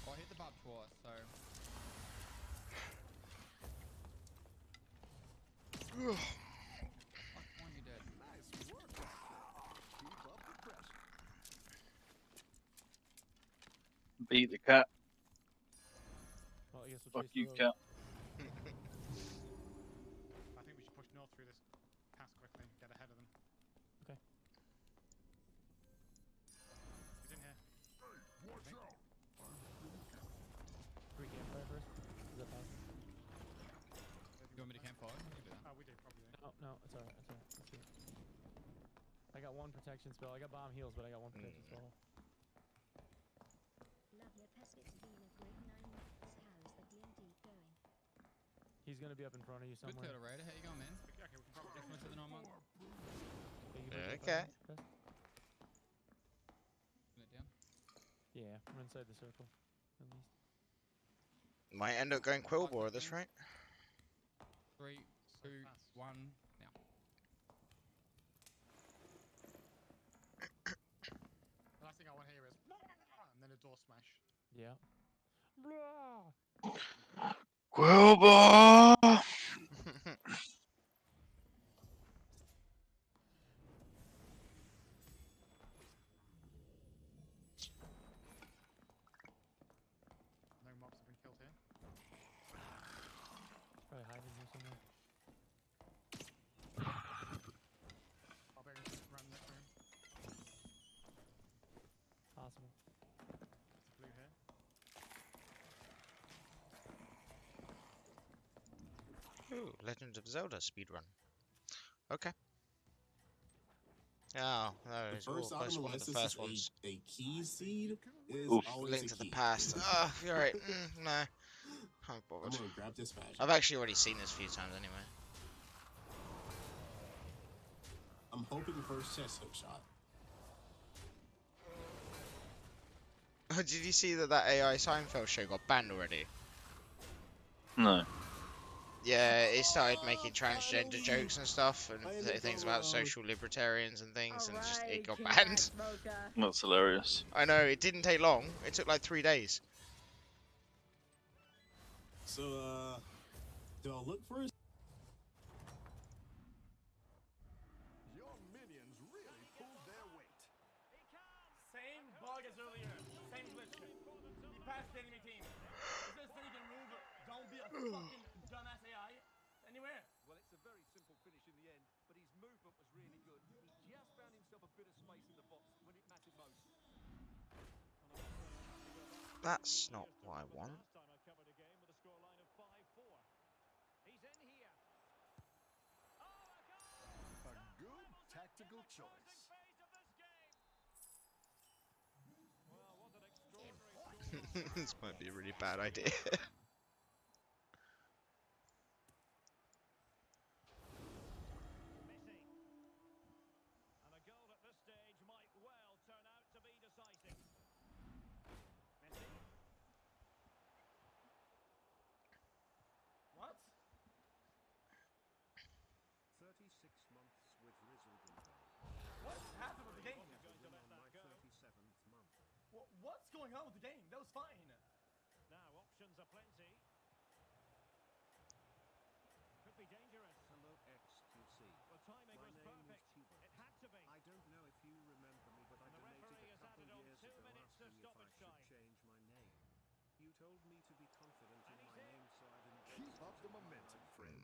Oh, I hit the barb twice, so... Fuck, why are you dead? Nice work. Keep up the pressure. Beat the cat. Well, I guess we'll Fuck chase you, those. cat. I think we should push north through this pass quickly, get ahead of them. Okay. He's in here. Watch out. Free campfire first. Is that possible? You want me to campfire? You can do that. Oh, we do, probably. No, it's alright. Let's see. I got one protection spell. I got bomb heals, but I got one protection spell. He's gonna be up in front of you Good somewhere. turtle raider, how you going, man? Okay, we can probably Just went to the normal. Okay. Put it down. Yeah, we're inside the circle, at least. Might end up going Quillbore at this rate. 3, 2, 1, now. The last thing I want to hear is and then a door smash. Yeah. Quillbore! No mobs have been killed here. Probably hiding here somewhere. Barbarians just ran next room. Possible. There's blue here. Ooh, Legend of Zelda speedrun. Okay. Oh, no, it's all close one of the first ones. A key seed is Oof. always Link a to the key. Past. Oh, you're right. No. Can't I'm bothered. gonna grab this badge. I've actually already seen this a few times anyway. I'm hoping first chest hook shot. Oh, did you see that AI Seinfeld show got banned already? No. Yeah, it started making transgender jokes and stuff, and things about social libertarians and things, and just it got banned. That's hilarious. I know, it didn't take long. It took like 3 days. So, do I look first? Your minions really pulled their weight. Same bug as earlier. Same glitch. He passed the enemy team. Is this thing can move? Don't be a fucking dumbass AI. Anywhere. Well, it's a very simple finish in the end, but his movement was really good. He just found himself a bit of space in the box when it mattered most. That's not what I want. A good tactical choice. This might be a really bad idea. 6 months with Rizzled. What happened with the game? On my 37th month. What's going on with the game? That was fine. Now, options are plenty. Could be dangerous. Hello, XQC. The timing was perfect. It had to be. I don't know if you remember me, but I And the donated referee a has couple added on years 2 ago minutes of asking if I stoppage should time. change my name. You told me to be confident in And my he's in. name, so I didn't. Keep up the momentum, friend.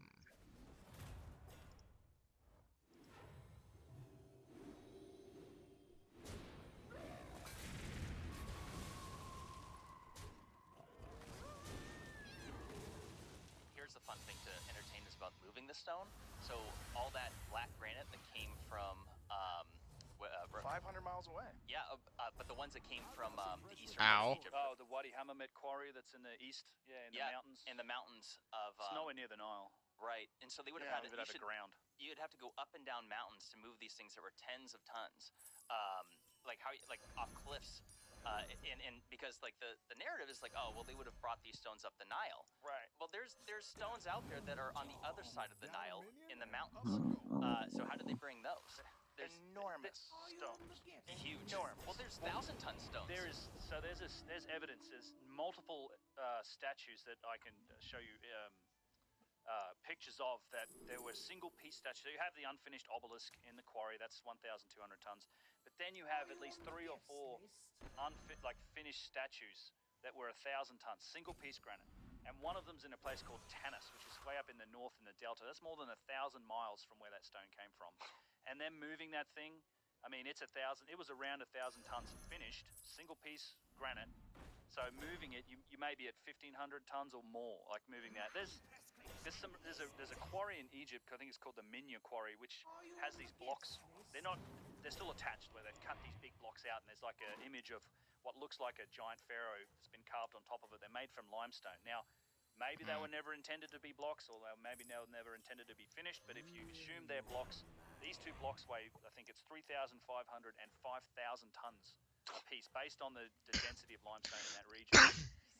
Here's the fun thing to entertain us about moving the stone. So all that black granite that came from 500 miles away. Yeah, but the ones that came from the eastern Ow. part of Egypt. Oh, the Wadi Hammamet quarry that's in the east. Yeah, in the mountains. In the mountains of. It's nowhere near the Nile. Right, and so they would Yeah, have had leave it at the ground. You'd have to go up and down mountains to move these things that were tens of tons, like off cliffs. And because like the narrative is like, oh well, they would have brought these stones up the Nile. Right. Well, there's stones out there that are on the other side of the Nile in the mountains. So how did they bring those? There's enormous stones. Huge. Enormous. Well, there's 1,000-ton stones. There's evidence. There's multiple statues that I can show you. Pictures of that there were single piece statues. So you have the unfinished obelisk in the quarry, that's 1,200 tons. But then you have at least 3 or 4 finished statues that were 1,000 tons, single piece granite. And one of them's in a place called Tanis, which is way up in the north in the delta. That's more than 1,000 miles from where that stone came from. And then moving that thing, I mean, it was around 1,000 tons finished, single piece granite. So moving it, you may be at 1,500 tons or more, like moving that. There's a quarry in Egypt, I think it's called the Minya quarry, which has these blocks. They're still attached, where they've cut these big blocks out, and there's like an image of what looks like a giant pharaoh that's been carved on top of it. They're made from limestone. Now, maybe they were never intended to be blocks, or maybe they were never intended to be finished, but if you assume they're blocks, these 2 blocks weigh, I think it's 3,500 and 5,000 tons a piece, based on the density of limestone in that region.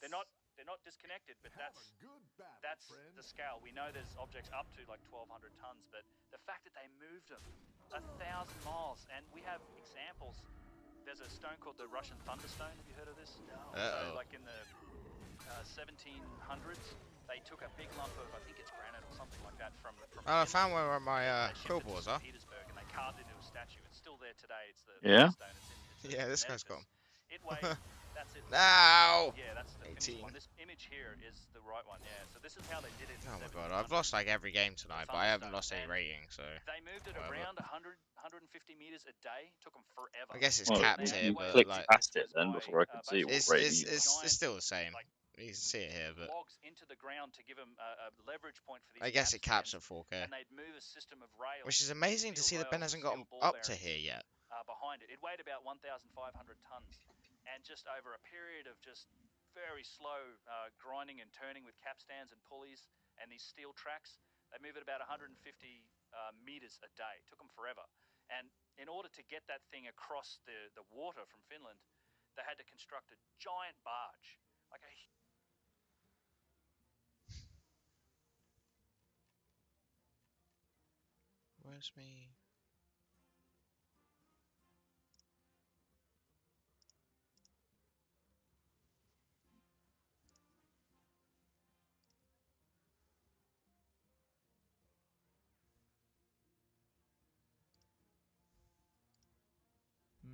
They're not disconnected, but that's the scale. We know there's objects up to like 1,200 tons, but the fact that they moved them 1,000 miles, and we have examples. There's a stone called the Russian Thunderstone. Have you heard of this? So like in the 1700s, they took a big lump of, I think it's granite or something like that from I found where my quill balls are. Petersburg, and they carved it into a statue. It's still there today. It's the stone. Yeah, this guy's gone. It weighs. That's it. No. Yeah, that's the 18. finished one. This image here is the right one. Yeah. So this is how they did it. Oh my god, I've lost like every game tonight, but I haven't lost any rating, so. They moved it around 150 meters a day. Took them forever. I guess it's capped here, but clicked like. past it then before I could see what rating you were. It's still the same. You can see it here, but. Logs into the ground to give them a leverage point for these. I guess it caps at 4K. And they'd move a system of rails. Which is amazing to see that Ben hasn't gotten up to here yet. Behind it, it weighed about 1,500 tons, and just over a period of just very slow grinding and turning with capstans and pulleys and these steel tracks, they move at about 150 meters a day. It took them forever, and in order to get that thing across the water from Finland, they had to construct a giant barge, like a. Where's me?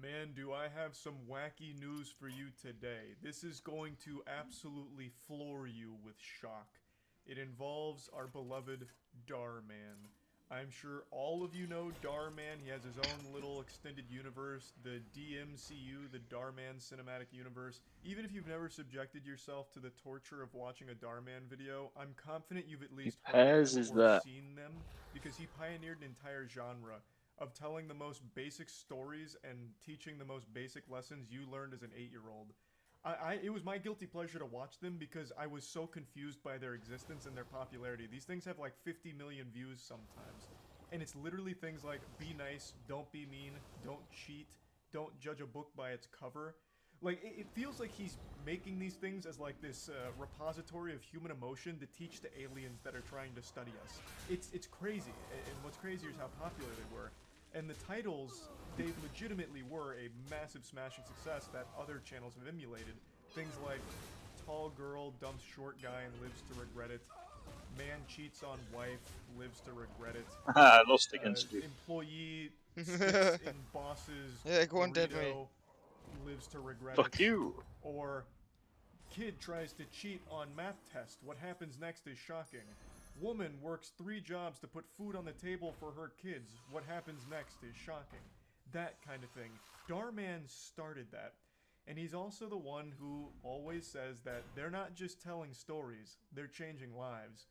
Man, do I have some wacky news for you today. This is going to absolutely floor you with shock. It involves our beloved Darman. I'm sure all of you know Darman. He has his own little extended universe, the DMCU, the Darman Cinematic Universe. Even if you've never subjected yourself to the torture of watching a Darman video, I'm confident you've at least heard of them or seen them, because he pioneered an entire genre of telling the most basic stories and teaching the most basic lessons you learned as an 8-year-old. It was my guilty pleasure to watch them because I was so confused by their existence and their popularity. These things have like 50 million views sometimes. And it's literally things like, be nice, don't be mean, don't cheat, don't judge a book by its cover. Like, it feels like he's making these things as like this repository of human emotion to teach to aliens that are trying to study us. It's crazy, and what's crazier is how popular they were. And the titles, they legitimately were a massive smashing success that other channels have emulated. Things like Tall Girl Dumps Short Guy and Lives to Regret It, Man Cheats on Wife, Lives to Regret It. I lost against you. Employee spits in boss's go on, dead me. burrito, lives to regret Fuck it. you. Or kid tries to cheat on math test. What happens next is shocking. Woman works 3 jobs to put food on the table for her kids. What happens next is shocking. That kind of thing. Darman started that. And he's also the one who always says that they're not just telling stories, they're changing lives.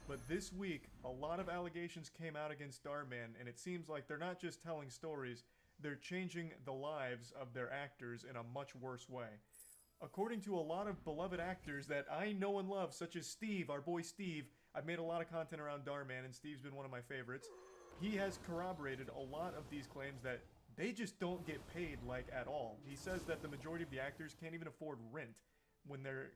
But this week, a lot of allegations came out against Darman, and it seems like they're not just telling stories, they're changing the lives of their actors in a much worse way. According to a lot of beloved actors that I know and love, such as Steve, our boy Steve, I've made a lot of content around Darman, and Steve's been one of my favorites. He has corroborated a lot of these claims that they just don't get paid, like, at all. He says that the majority of the actors can't even afford rent when they're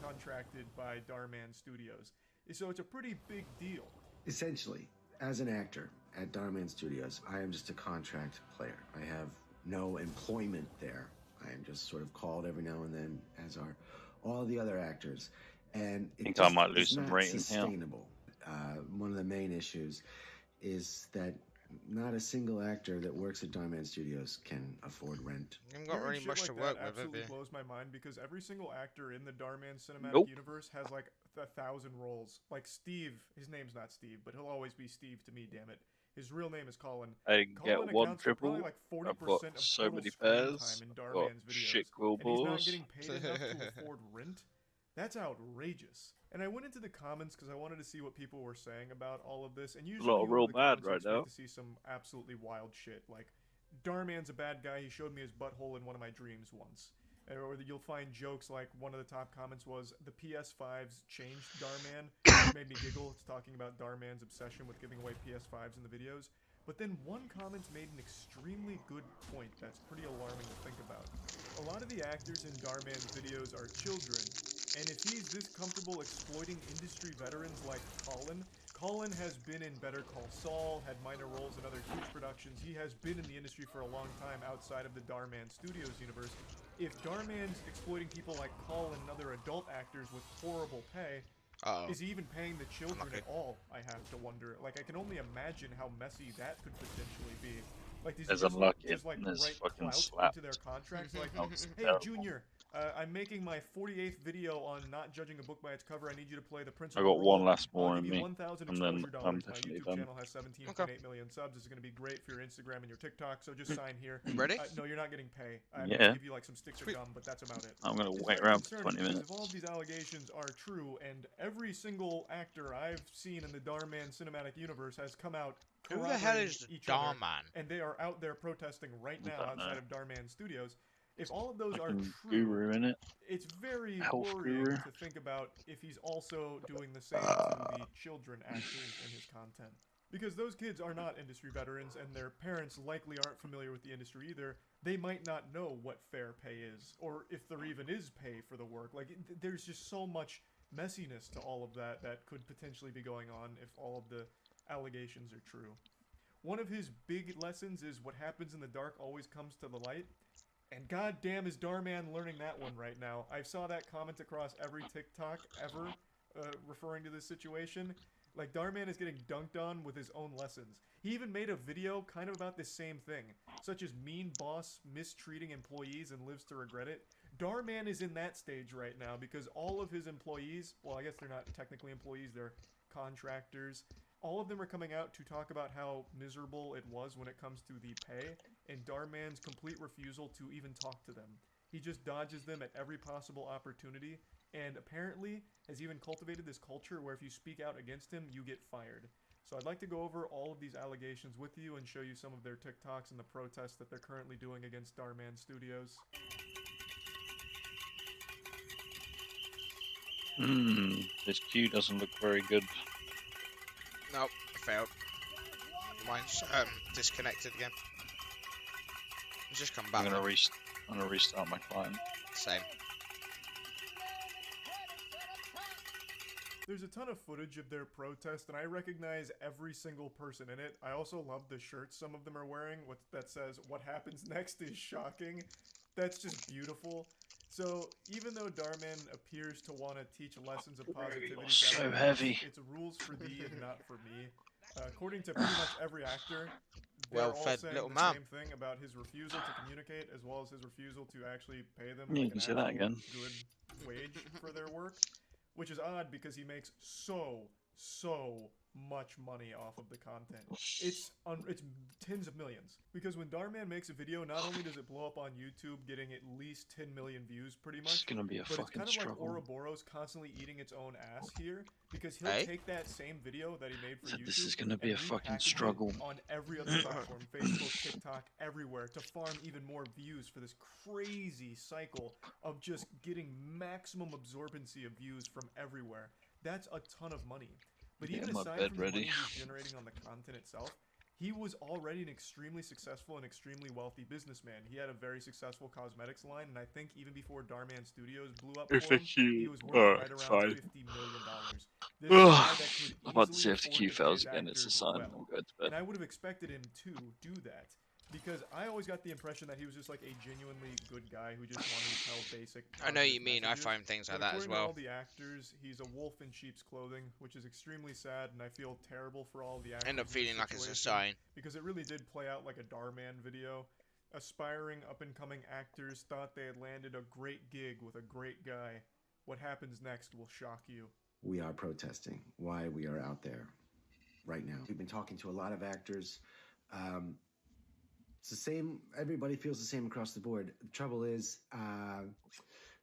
contracted by Darman Studios. So it's a pretty big deal. Essentially, as an actor at Darman Studios, I am just a contract player. I have no employment there. I am just sort of called every now and then, as are all the other actors. And I think I might lose some rating here. sustainable. One of the main issues is that not a single actor that works at Darman Studios can afford rent. You haven't got Hearing really shit much like to that work with, have absolutely you? blows my mind because every single actor in the Darman cinematic Nope. universe has like 1,000 roles. Like Steve, his name's not Steve, but he'll always be Steve to me, damn it. His real name is Colin. I Colin get one accounts for probably triple. like 40% I've got of so total many screen pairs. time in I've got Darman's videos. shit quill And he's not balls. getting paid enough to afford rent? That's outrageous. And I went into the comments because I wanted to see what people were saying about all of this. And usually lot of you real go to the bad comments, you right expect now. to see some absolutely wild shit. Like, Darman's a bad guy. He showed me his butthole in one of my dreams once. Or you'll find jokes like one of the top comments was, the PS5s changed Darman. Which made me giggle. It's talking about Darman's obsession with giving away PS5s in the videos. But then one comment made an extremely good point that's pretty alarming to think about. A lot of the actors in Darman's videos are children, and if he's this comfortable exploiting industry veterans like Colin, Colin has been in Better Call Saul, had minor roles in other huge productions. He has been in the industry for a long time outside of the Darman Studios universe. If Darman's exploiting people like Colin and other adult actors with horrible pay, is he even paying the children at all? I have to wonder. Like, I can only imagine how messy that could potentially be. Like, does he There's just unlucky. like There's write fucking clout slapped. into their contracts? Like, That was hey, terrible. Junior, I'm making my 48th video on not judging a book by its cover. I need you to play the I principal got role. one last more I'll in give you me, 1,000 and then exposure I'm dollars. My definitely YouTube done. channel has 17.8 million subs. This is going to be great for your Instagram and your TikTok, so just sign here. Ready? No, you're not getting pay. I'm Yeah. going to give you like some sticks of gum, but that's about it. I'm gonna It's wait very around for concerning 20 because minutes. if all of these allegations are true, and every single actor I've seen in the Darman cinematic universe has come out Who the hell corroborating is each other, Darman? and they are out there protesting right I now don't outside know. of Darman Studios. If all of those are Fucking true, guru in it. it's very Health worrying guru. to think about if he's also doing the same to the children actors in his content. Because those kids are not industry veterans, and their parents likely aren't familiar with the industry either. They might not know what fair pay is, or if there even is pay for the work. Like, there's just so much messiness to all of that that could potentially be going on if all of the allegations are true. One of his big lessons is what happens in the dark always comes to the light. And goddamn is Darman learning that one right now. I saw that comment across every TikTok ever referring to this situation. Like, Darman is getting dunked on with his own lessons. He even made a video kind of about this same thing, such as mean boss mistreating employees and lives to regret it. Darman is in that stage right now because all of his employees, well, I guess they're not technically employees, they're contractors. All of them are coming out to talk about how miserable it was when it comes to the pay, and Darman's complete refusal to even talk to them. He just dodges them at every possible opportunity, and apparently has even cultivated this culture where if you speak out against him, you get fired. So I'd like to go over all of these allegations with you and show you some of their TikToks and the protests that they're currently doing against Darman Studios. This queue doesn't look very good. Nope, I failed. Mine's disconnected again. It's just come back. I'm gonna I'm gonna restart my client. Same. There's a ton of footage of their protest, and I recognize every single person in it. I also love the shirts some of them are wearing that says, "What happens next is shocking." That's just beautiful. So, even though Darman appears to want to teach lessons of positivity to So everyone heavy. else, it's rules for thee and not for me. According to pretty much every actor, they're all Well-fed saying little the man. same thing about his refusal to communicate, as well as his refusal to actually pay them Yeah, you like can an say that actual again. good wage for their work. Which is odd because he makes so much money off of the content. It's tens of millions. Because when Darman makes a video, not only does it blow up on YouTube, getting at least 10 million views pretty It's much, gonna be a but it's fucking kind of like struggle. Ouroboros constantly eating its own ass here, because he'll Hey? take that same video that he made for So YouTube this is gonna be and a fucking repackage struggle. it on every other platform, Facebook, TikTok, everywhere, to farm even more views for this crazy cycle of just getting maximum absorbency of views from everywhere. That's a ton of money. But Getting even my aside bed from the ready. money he's generating on the content itself, he was already an extremely successful and extremely wealthy businessman. He had a very successful cosmetics line, and I think even before Darman Studios blew up If for the him, queue, he was worth right it's around fine. $50 million. This is a guy that could I'm about to easily say if the afford queue to pay fails his again, it's a actors sign. well. I'm going to bed. And I would have expected him to do that. Because I always got the impression that he was just like a genuinely good guy who just wanted to tell basic. I know what you positive mean. I messages. find things like But that as according well. to all the actors, he's a wolf in sheep's clothing, which is extremely sad, and I feel terrible for all the actors. End up in feeling this like it's a situation, sign. because it really did play out like a Darman video. Aspiring up-and-coming actors thought they had landed a great gig with a great guy. What happens next will shock you. We are protesting why we are out there right now. We've been talking to a lot of actors. It's the same. Everybody feels the same across the board. The trouble is,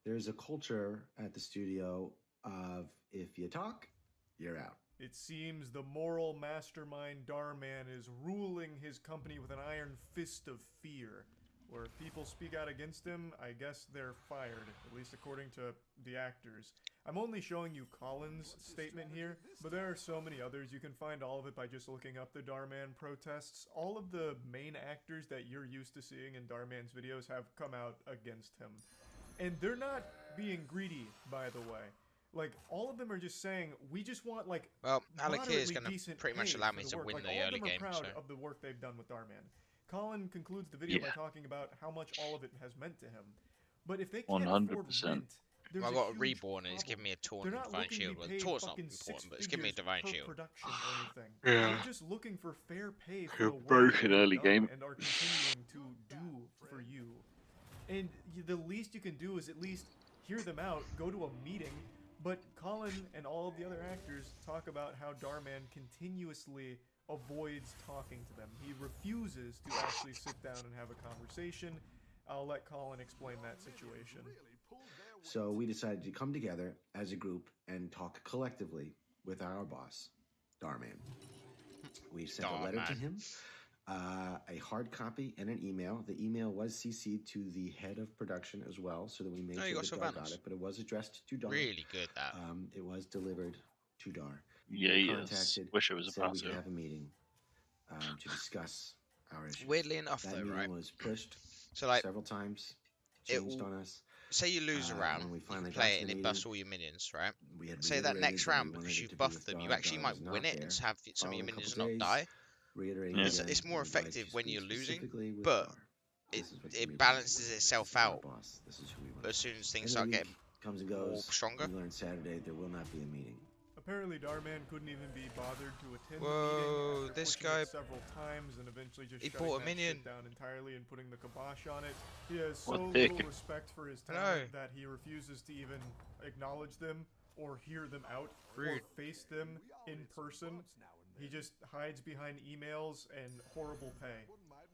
there's a culture at the studio of if you talk, you're out. It seems the moral mastermind Darman is ruling his company with an iron fist of fear. Where if people speak out against him, I guess they're fired, at least according to the actors. I'm only showing you Colin's statement here, but there are so many others. You can find all of it by just looking up the Darman protests. All of the main actors that you're used to seeing in Darman's videos have come out against him. And they're not being greedy, by the way. Like, all of them are just saying, we just want, like, well, Alec here is moderately going to decent pretty much pay allow for me the to work. win Like, the all of early them are game. proud So. of the work they've done with Darman. Colin concludes the video by Yeah. talking about how much all of it has meant to him. But if they can't 100%. afford rent, there's Well, I a got a huge reborn and he's problem. giving me a taunt They're and not divine looking to shield. be Well, the paid taunt's not fucking important, but six it's giving me a figures divine per shield. production or anything. Yeah. They're just looking for fair pay for You're the work broken they've early done game. and are continuing to do for you. And the least you can do is at least hear them out, go to a meeting. But Colin and all of the other actors talk about how Darman continuously avoids talking to them. He refuses to actually sit down and have a conversation. I'll let Colin explain that situation. So we decided to come together as a group and talk collectively with our boss, Darman. We sent a letter to him, a hard copy and an email. The email was CC'd to the head of production as well, so that we made sure that Dar got it, but it was addressed to Dar. Really good, that. It was delivered to Dar. Yeah, yes. Wish it was a said we passive. could have a meeting to discuss our issues. Weirdly enough, that though, meeting right? was pushed So, like, several times, it changed will, on us. say you lose a round, when we you finally can play got it to and the it meeting, busts all your minions, right? we had Say that reiterated next that we round, wanted because it you've to be buffed with them, you Dar. actually Dar might was not win it there. and have some of your Following a minions couple not days, die. reiterating It's, again, it's more we'd like to effective when speak you're losing, specifically with but Dar. it, This is what it communicates. balances itself This is our out. boss. This is who we want. But as soon as things And start the getting week comes and more goes. stronger. We learned Saturday there will not be a meeting. Apparently, Darman couldn't even be bothered to attend the Whoa, meeting after this pushing guy, it several times and eventually just he shutting bought a that minion. shit down entirely and putting the kibosh on it. He has so What dick. little respect for his talent that he refuses to even acknowledge them or hear them out or Rude. face them in person. He just hides behind emails and horrible pay,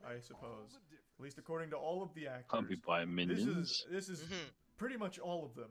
I suppose. At least according to all of the actors. Can't be buying minions. This is pretty much all of them.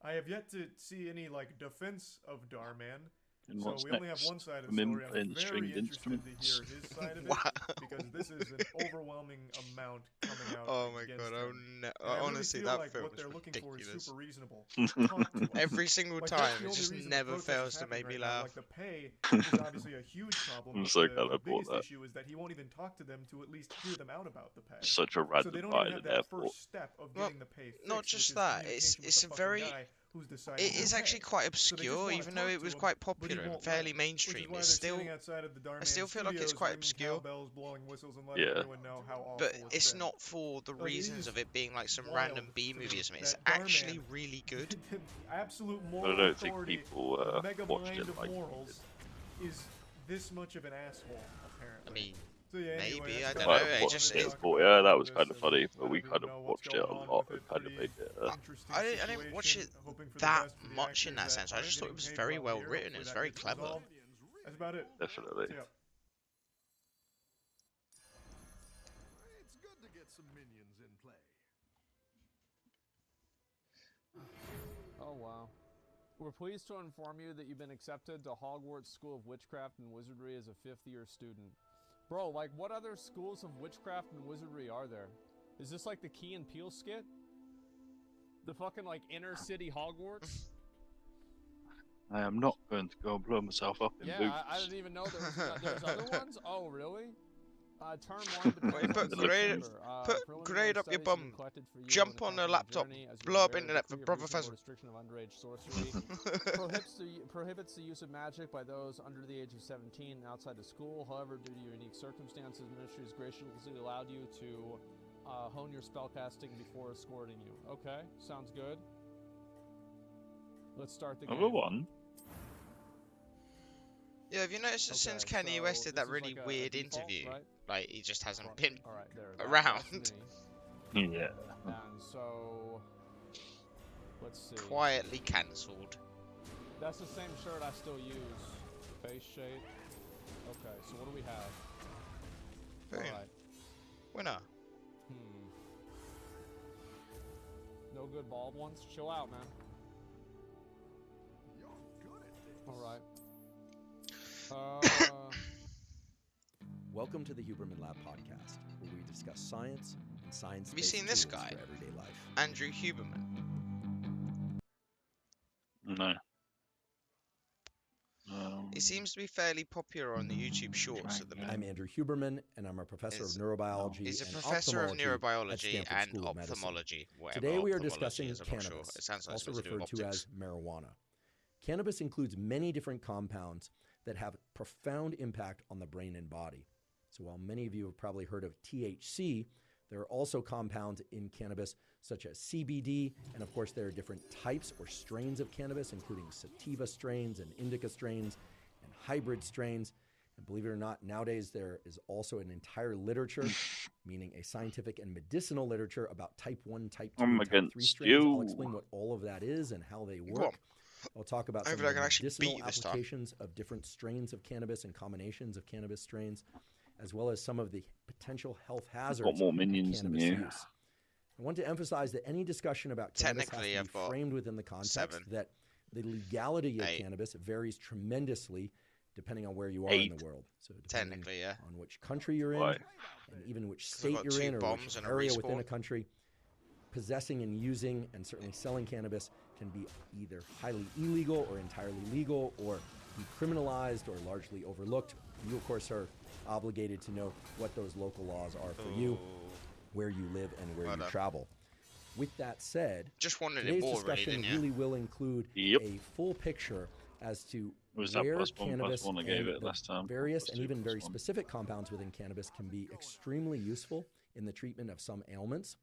I have yet to see any, like, defense of Darman. And So what's we only have next? one side of the From him story. I'm playing very stringed interested to instruments. hear his side of it Wow. because this is an overwhelming overwhelming amount coming out. Oh my against god, him. And I honestly, really feel that like film what was they're looking for is ridiculous. super reasonable. Talk to us. Every single Like, time, that's the it only just reason the never protest is fails to happening make me right now. laugh. Like, the pay is obviously a huge problem. I'm but so the glad I bought biggest that. issue is that he won't even talk to them to at least hear them out about the pay. Such a So random they don't fight even at have an that airport. first step of Well, getting the pay fixed, not which just is that, it's communication with the a fucking very guy who's deciding it is the actually pay. quite So they just obscure, wanna even though talk it to was him, quite but he popular and won't fairly let 'em, mainstream. Which is why It's they're still standing outside of the I still Darman feel like it's Studios, quite ringing obscure. cowbells, blowing whistles, and letting Yeah. everyone know how awful But it's it's been. not for the Like, it reasons is of it being like some wild random B to movie me or something. It's that actually Darman, really good. the absolute I moral don't think authority, people the mega watched mind it of like you morals, is this much of an asshole, apparently. I mean, So yeah, anyway, maybe, that's I about don't might know. it. have It I just watched wanted it to and talk thought, about yeah, all that of was this kind of and funny, but let we everyone kind of know what's watched it a going on lot with and it. kind of Pretty made it. interesting I didn't watch situation. it Hoping for the that best for the much in actors that sense. I are just thought it getting was paid very well here. written. It Hopefully was that very gets clever. resolved. That's about it. Definitely. See ya. It's good to get some minions in play. Oh, wow. We're pleased to inform you that you've been accepted to Hogwarts School of Witchcraft and Wizardry as a 5th-year student. Bro, like, what other schools of witchcraft and wizardry are there? Is this like the Key and Peele skit? The fucking, like, inner city Hogwarts? I am not going to go and blow myself up in Yeah, boots. I didn't even know there's other ones? Oh, really? Term 1 depends Wait, on put the grade, September. put Preliminary grade up your studies have been bum. collected for you Jump and on the accompany laptop. journey as you Blow up beware internet for degree of brother reasonable Fezzer. restriction of underage sorcery. Prohibits the use of magic by those under the age of 17 and outside of school. However, due to your unique circumstances, the ministry has graciously allowed you to hone your spellcasting before escorting you. Okay, sounds good. Let's start the game. Number one. Yeah, have you noticed that since Okay, Kanye so West did this that is really like a weird default, interview, right? like he just hasn't been Alright, there. around. That's me. Yeah. And so, let's see. Quietly cancelled. That's the same shirt I still use. Face shape. Okay, so what do we have? Boom. Alright. Winner. No good bald ones? Chill out, man. You're good at this. Alright. Welcome to the Huberman Lab podcast, where we discuss science and science. Have you seen this guy? For everyday life. Andrew Huberman. No. He seems to be fairly popular on the YouTube Shorts at the minute. I'm Andrew Huberman, and I'm a professor of neurobiology He's a and professor of ophthalmology at neurobiology Stanford and School of Medicine. ophthalmology. Whatever Today we are ophthalmology discussing is, I'm not cannabis, sure. It sounds like also it's supposed to do with referred to optics. as marijuana. Cannabis includes many different compounds that have profound impact on the brain and body. So while many of you have probably heard of THC, there are also compounds in cannabis such as CBD, and of course there are different types or strains of cannabis, including sativa strains and indica strains and hybrid strains. And believe it or not, nowadays there is also an entire literature, meaning a scientific and medicinal literature about type 1, type 2, I'm and type 3 strains. I'll explain what all of that is and how they work. I'll talk about some of the medicinal applications of different strains of cannabis and combinations of cannabis strains, as well as some of the potential health hazards got more minions of cannabis than you. use. I want to emphasize that any discussion about cannabis has to be framed within the context that the legality of cannabis varies tremendously depending on where you are in the world. So depending on which country you're in, and even which state you're in, or which area within a country, possessing and using and certainly selling cannabis can be either highly illegal or entirely legal, or decriminalized or largely overlooked. You, of course, are obligated to know what those local laws are for you, where you live, and where you travel. With that said, today's discussion really will include a full picture as to where cannabis and the various and even very specific compounds within cannabis can be extremely useful in the treatment of some ailments,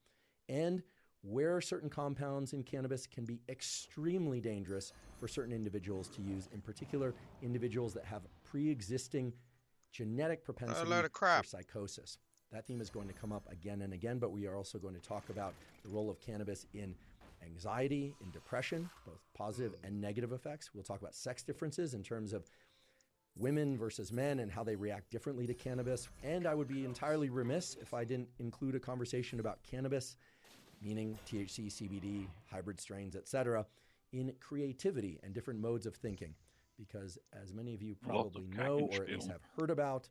and where certain compounds in cannabis can be extremely dangerous for certain individuals to use, in particular individuals that have pre-existing genetic propensity for psychosis. That theme is going to come up again and again, but we are also going to talk about the role of cannabis in anxiety, in depression, both positive and negative effects. We'll talk about sex differences in terms of women versus men and how they react differently to cannabis. And I would be entirely remiss if I didn't include a conversation about cannabis, meaning THC, CBD, hybrid strains, etc., in creativity and different modes of thinking. Because as many of you probably know, or at least have heard about,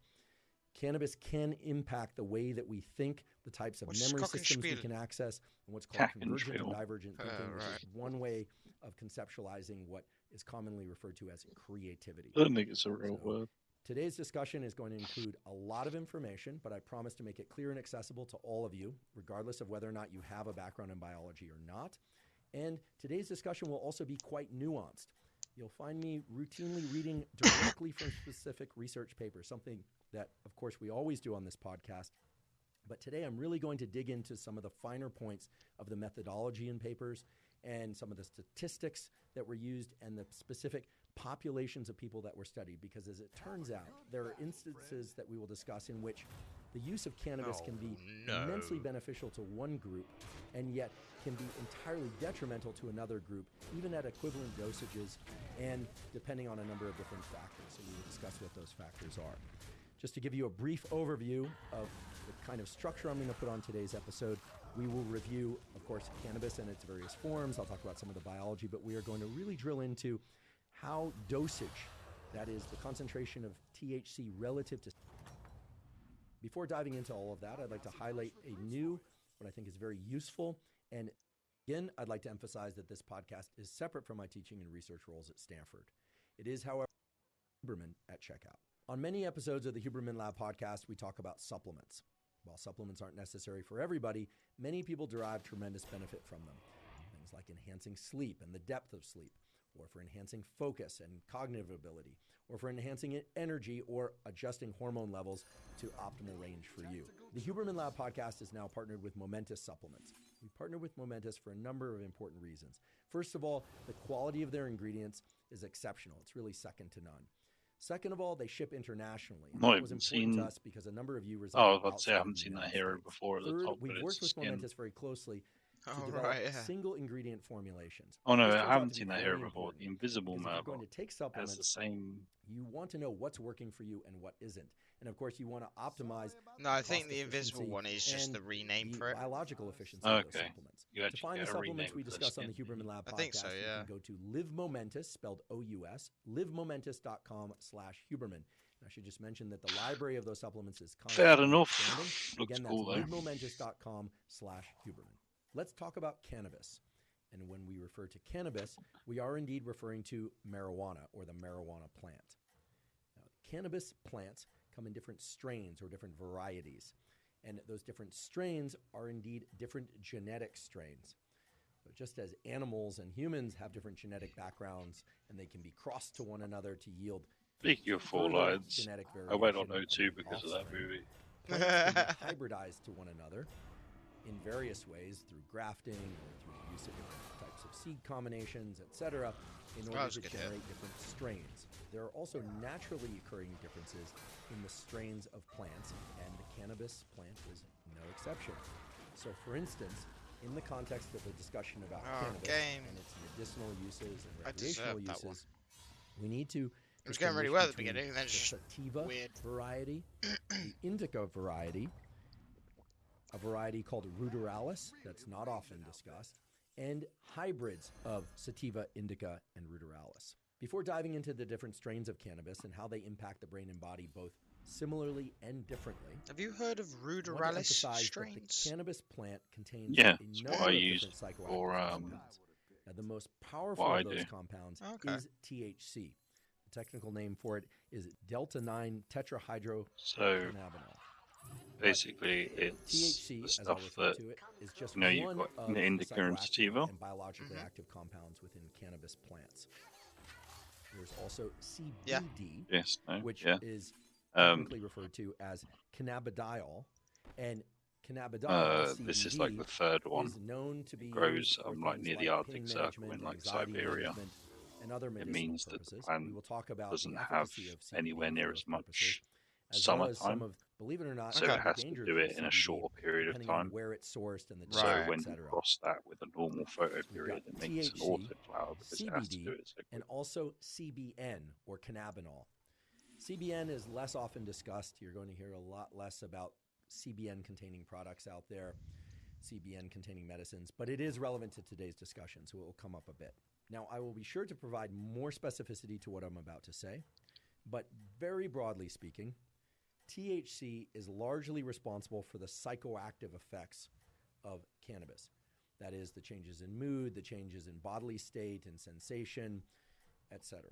Cannabis can impact the way that we think, the types of memory systems we can access, and what's called convergent and divergent thinking, which is one way of conceptualizing what is commonly referred to as creativity. I don't think it's a real word. Today's discussion is going to include a lot of information, but I promise to make it clear and accessible to all of you, regardless of whether or not you have a background in biology or not. And today's discussion will also be quite nuanced. You'll find me routinely reading directly from specific research papers, something that, of course, we always do on this podcast. But today I'm really going to dig into some of the finer points of the methodology in papers and some of the statistics that were used and the specific populations of people that were studied, because as it turns out, there are instances that we will discuss in which the use of cannabis can be immensely beneficial to one group and yet can be entirely detrimental to another group, even at equivalent dosages and depending on a number of different factors. So we will discuss what those factors are. Just to give you a brief overview of the kind of structure I'm going to put on today's episode, we will review, of course, cannabis and its various forms. I'll talk about some of the biology, but we are going to really drill into how dosage, that is the concentration of THC relative to... Before diving into all of that, I'd like to highlight a new, what I think is very useful, and again, I'd like to emphasize that this podcast is separate from my teaching and research roles at Stanford. It is, however, Huberman at checkout. On many episodes of the Huberman Lab podcast, we talk about supplements. While supplements aren't necessary for everybody, many people derive tremendous benefit from them. Things like enhancing sleep and the depth of sleep, or for enhancing focus and cognitive ability, or for enhancing energy or adjusting hormone levels to optimal range for you. The Huberman Lab podcast is now partnered with Momentous Supplements. We partner with Momentous for a number of important reasons. First of all, the quality of their ingredients is exceptional. It's really second to none. Second of all, they ship internationally. And that was important to us because a number of you reside I was about to say I outside haven't the seen that United hero States. before at the Third, top, but we've worked it's with skin. Momentous very closely to develop single ingredient formulations. Oh no, This I turns out haven't to be seen that very hero before. important The Invisible because if you're Merlot going to take has supplements, the same. you want to know what's working for you and what isn't. And of course, you want to optimize. No, I think the Invisible one is just the rename for it. Biological efficiency of those supplements. You To actually find get the a rename supplements we for the discuss on the skin. Huberman Lab podcast, I think so, yeah. you can go to Live Momentous, spelled O-U-S, livemomentous.com/Huberman. And I should just mention that the library of those supplements is Fair constantly enough. expanding. Looks Again, cool, though. that's livemomentous.com/Huberman. Let's talk about cannabis. And when we refer to cannabis, we are indeed referring to marijuana or the marijuana plant. Now, cannabis plants come in different strains or different varieties. And those different strains are indeed different genetic strains. So just as animals and humans have different genetic backgrounds and they can be crossed to one another to yield Speaking of four further lines, genetic I went on variation O2 because of that offspring, movie. plants can be hybridized to one another in various ways through grafting or through the use of different types of seed combinations, etc., in order to generate different strains. There are also naturally occurring differences in the strains of plants, and the cannabis plant is no exception. So, for instance, in the context of a discussion about cannabis and its medicinal uses and recreational uses, we need to it was going really well at the beginning, and then the just sativa weird variety, the indica variety, a variety called ruderalis that's not often discussed, and hybrids of sativa, indica, and ruderalis. Before diving into the different strains of cannabis and how they impact the brain and body both similarly and differently, have you heard of ruderalis strains? The cannabis plant contains Yeah, a it's number what I of use different psychoactive for compounds. Now, the most powerful what I of those do. compounds is THC. The technical name for it is delta-9 tetrahydrocannabinol. Basically, it's THC, the as I'll stuff refer that to it, is just you know. You've one got of the indica the and psychoactive sativa. and biologically active compounds within cannabis plants. There's also CBD, which is technically referred to as cannabidiol, and cannabidiol CBD this is like the third one. is known to be grows used for like things near like the Arctic pain Circle management, in like anxiety Siberia. management, and other It medicinal means that the purposes. plant We will talk about doesn't the have efficacy of CBD anywhere near for as those purposes, much as well as some summertime. of, believe it or not, So some it of the has to dangers do of it in a CBD, shorter period of depending on time. where it's sourced and the So dose, when you etc. cross that with a normal photo period, it makes an THC, autoflower because it has to do CBD, it so and also CBN or cannabinol. CBN is less often discussed. You're going to hear a lot less about CBN containing products out there, CBN containing medicines, but it is relevant to today's discussion, so it will come up a bit. Now, I will be sure to provide more specificity to what I'm about to say, but very broadly speaking, THC is largely responsible for the psychoactive effects of cannabis. That is, the changes in mood, the changes in bodily state and sensation, etc.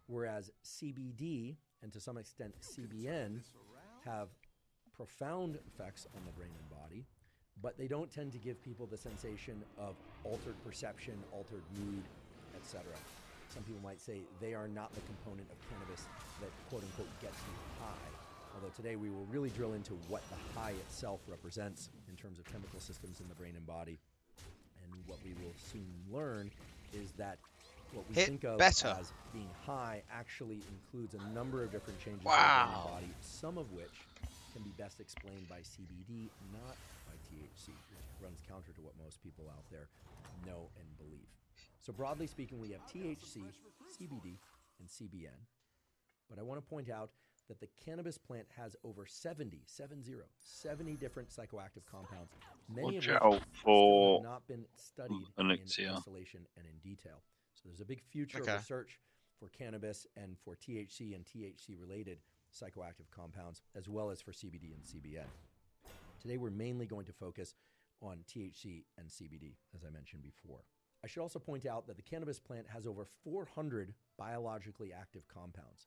Whereas CBD, and to some extent CBN, have profound effects on the brain and body, but they don't tend to give people the sensation of altered perception, altered mood, etc. Some people might say they are not the component of cannabis that quote-unquote gets you high. Although today we will really drill into what the high itself represents in terms of chemical systems in the brain and body. And what we will soon learn is that what we think of as being high actually includes a number of different changes in the brain and body, some of which can be best explained by CBD, not by THC, which runs counter to what most people out there know and believe. So broadly speaking, we have THC, CBD, and CBN. But I want to point out that the cannabis plant has over 70 different psychoactive compounds, many of which have not been studied in isolation and in detail. So there's a big future of research for cannabis and for THC and THC-related psychoactive compounds, as well as for CBD and CBN. Today, we're mainly going to focus on THC and CBD, as I mentioned before. I should also point out that the cannabis plant has over 400 biologically active compounds.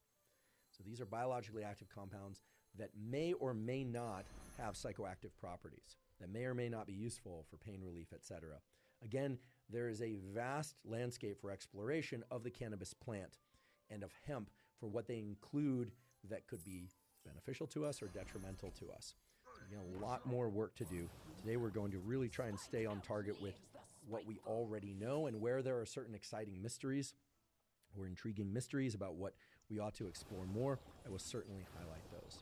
So these are biologically active compounds that may or may not have psychoactive properties, that may or may not be useful for pain relief, etc. Again, there is a vast landscape for exploration of the cannabis plant and of hemp for what they include that could be beneficial to us or detrimental to us. So, a lot more work to do. Today we're going to really try and stay on target with what we already know, and where there are certain exciting mysteries or intriguing mysteries about what we ought to explore more, I will certainly highlight those.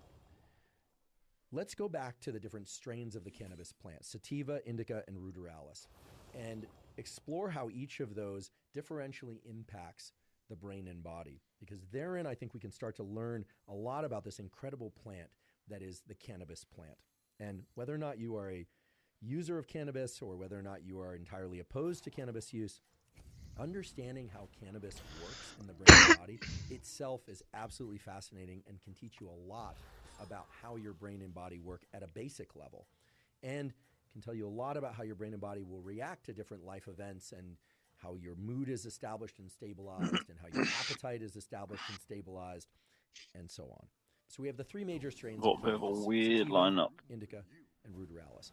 Let's go back to the different strains of the cannabis plant, sativa, indica, and ruderalis, and explore how each of those differentially impacts the brain and body. Because therein, I think we can start to learn a lot about this incredible plant that is the cannabis plant. And whether or not you are a user of cannabis or whether or not you are entirely opposed to cannabis use, understanding how cannabis works in the brain and body itself is absolutely fascinating and can teach you a lot about how your brain and body work at a basic level, and can tell you a lot about how your brain and body will react to different life events, and how your mood is established and stabilized, and how your appetite is established and stabilized, and so on. So we have the three major strains What a bit of a weird lineup. Indica, and ruderalis.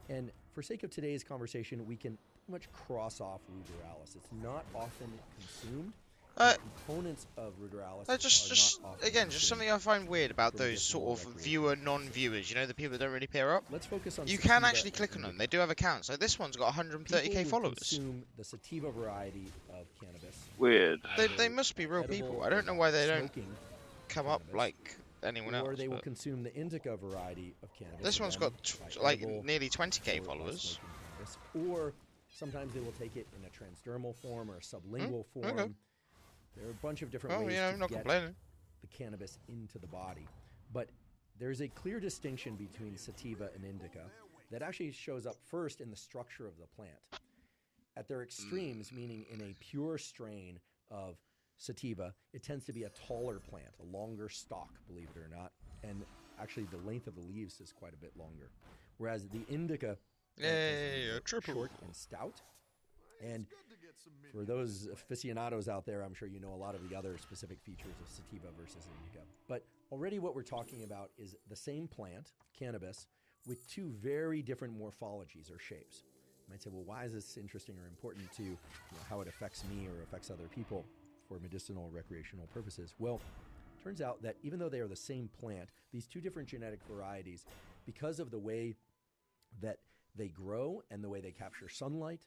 And for sake of today's conversation, we can pretty much cross off ruderalis. It's not often consumed. Components of ruderalis just again, just something I find weird about those sort of viewer, non-viewers. You know, the people that don't really pair up. Let's focus on. You can actually click on them. They do have accounts. Like this one's got 130k followers. Consume the sativa variety of cannabis. Weird. They must be real people. I don't know why they don't come up like anyone else. Or they will consume the indica variety of cannabis. This one's got like nearly 20k followers. Or sometimes they will take it in a transdermal form or a sublingual form. Okay. There are a bunch of different ways to get the cannabis into the body. But there's a clear distinction between sativa and indica that actually shows up first in the structure of the plant. At their extremes, meaning in a pure strain of sativa, it tends to be a taller plant, a longer stalk, believe it or not. And actually the length of the leaves is quite a bit longer. Whereas the indica is short and stout. And for those aficionados out there, I'm sure you know a lot of the other specific features of sativa versus indica. But already what we're talking about is the same plant, cannabis, with two very different morphologies or shapes. You might say, well, why is this interesting or important to how it affects me or affects other people for medicinal or recreational purposes? Well, it turns out that even though they are the same plant, these two different genetic varieties, because of the way that they grow and the way they capture sunlight,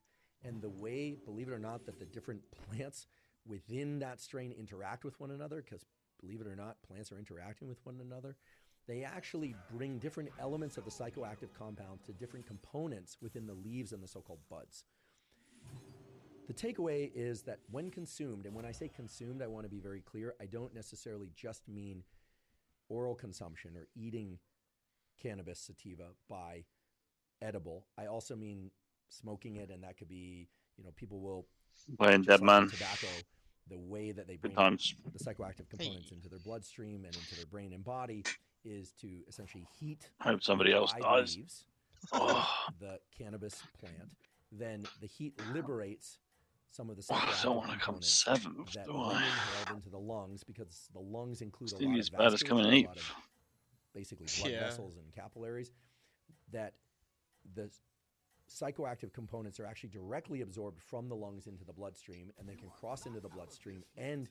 and the way, believe it or not, that the different plants within that strain interact with one another, because believe it or not, plants are interacting with one another, they actually bring different elements of the psychoactive compound to different components within the leaves and the so-called buds. The takeaway is that when consumed, and when I say consumed, I want to be very clear, I don't necessarily just mean oral consumption or eating cannabis sativa by edible. I also mean smoking it, and that could be, people will playing dead man tobacco, the way that they bring the psychoactive components into their bloodstream and into their brain and body is to essentially heat Hope somebody else dies. leaves Oh. the cannabis plant. Then the heat liberates some of the I psychoactive don't want to come components seventh, that do when I? inhaled into the lungs, because the lungs include a lot Stevie's of bad as coming vasculature, a lot eighth. of basically blood Yeah. vessels and capillaries, that the psychoactive components are actually directly absorbed from the lungs into the bloodstream and then can cross into the bloodstream and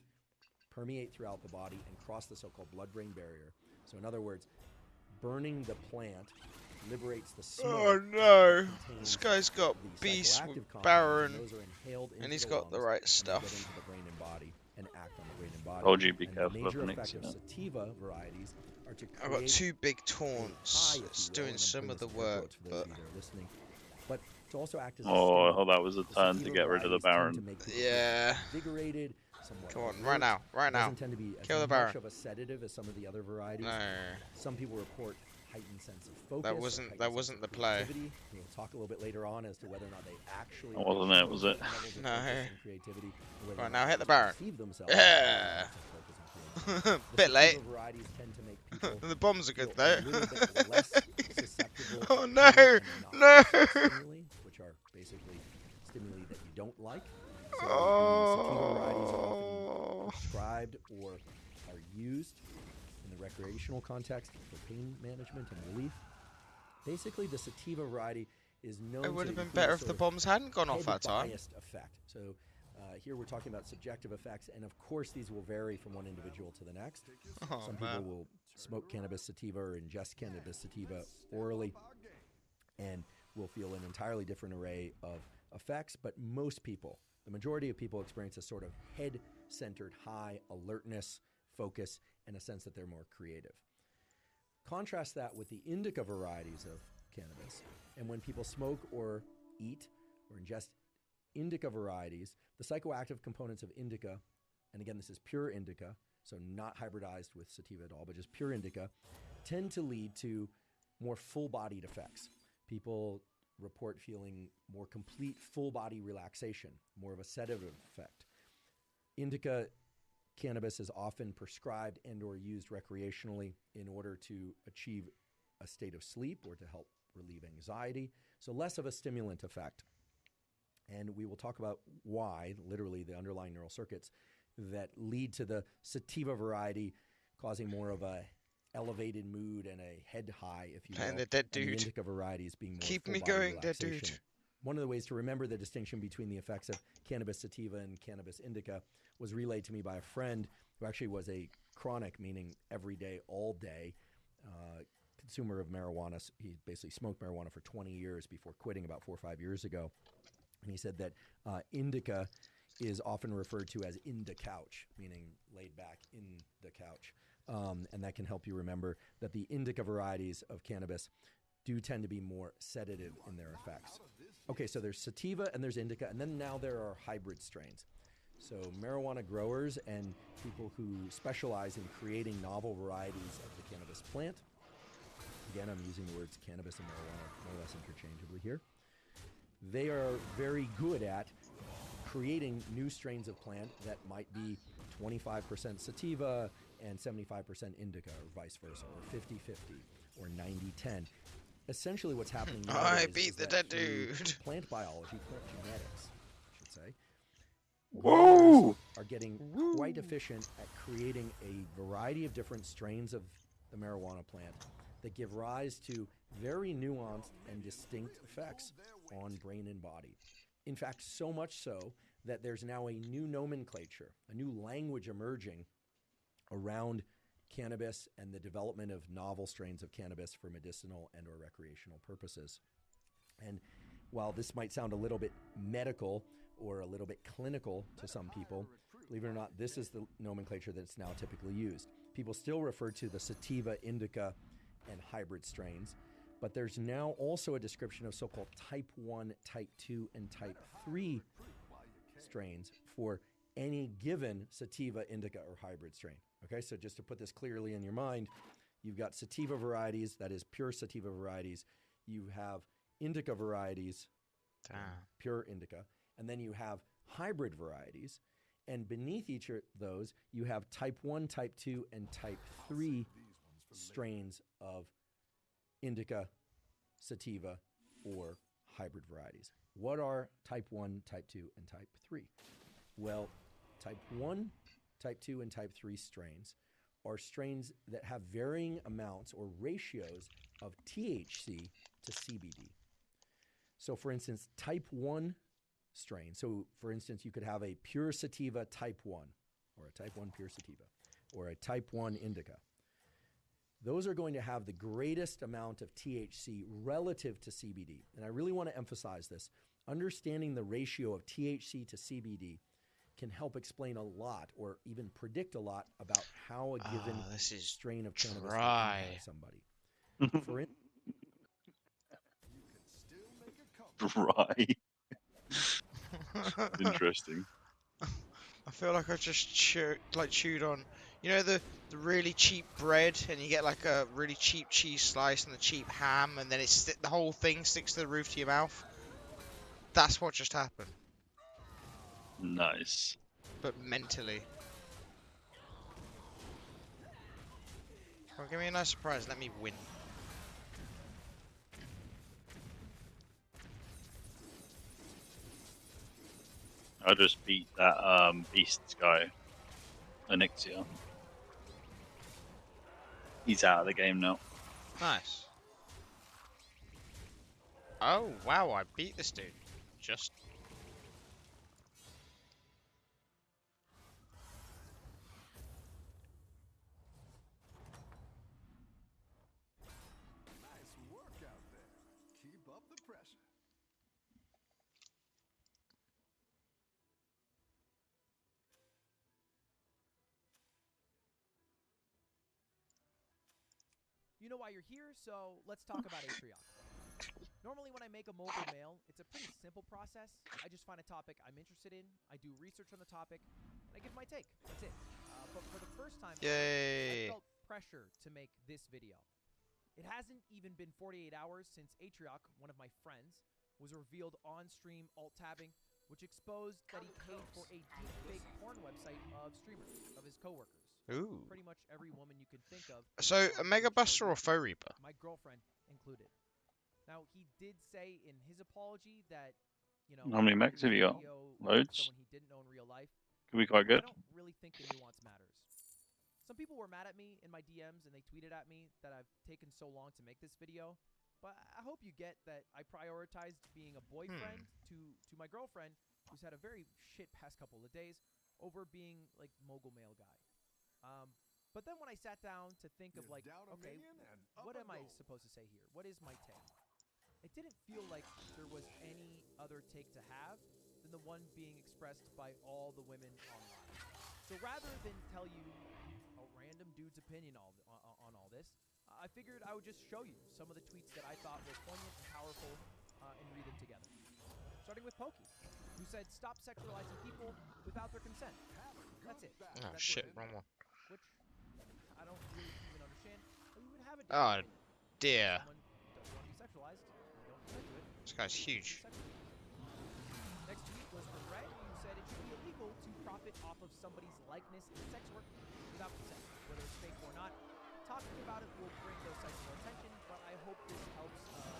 permeate throughout the body and cross the so-called blood-brain barrier. So in other words, burning the plant liberates the smoke. Oh no! This guy's got Beast with Baron, and he's got the right stuff. The brain and body and act on the brain and body. Told you, be And careful the major of the effect of mix, sativa varieties are to I've got create 2 big a taunts. high, if It's you will, doing and I'm some putting of the this in air work, quotes for those but of you that are listening. But to also act as a Oh, stimulant. that was a The turn to sativa get rid of the varieties tend to Baron. make people yeah. feel invigorated, somewhat Come on, alert. right now, right It now. doesn't tend to be as Kill the much Baron. of a sedative as some of the other varieties. No. Some people report heightened sense of focus. That or wasn't heightened that sense wasn't of the play. creativity. We'll talk a little bit later on as to whether or not they actually That wasn't it, was it? levels of No. focus and creativity, or whether or Right not now, they hit the just Baron. perceive themselves as Yeah. having focus and creativity. Bit The late. sativa varieties tend to make people The bombs are good feel though. a little bit less susceptible Oh to no! pain and No! noxious stimuli, which are basically stimuli that you don't like. So the sativa varieties are often prescribed or are used in the recreational context for pain management and relief. Basically, the sativa variety is known to It would have been include better a if sort the of bombs hadn't gone off that time. head-biased effect. So here we're talking about subjective effects, and of course these will vary from one individual to the next. Oh, Some man. people will smoke cannabis sativa or ingest cannabis sativa orally and will feel an entirely different array of effects, but most people, the majority of people, experience a sort of head-centered high alertness, focus, and a sense that they're more creative. Contrast that with the indica varieties of cannabis, and when people smoke or eat or ingest indica varieties, the psychoactive components of indica, and again this is pure indica, so not hybridized with sativa at all, but just pure indica, tend to lead to more full-bodied effects. People report feeling more complete full-body relaxation, more of a sedative effect. Indica cannabis is often prescribed and or used recreationally in order to achieve a state of sleep or to help relieve anxiety, so less of a stimulant effect. And we will talk about why, literally the underlying neural circuits that lead to the sativa variety causing more of a elevated mood and a head high, if you will. And the dead and dude. the indica varieties being more Keep me full-body going, dead relaxation. dude. One of the ways to remember the distinction between the effects of cannabis sativa and cannabis indica was relayed to me by a friend who actually was a chronic, meaning every day, all day, consumer of marijuana. He basically smoked marijuana for 20 years before quitting about 4 or 5 years ago. And he said that indica is often referred to as in the couch, meaning laid back in the couch. And that can help you remember that the indica varieties of cannabis do tend to be more sedative in their effects. Okay, so there's sativa and there's indica, and then now there are hybrid strains. So marijuana growers and people who specialize in creating novel varieties of the cannabis plant, again, I'm using the words cannabis and marijuana more or less interchangeably here, they are very good at creating new strains of plant that might be 25% sativa and 75% indica, or vice versa, or 50-50, or 90-10. Essentially what's happening nowadays I beat is the that dead through dude. plant biology, plant genetics, I should say, Whoa! growers are getting quite efficient at creating a variety of different strains of the marijuana plant that give rise to very nuanced and distinct effects on brain and body. In fact, so much so that there's now a new nomenclature, a new language emerging around cannabis and the development of novel strains of cannabis for medicinal and or recreational purposes. And while this might sound a little bit medical or a little bit clinical to some people, believe it or not, this is the nomenclature that's now typically used. People still refer to the sativa, indica, and hybrid strains, but there's now also a description of so-called type 1, type 2, and type 3 strains for any given sativa, indica, or hybrid strain. Okay, so just to put this clearly in your mind, you've got sativa varieties, that is pure sativa varieties. You have indica varieties, pure indica, and then you have hybrid varieties. And beneath each of those, you have type 1, type 2, and type 3 strains of indica, sativa, or hybrid varieties. What are type 1, type 2, and type 3? Well, type 1, type 2, and type 3 strains are strains that have varying amounts or ratios of THC to CBD. So for instance, type 1 strain. So for instance, you could have a pure sativa type 1, or a type 1 pure sativa, or a type 1 indica. Those are going to have the greatest amount of THC relative to CBD. And I really want to emphasize this. Understanding the ratio of THC to CBD can help explain a lot, or even predict a lot, about how a given strain of cannabis will impact somebody. For Right. Interesting. I feel like I just chewed on, you know, the really cheap bread, and you get like a really cheap cheese slice and the cheap ham, and then the whole thing sticks to the roof of your mouth. That's what just happened. Nice. But mentally. Well, give me a nice surprise. Let me win. I just beat that Beasts guy, Anixia. He's out of the game now. Nice. Oh, wow, I beat this dude. Just... Nice work out there. Keep up the pressure. You know why you're here, so let's talk about Atrioc. Normally when I make a mobile mail, it's a pretty simple process. I just find a topic I'm interested in, I do research on the topic, and I give my take. That's it. But for the first time, I felt pressure to make this video. It hasn't even been 48 hours since Atrioc, one of my friends, was revealed on-stream alt-tabbing, which exposed that he paid for a deep-fake porn website of streamers, of his coworkers. Ooh. Pretty much every woman you can think of. So, a Mega Buster or Faux Reaper? My girlfriend included. Now, he did say in his apology that, you know, How many mechs have you got? Loads? Someone he didn't know in real life. Could be quite good. I don't really think the nuance matters. Some people were mad at me in my DMs, and they tweeted at me that I've taken so long to make this video. But I hope you get that I prioritized being a boyfriend to my girlfriend, who's had a very shit past couple of days, over being, like, mogul male guy. But then when I sat down to think of, like, okay, what am I supposed to say here? What is my take? It didn't feel like there was any other take to have than the one being expressed by all the women online. So rather than tell you a random dude's opinion on all this, I figured I would just show you some of the tweets that I thought were poignant and powerful, and read them together. Starting with Pokey, who said, "Stop sexualizing people without their consent." That's it. Oh shit, wrong one. Which I don't really even understand. But you would have it. Oh dear. Someone doesn't want to be sexualized. They don't consent to it. This guy's huge. Next tweet was from Red, who said it should be illegal to profit off of somebody's likeness in sex work without consent, whether it's fake or not. Talking about it will bring those sites more attention, but I hope this helps take a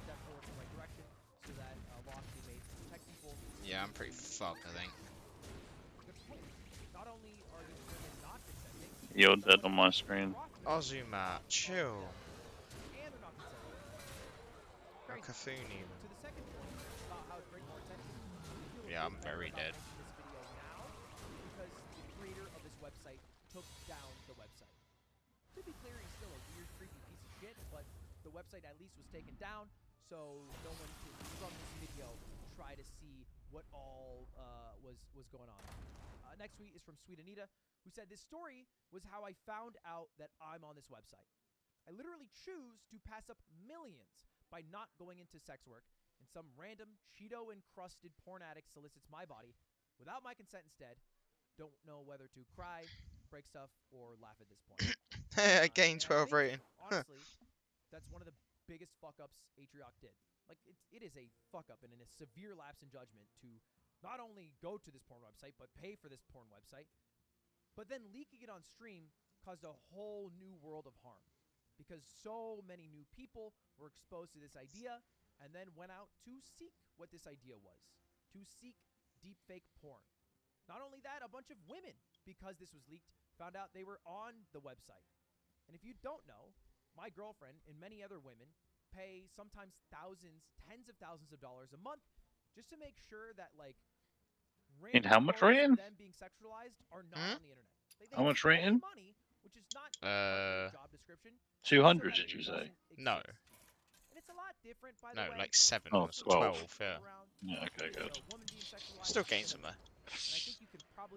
step forward in the right direction so that laws can be made to protect people. Yeah, I'm pretty fucked, I think. Not only are these women not consenting, You're dead on my screen. Ozuma, chill. and they're not consenting. Cthulhu. To the second point about how to bring more attention. Yeah, I'm very dead. This video now because the creator of this website took down the website. To be clear, he's still a weird, creepy piece of shit, but the website at least was taken down, so no one can, from this video, try to see what all was going on. Next tweet is from Sweet Anita, who said, "This story was how I found out that I'm on this website. I literally choose to pass up millions by not going into sex work, and some random Cheeto-encrusted porn addict solicits my body without my consent instead. Don't know whether to cry, break stuff, or laugh at this point." Again, 12 rating. Honestly, that's one of the biggest fuck-ups Atrioc did. Like, it is a fuck-up and a severe lapse in judgment to not only go to this porn website, but pay for this porn website, but then leaking it on stream caused a whole new world of harm because so many new people were exposed to this idea and then went out to seek what this idea was, to seek deepfake porn. Not only that, a bunch of women, because this was leaked, found out they were on the website. And if you don't know, my girlfriend and many other women pay sometimes thousands, tens of thousands of dollars a month just to make sure that, like, And how much photos rating? of them being sexualized are not on the internet. They How much pay rating? money, which is not part of their job description. 200, did you say? No. And it's a lot different, by No, the way. like 7 Oh, or 12. 12, yeah. Yeah, okay, good. Still gains some there.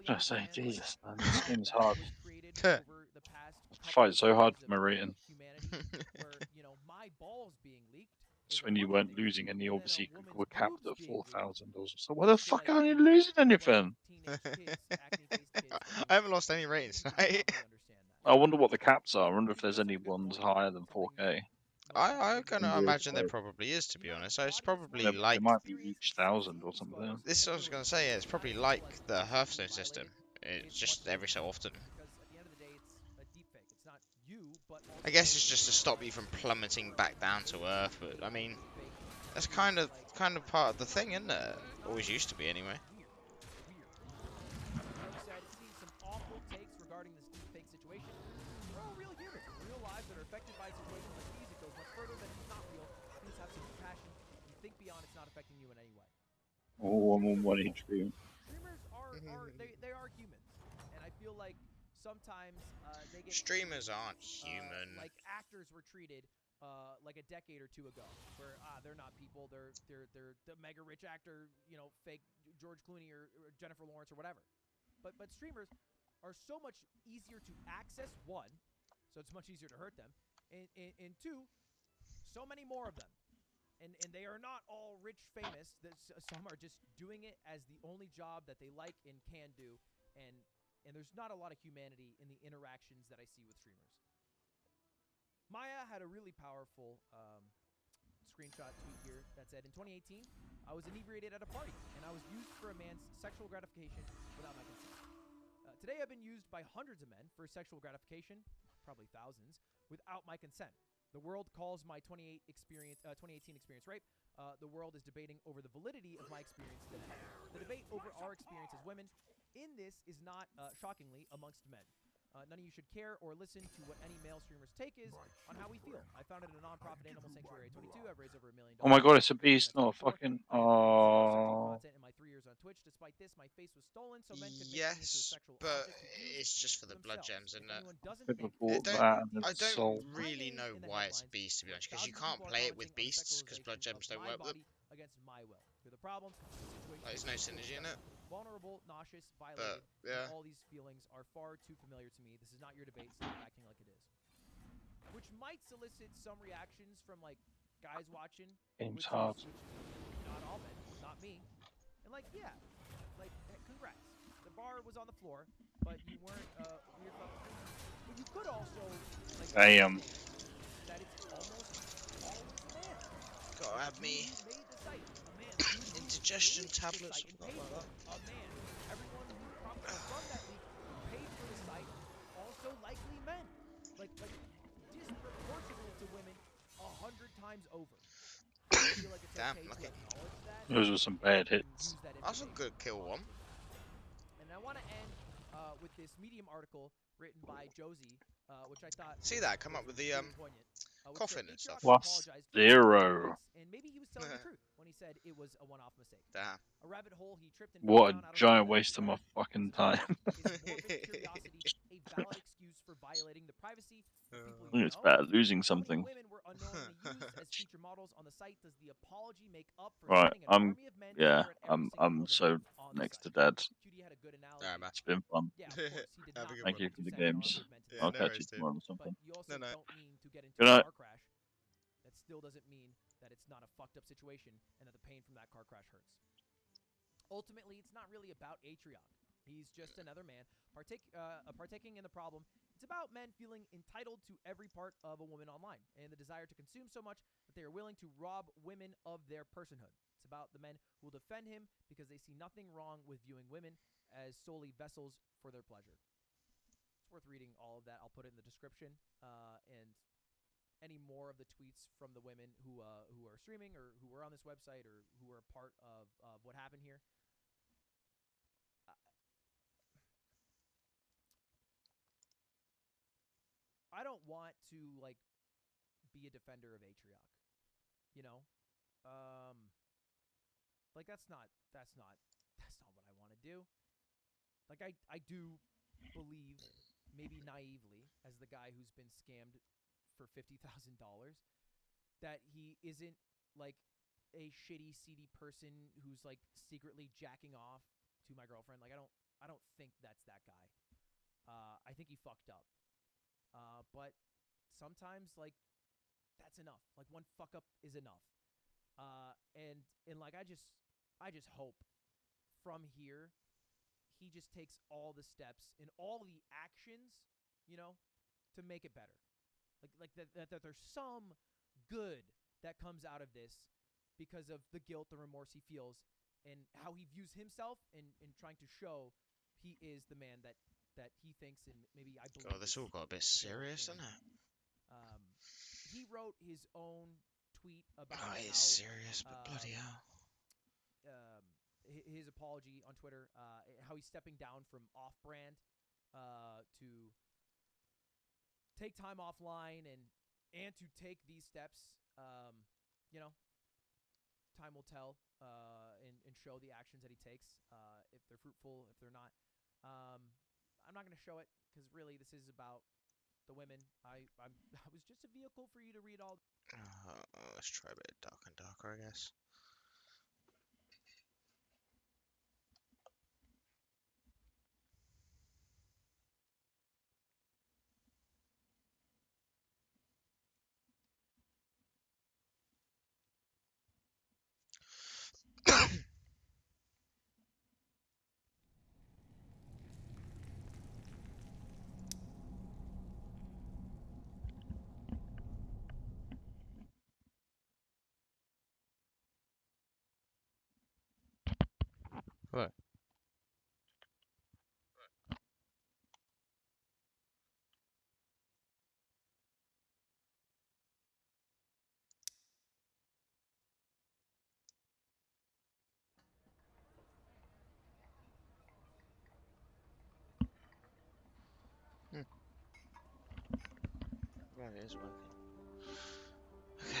I say, Jesus, man, this game is hard. Fight so hard for my rating. It's when you weren't losing any, obviously you were capped at 4,000 or so. Why the fuck aren't you losing anything? I haven't lost any ratings tonight. I wonder what the caps are. I wonder if there's any ones higher than 4K. I kind of imagine there probably is, to be honest. So it's probably like... It might be each 1,000 or something. This is what I was going to say, yeah, it's probably like the Hearthstone system. It's just every so often. I guess it's just to stop you from plummeting back down to Earth, but I mean, that's kind of part of the thing, isn't it? Always used to be, anyway. Oh, I'm on 1 HP. Streamers they are humans, and I feel like sometimes they get streamers aren't human. Like actors were treated like a decade or two ago, where they're not people, they're the mega rich actor, you know, fake George Clooney or Jennifer Lawrence or whatever. But streamers are so much easier to access, one, so it's much easier to hurt them, and two, so many more of them. And they are not all rich, famous. Some are just doing it as the only job that they like and can do. And there's not a lot of humanity in the interactions that I see with streamers. Maya had a really powerful screenshot tweet here that said, in 2018, I was inebriated at a party, and I was used for a man's sexual gratification without my consent. Today, I've been used by hundreds of men for sexual gratification, probably thousands, without my consent. The world calls my 2018 experience rape. The world is debating over the validity of my experience today. The debate over our experience as women in this is not, shockingly, amongst men. None of you should care or listen to what any male streamer's take is on how we feel. I founded a non-profit animal sanctuary at 22. I've raised over $1 million. Oh my god, it's a beast, not a fucking... Oh. Content in my 3 years on Twitch. Despite this, my face was stolen, so men could Yes, but it's just for the blood gems, isn't it? I don't really know why it's a beast, to be honest, because you can't play it with beasts, because blood gems don't work with them. Against my will. Through the problems, like, there's no synergy in it. Vulnerable, nauseous, violated, yeah. All these feelings are far too familiar to me. This is not your debate, stop acting like it is. Which might solicit some reactions from, like, guys watching. Game's hard. Not all men, not me. And, like, yeah, like, congrats. The bar was on the floor, but you weren't weird about the stream. But you could also, like, damn. That it's almost always a man. Gotta have me indigestion tablets. A man, everyone who probably from that league paid for the site, also likely men. Like disproportionate to women 100 times over. I feel like it's Damn, okay lucky. to acknowledge that. Those were some bad hits. That's a good kill one. And I want to end with this Medium article written by Josie, which I thought see that come up with the coffin and stuff. Plus 0. And maybe he was telling the truth when he said it was a one-off mistake. Damn. A rabbit hole he tripped and What a giant waste of my fucking time. Curiosity, a valid excuse for violating the privacy of people I think it's bad losing something. women were unknowingly used as feature models on the site. Does the apology make up for Right, sending an army of men to stare at every I'm single so woman on the next site? to Dad. QD had a good analogy. It's been fun. Yeah, of course, he did not Thank you for the send an games. army of men to I'll the catch site. you tomorrow or something. But you also don't mean to get into Good a night. car crash. That still doesn't mean that it's not a fucked up situation and that the pain from that car crash hurts. Ultimately, it's not really about Atrion. He's just another man partaking in the problem. It's about men feeling entitled to every part of a woman online and the desire to consume so much that they are willing to rob women of their personhood. It's about the men who will defend him because they see nothing wrong with viewing women as solely vessels for their pleasure. It's worth reading all of that. I'll put it in the description. And any more of the tweets from the women who are streaming or who were on this website or who were a part of what happened here. I don't want to like be a defender of Atrioc, you know, like that's not what I want to do. Like I do believe, maybe naively, as the guy who's been scammed for $50,000, that he isn't like a shitty, seedy person who's like secretly jacking off to my girlfriend. Like I don't think that's that guy. I think he fucked up. But sometimes like that's enough. Like one fuck up is enough. And like I just hope from here he just takes all the steps and all the actions, you know, to make it better. Like that there's some good that comes out of this because of the guilt, the remorse he feels, and how he views himself, and trying to show he is the man that he thinks, and maybe I believe. God, this all got a bit serious, isn't it? He wrote his own tweet about Oh, it's how, serious, but bloody hell. His apology on Twitter, how he's stepping down from off-brand to take time offline and to take these steps. You know, time will tell and show the actions that he takes, if they're fruitful, if they're not. I'm not going to show it because really this is about the women. I was just a vehicle for you to read all. Let's try a bit dark and darker, I guess. What? Right, it is working. Okay.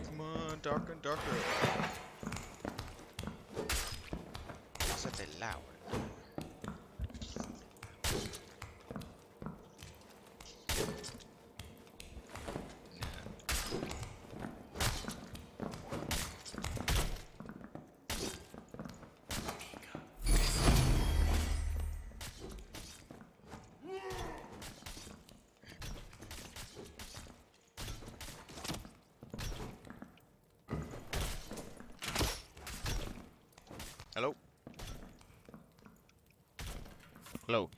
Come on, darker and darker. It's a bit loud. Hello? Hello?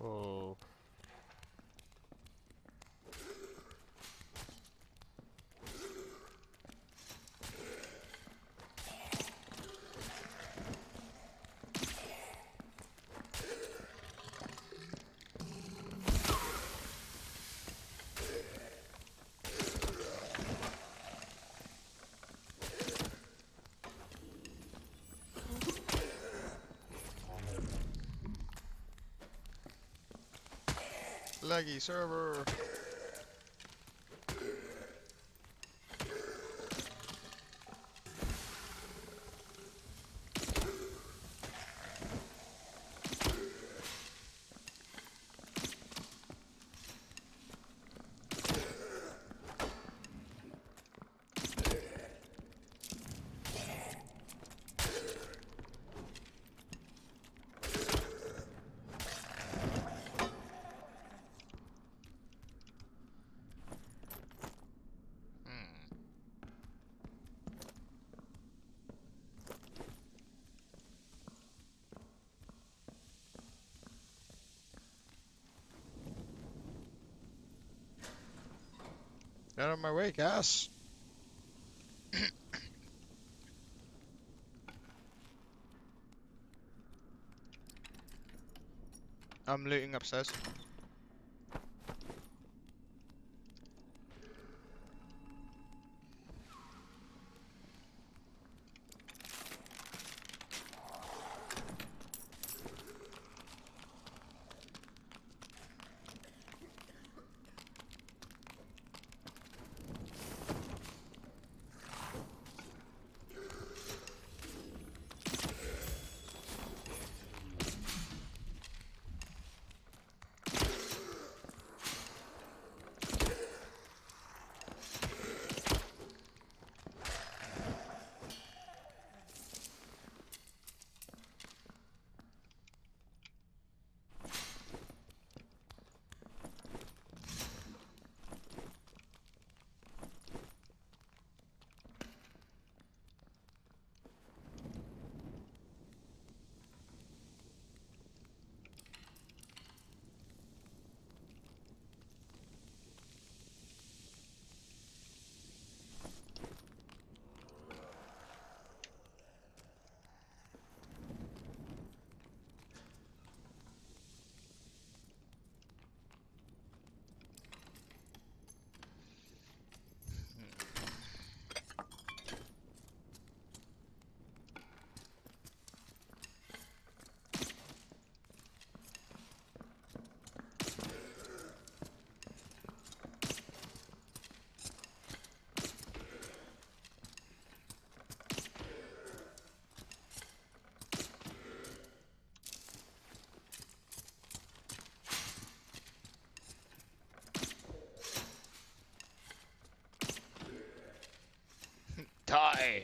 Oh. Laggy server. Get out of my way, gas. I'm looting upstairs. Die!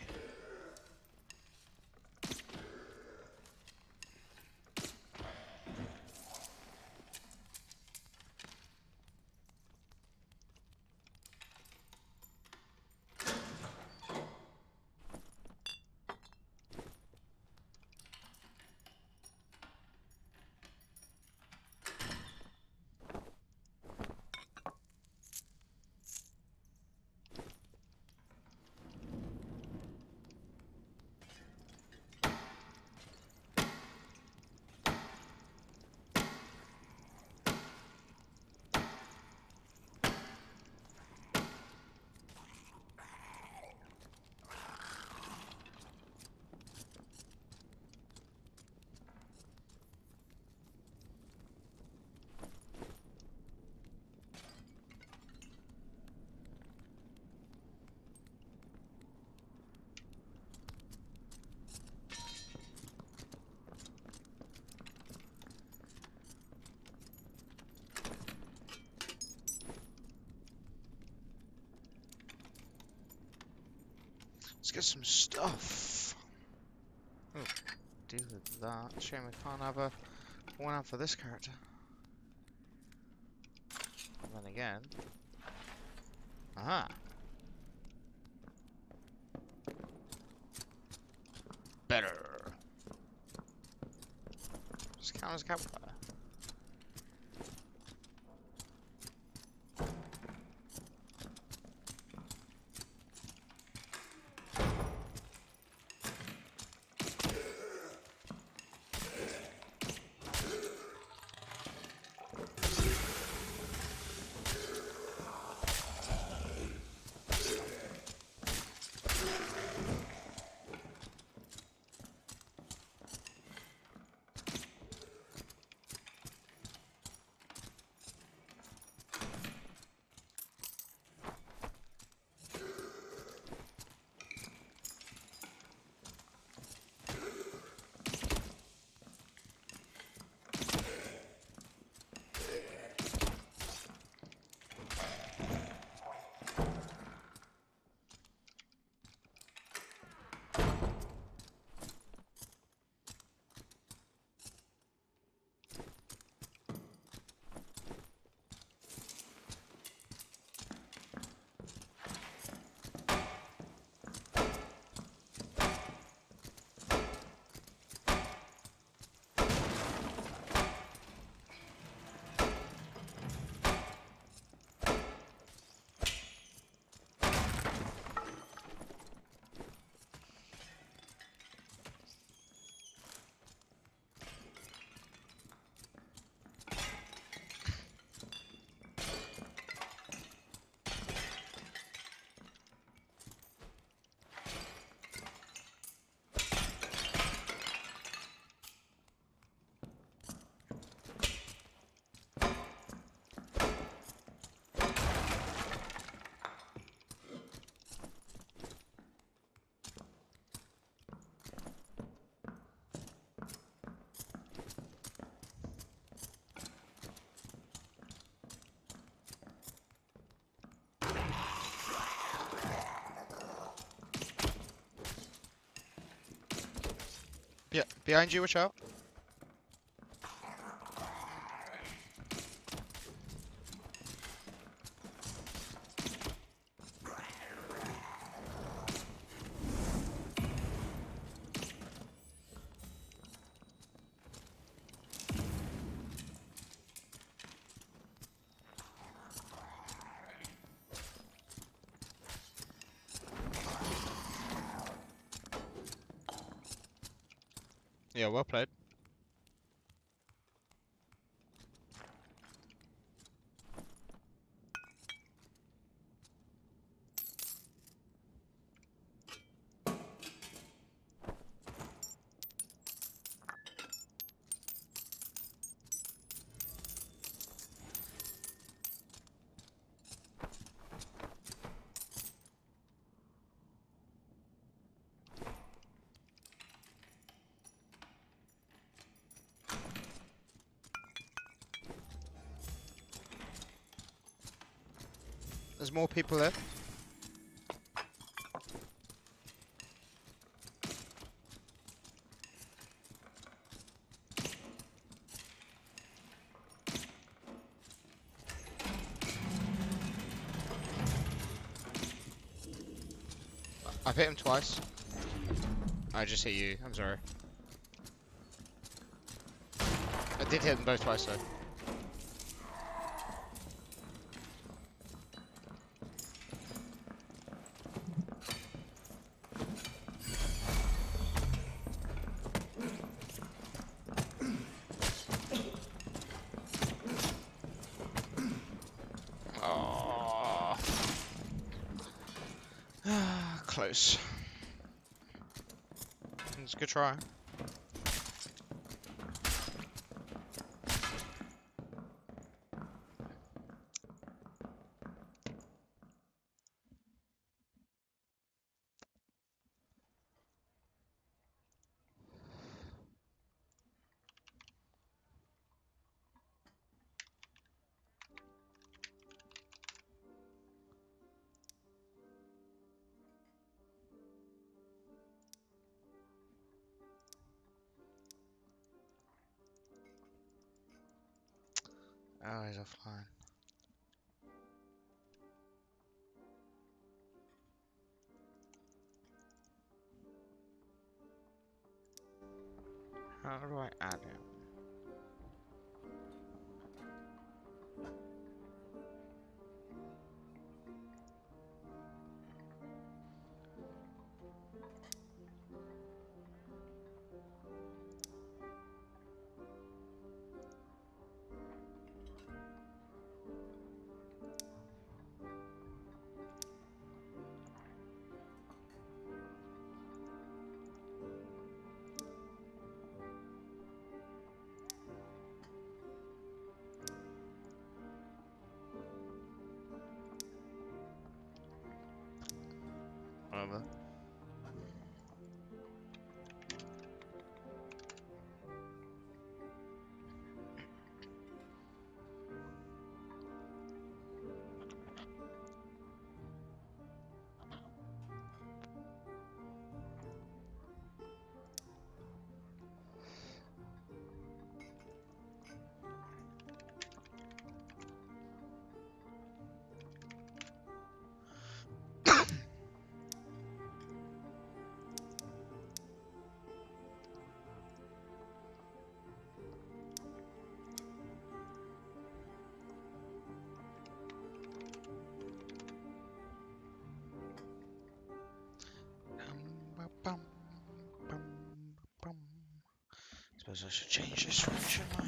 Let's get some stuff. Oh, deal with that. Shame we can't have a one out for this character. And then again. Aha. Better. Just count as a campfire. Yeah, behind you, watch out. Yeah, well played. There's more people there. I've hit him twice. I just hit you, I'm sorry. I did hit them both twice though. Oh. Close. It's a good try. Oh, he's offline. How do I add him? Whatever. Suppose I should change this one, shouldn't I?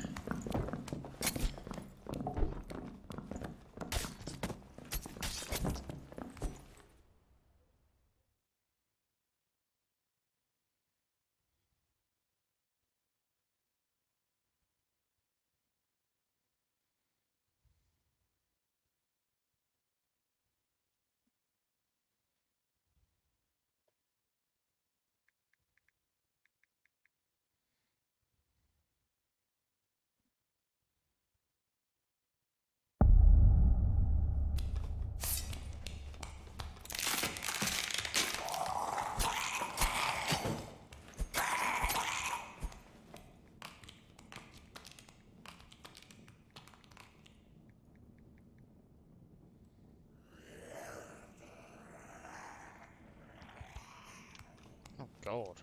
Oh God.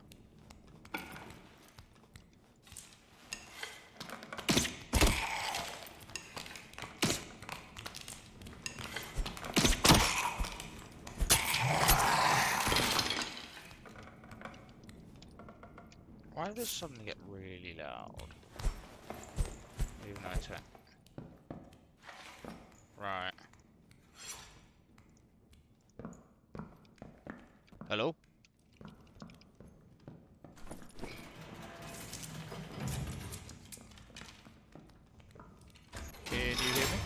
Why does something get really loud? Even though I turn. Right. Hello? Can you hear me?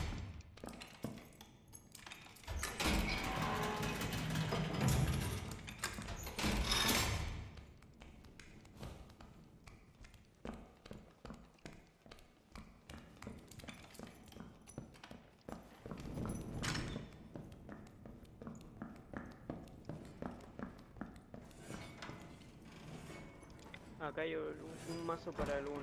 Acá hay un mazo para el 1.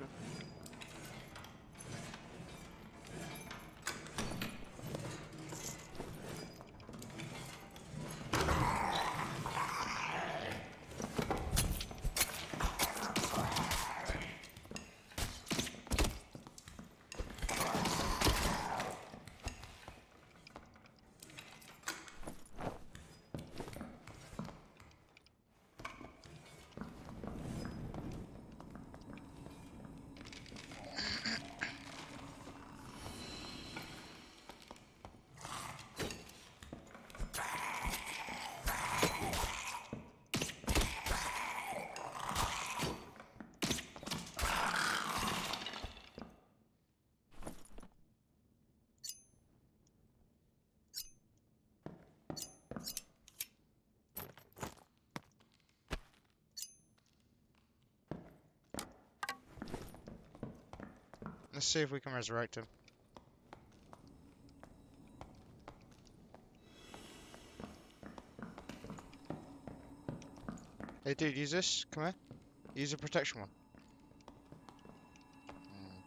Let's see if we can resurrect him. Hey dude, use this. Come here. Use the protection one.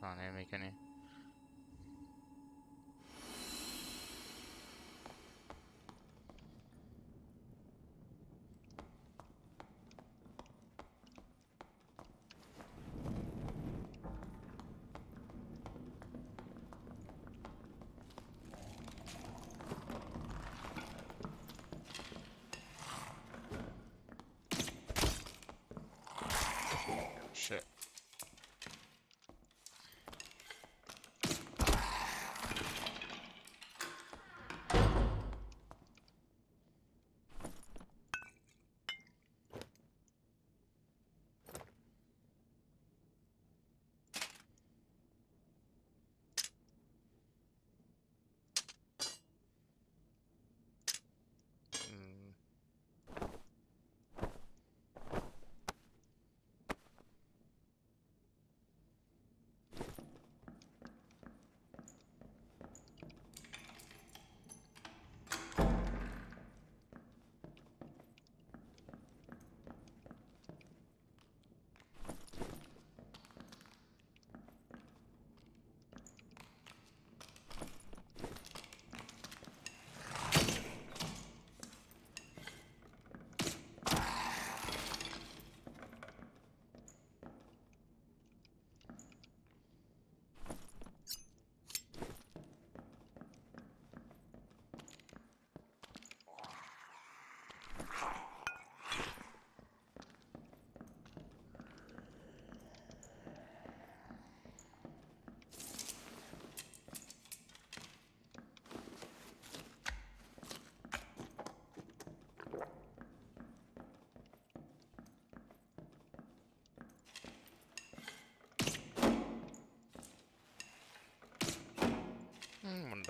Can't hear me, can you?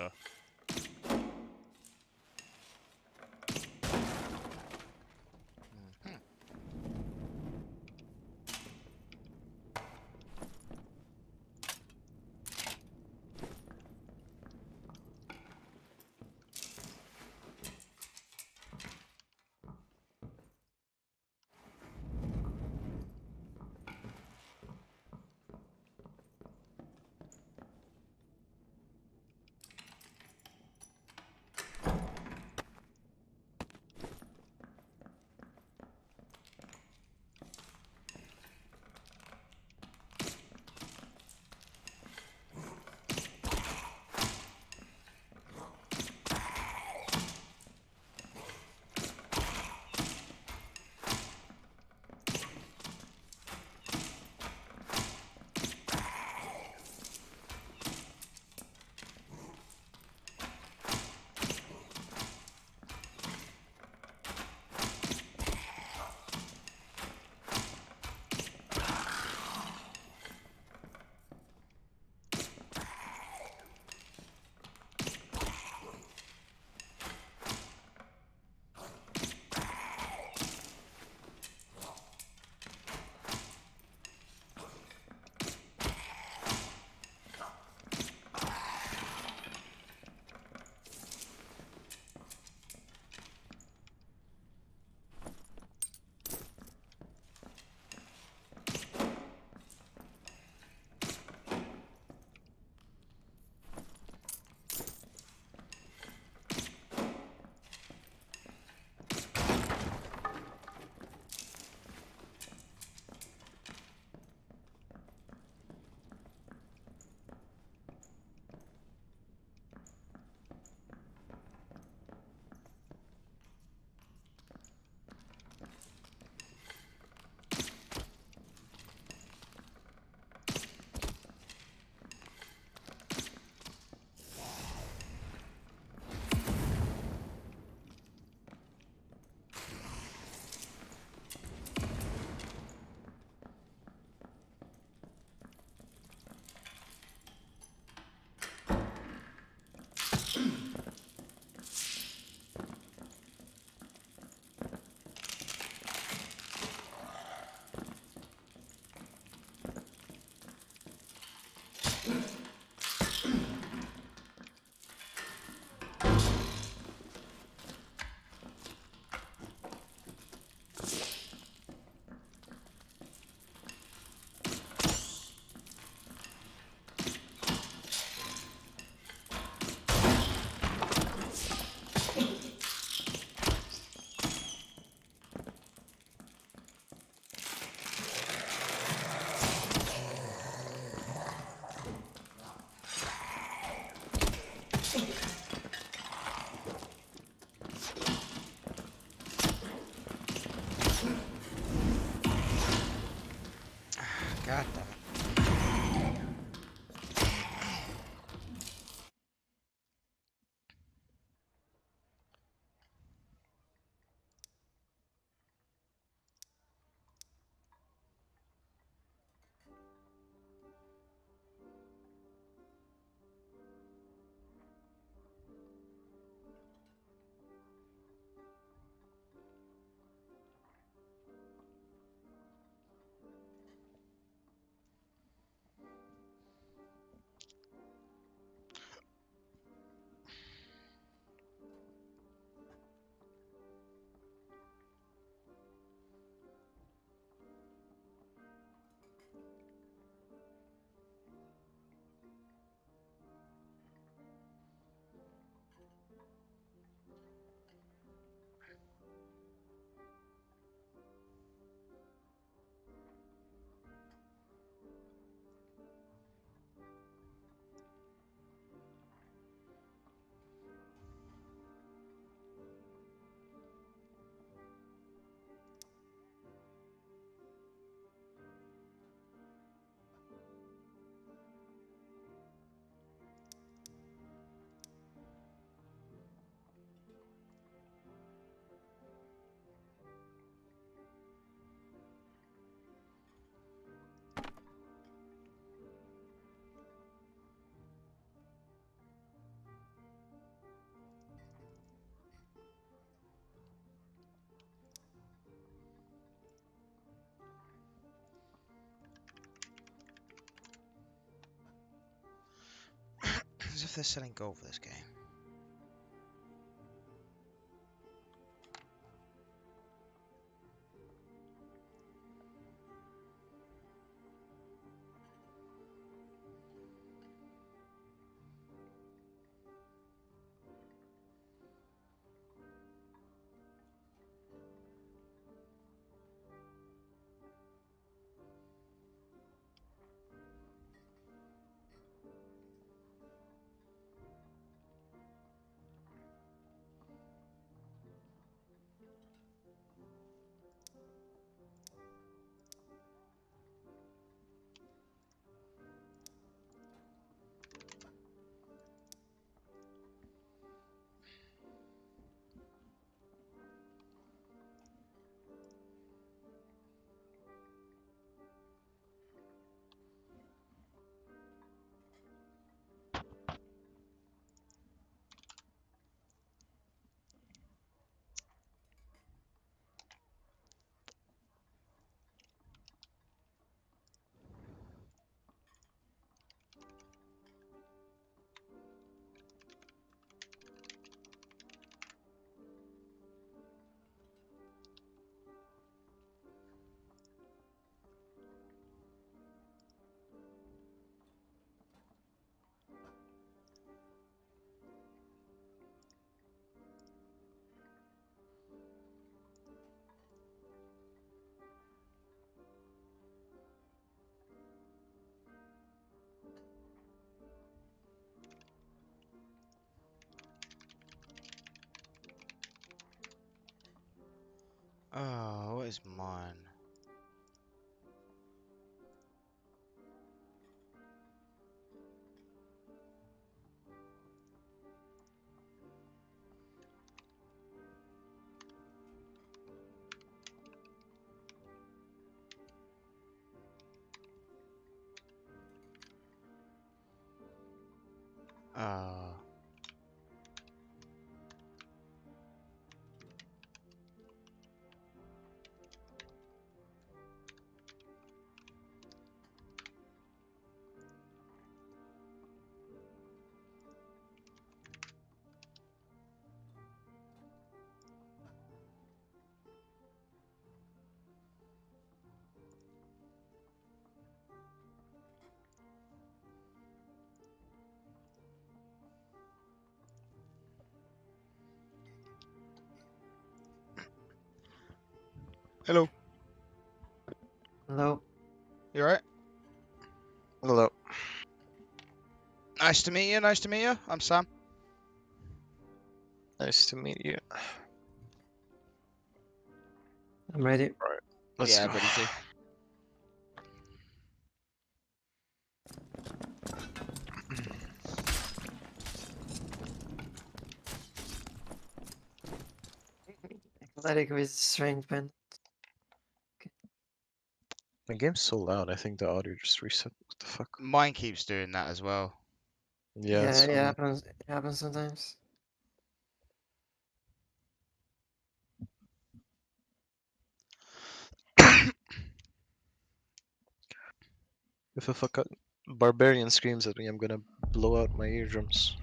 better. if they're selling gold for this game. Oh, what is mine? Oh. Hello. Hello. You alright? Hello. Nice to meet you, nice to meet you. I'm Sam. Nice to meet you. I'm ready. Right. Let's Yeah, go. ready to. Athletic with strength band. The game's so loud, I think the audio just reset. What the fuck? Mine keeps doing that as well. Yeah, Yeah, so it happens. It happens sometimes. if a fuck barbarian screams at me, I'm gonna blow out my eardrums.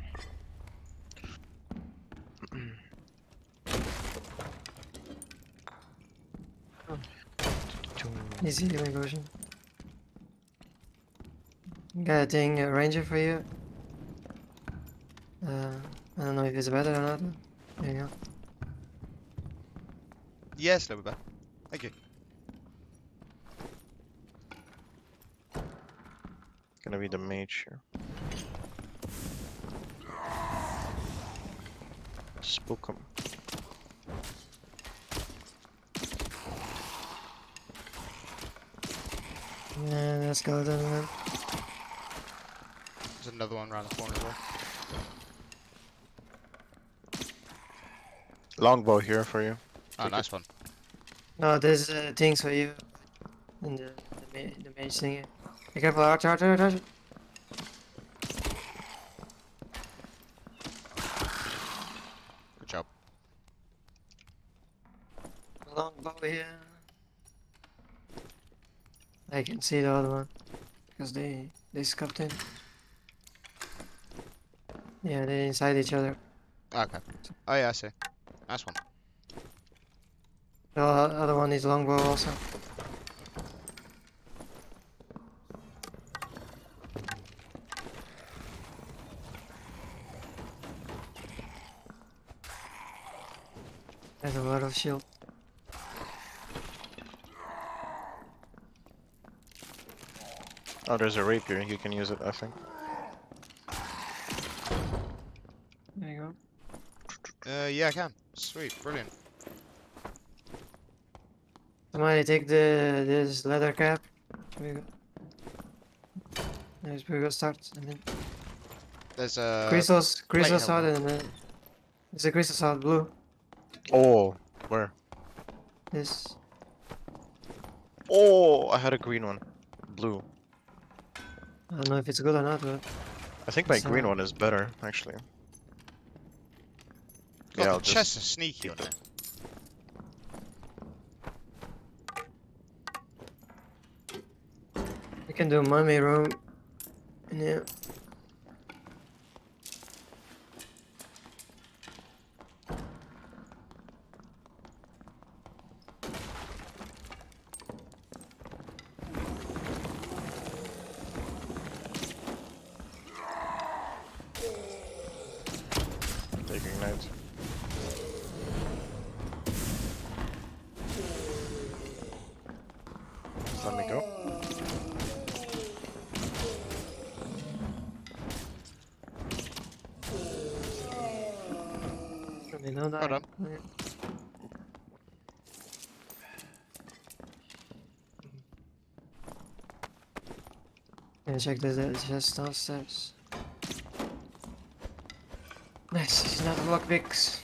Easy healing potion. Got a thing, a ranger for you. I don't know if it's better or not. There you go. Yes, no, back. Thank you. Gonna be the mage here. Spook him. Yeah, that's good. There's another one around the corner as well. Longbow here for you. Oh, Take nice it. one. No, there's things for you. And the mage thing. Be careful, archer, archer, archer. Good job. Longbow here. I can see the other one because they scuffed in. Yeah, they're inside each other. Okay. Oh yeah, I see. Nice one. The other one is longbow also. There's a lot of shield. Oh, there's a rapier. You can use it, I think. There you Yeah, I can. Sweet, brilliant. Somebody take this leather cap. We go. There's we go start and then There's a crystal plate sword helmet. and then there's a crystal sword blue. Oh, where? This. Oh, I had a green one. Blue. I don't know if it's good or not, but I think my it's, green one is better, actually. God, Yeah, I'll the chests just... are sneaky on it. we can do mummy room. Yeah. Taking night. Let me go. They don't die. Hold on. Yeah. Yeah, check this just downstairs. Nice, it's not block picks.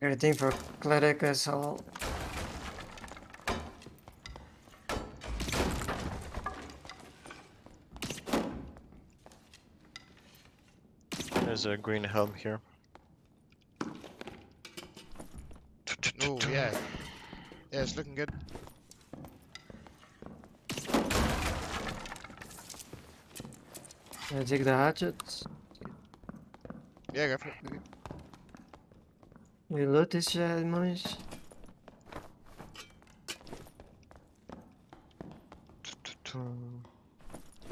Everything for cleric as all. There's a green helm here. Oh yeah. Yeah, it's looking good. I take the hatchets. Yeah, go for it. We loot this mummies.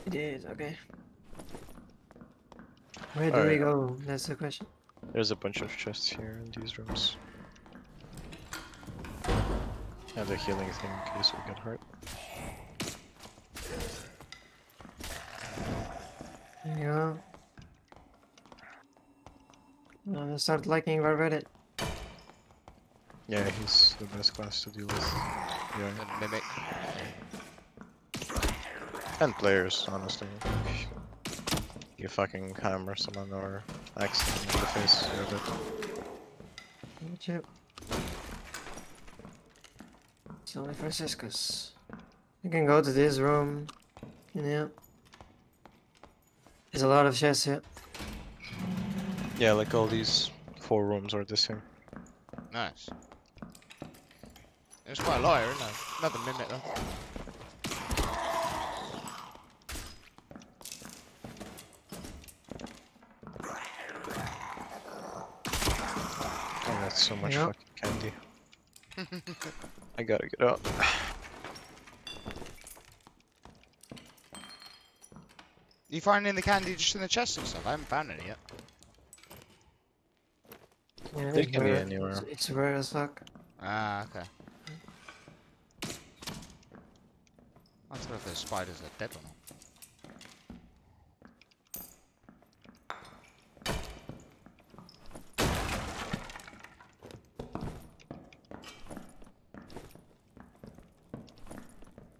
It is, okay. Where do we go? That's the question. There's a bunch of chests here in these rooms. And the healing thing in case we get hurt. There you go. I'm gonna start liking Barbarian. Yeah, he's the best class to deal with. Yeah. And mimic. And players, honestly. You fucking hammer someone or axe them in the face, you're dead. Chip. It's only Franciscus. You can go to this room. Yeah. There's a lot of chests here. Yeah, like all these 4 rooms are the same. Nice. There's quite a lot here, isn't there? Another mimic though. Oh, that's so much Yep. fucking candy. I gotta get out. You finding the candy just in the chest and stuff? I haven't found any yet. Yeah, They it's can be rare. anywhere. It's rare as fuck. Ah, okay. I don't know if those spiders are dead or not.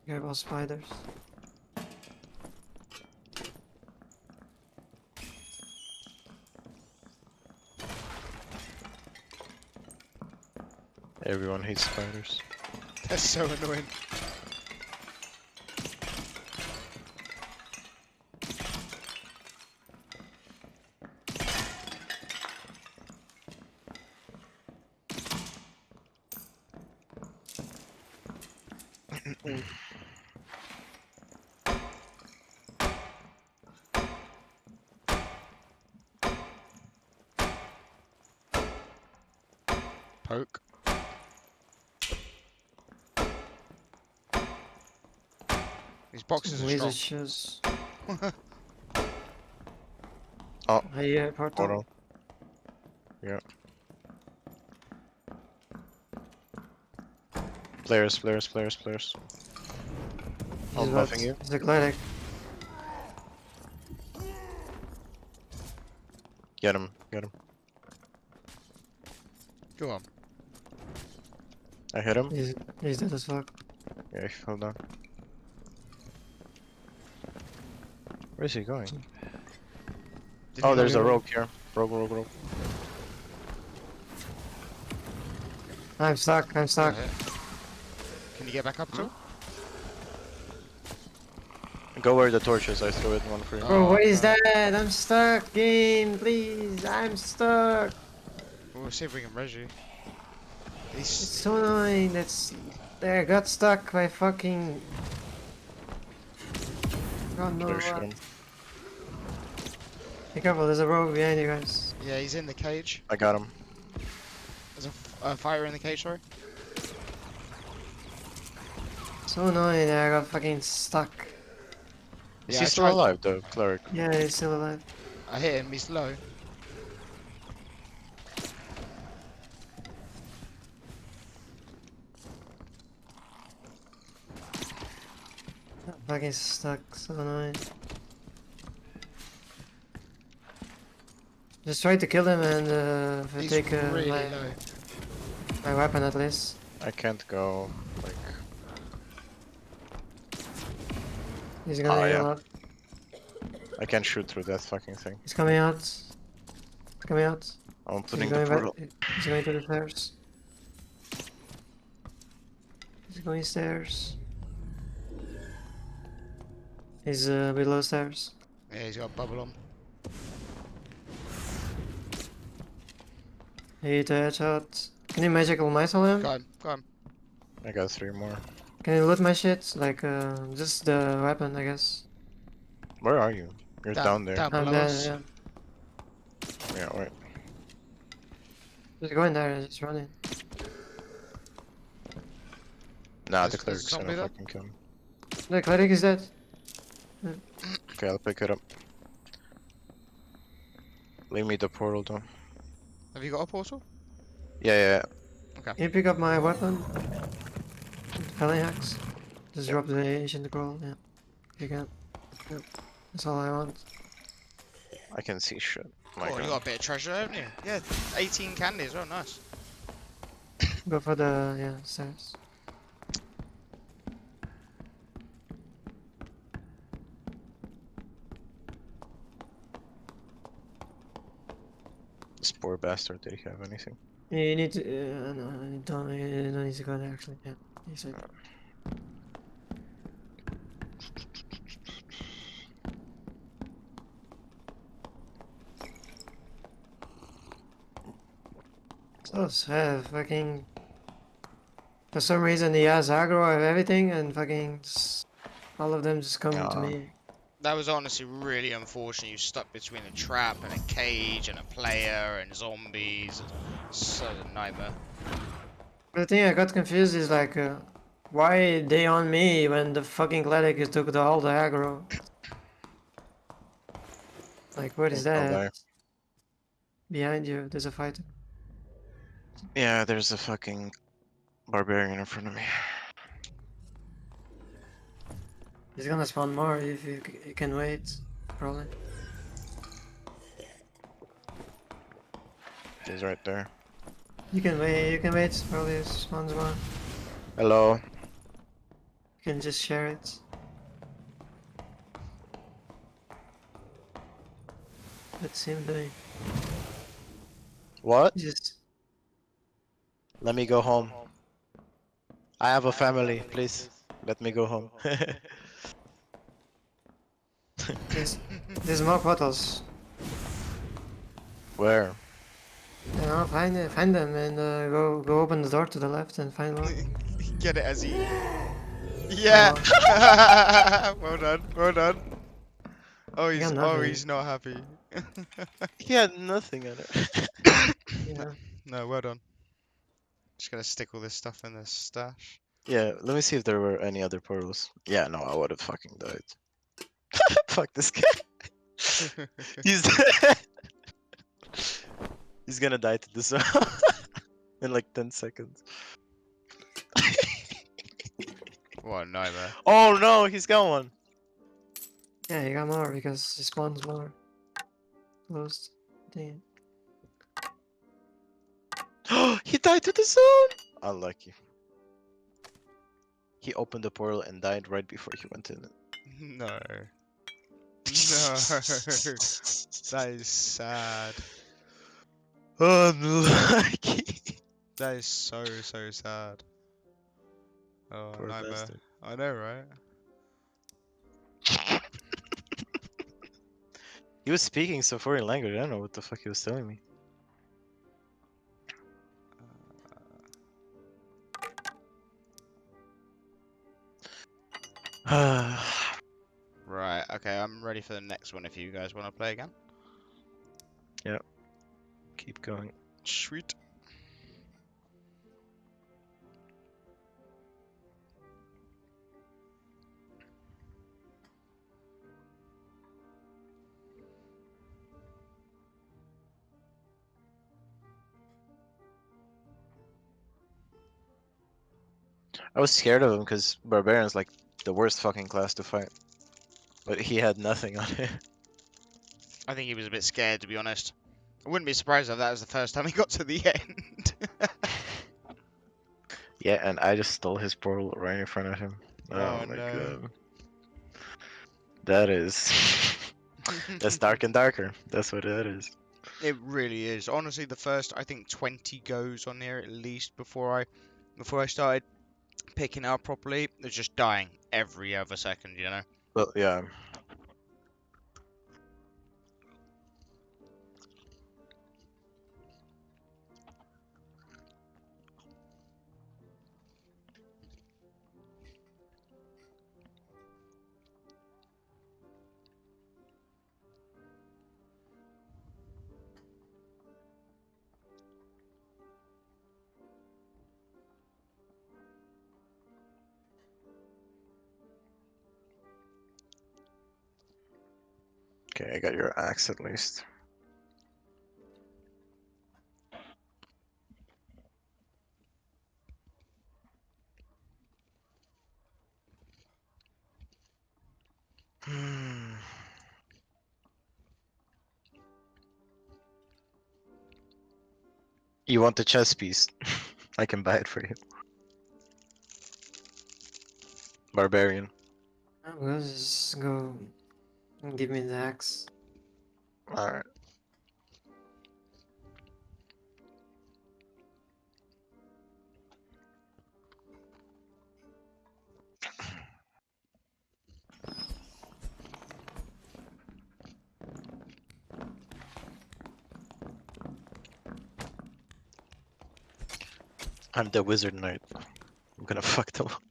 Care about spiders. Everyone hates spiders. That's so annoying. Poke. These boxes are Laser strong. shoes. Oh. Hey, portal. Yeah. Players. I'm buffing you. He's eclectic. Get him. Go on. I hit him. He's dead as fuck. Yeah, he fell down. Where is he going? Oh, there's a rogue here. Rogue. I'm stuck. Can you get back up too? Go where the torch is. I threw it one for you. Bro, what is that? I'm stuck. Game, please. I'm stuck. We'll see if we can res you. It's so annoying. I got stuck by fucking. God no. Be careful. There's a rogue behind you guys. Yeah, he's in the cage. I got him. There's a fire in the cage, sorry. So annoying. I got fucking stuck. Is he still alive, though, cleric? Yeah, he's still alive. I hit him. He's low. I'm fucking stuck. So annoying. Just try to kill him and take really my weapon at least. I can't go, like... He's gonna heal up. I can't shoot through that fucking thing. He's coming out. He's coming out. I'm putting the portal. He's going to the stairs. He's going stairs. He's below stairs. Yeah, he's got a bubble on. Hit a headshot. Can you magical missile him? Got him. I got 3 more. Can you loot my shit? Like, just the weapon, I guess. Where are you? You're down there. Down I'm below dead, us. yeah. Yeah, wait. Just go in there and just run in. Nah, There's the cleric's a zombie gonna there? fucking kill me. The cleric is dead. Okay, I'll pick it up. Leave me the portal, though. Have you got a portal? Yeah. Okay. Can you pick up my weapon? Felling axe. Just drop the ancient scroll, yeah. You can. Yep. That's all I want. I can see shit. My Oh, you God. got a bit of treasure, haven't you? Yeah, 18 candies. Oh, nice. Go for the, stairs. This poor bastard, did he have anything? You need to, no, you don't need to go there actually, yeah. He's like, so sad, fucking. For some reason he has aggro of everything and fucking all of them just come to me. That was honestly really unfortunate. You stuck between a trap and a cage and a player and zombies. It's such a nightmare. The thing I got confused is like, why they on me when the fucking cleric took all the aggro? Like, what is I'll die. that? Behind you, there's a fighter. Yeah, there's a fucking barbarian in front of me. He's gonna spawn more if you can wait, probably. He's right there. You can wait, probably it spawns more. Hello. You can just share it. What's him doing? What? Just Let me go home. I have a family, please. Let me go home. there's more portals. Where? You know, find them and go open the door to the left and find one. Get it as he... Yeah. Well done. Well done. Oh, He got he's nothing. not happy. He had nothing on it. Yeah. No, well done. Just gonna stick all this stuff in this stash. Yeah, let me see if there were any other portals. Yeah, no, I would have fucking died. Fuck this guy. He's he's gonna die to this in like 10 seconds. What a nightmare. Oh no, he's got one. Yeah, he got more because he spawns more. Close. Damn. He died to the zone! Unlucky. He opened the portal and died right before he went in it. No. No. That is sad. Unlucky. That is so sad. Oh, Poor nightmare. bastard. I know, right? He was speaking some foreign language. I don't know what the fuck he was telling me. Right, okay, I'm ready for the next one if you guys want to play again. Yeah. Keep going. Sweet. I was scared of him because Barbarian's like the worst fucking class to fight. But he had nothing on it. I think he was a bit scared, to be honest. I wouldn't be surprised if that was the first time he got to the end. Yeah, and I just stole his portal right in front of him. Oh, my no. god. That is... That's dark and darker. That's what that is. It really is. Honestly, the first, I think, 20 goes on here at least before I started picking it up properly. It was just dying every other second, you know? Well, yeah. Okay, I got your axe at least. You want the chess piece? I can buy it for you. Barbarian. We'll just go and give me the axe. Alright. I'm the wizard knight. I'm gonna fuck them up.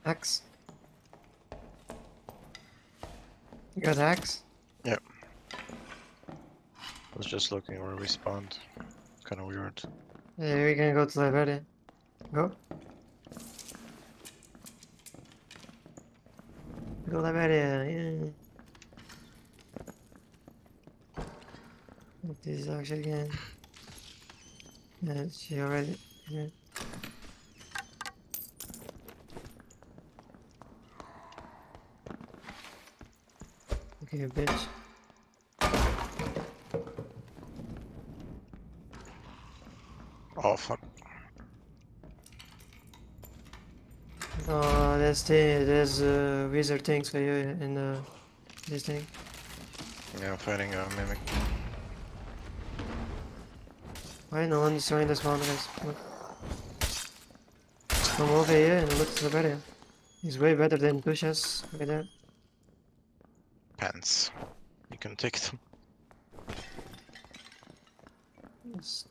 Axe. You got axe? Yep. I was just looking where we spawned. Kinda weird. Yeah, we're gonna go to Liberia. Go. Go Liberia, yeah. Look these dogs again. Yeah, she already. Yeah. Okay, bitch. Oh fuck. No, there's wizard things for you in this thing. Yeah, I'm fighting a mimic. Why no one destroying the spawn, guys? Look. Come over here and look to the barrier. He's way better than Tushas right there. Pants. You can take them. Yes.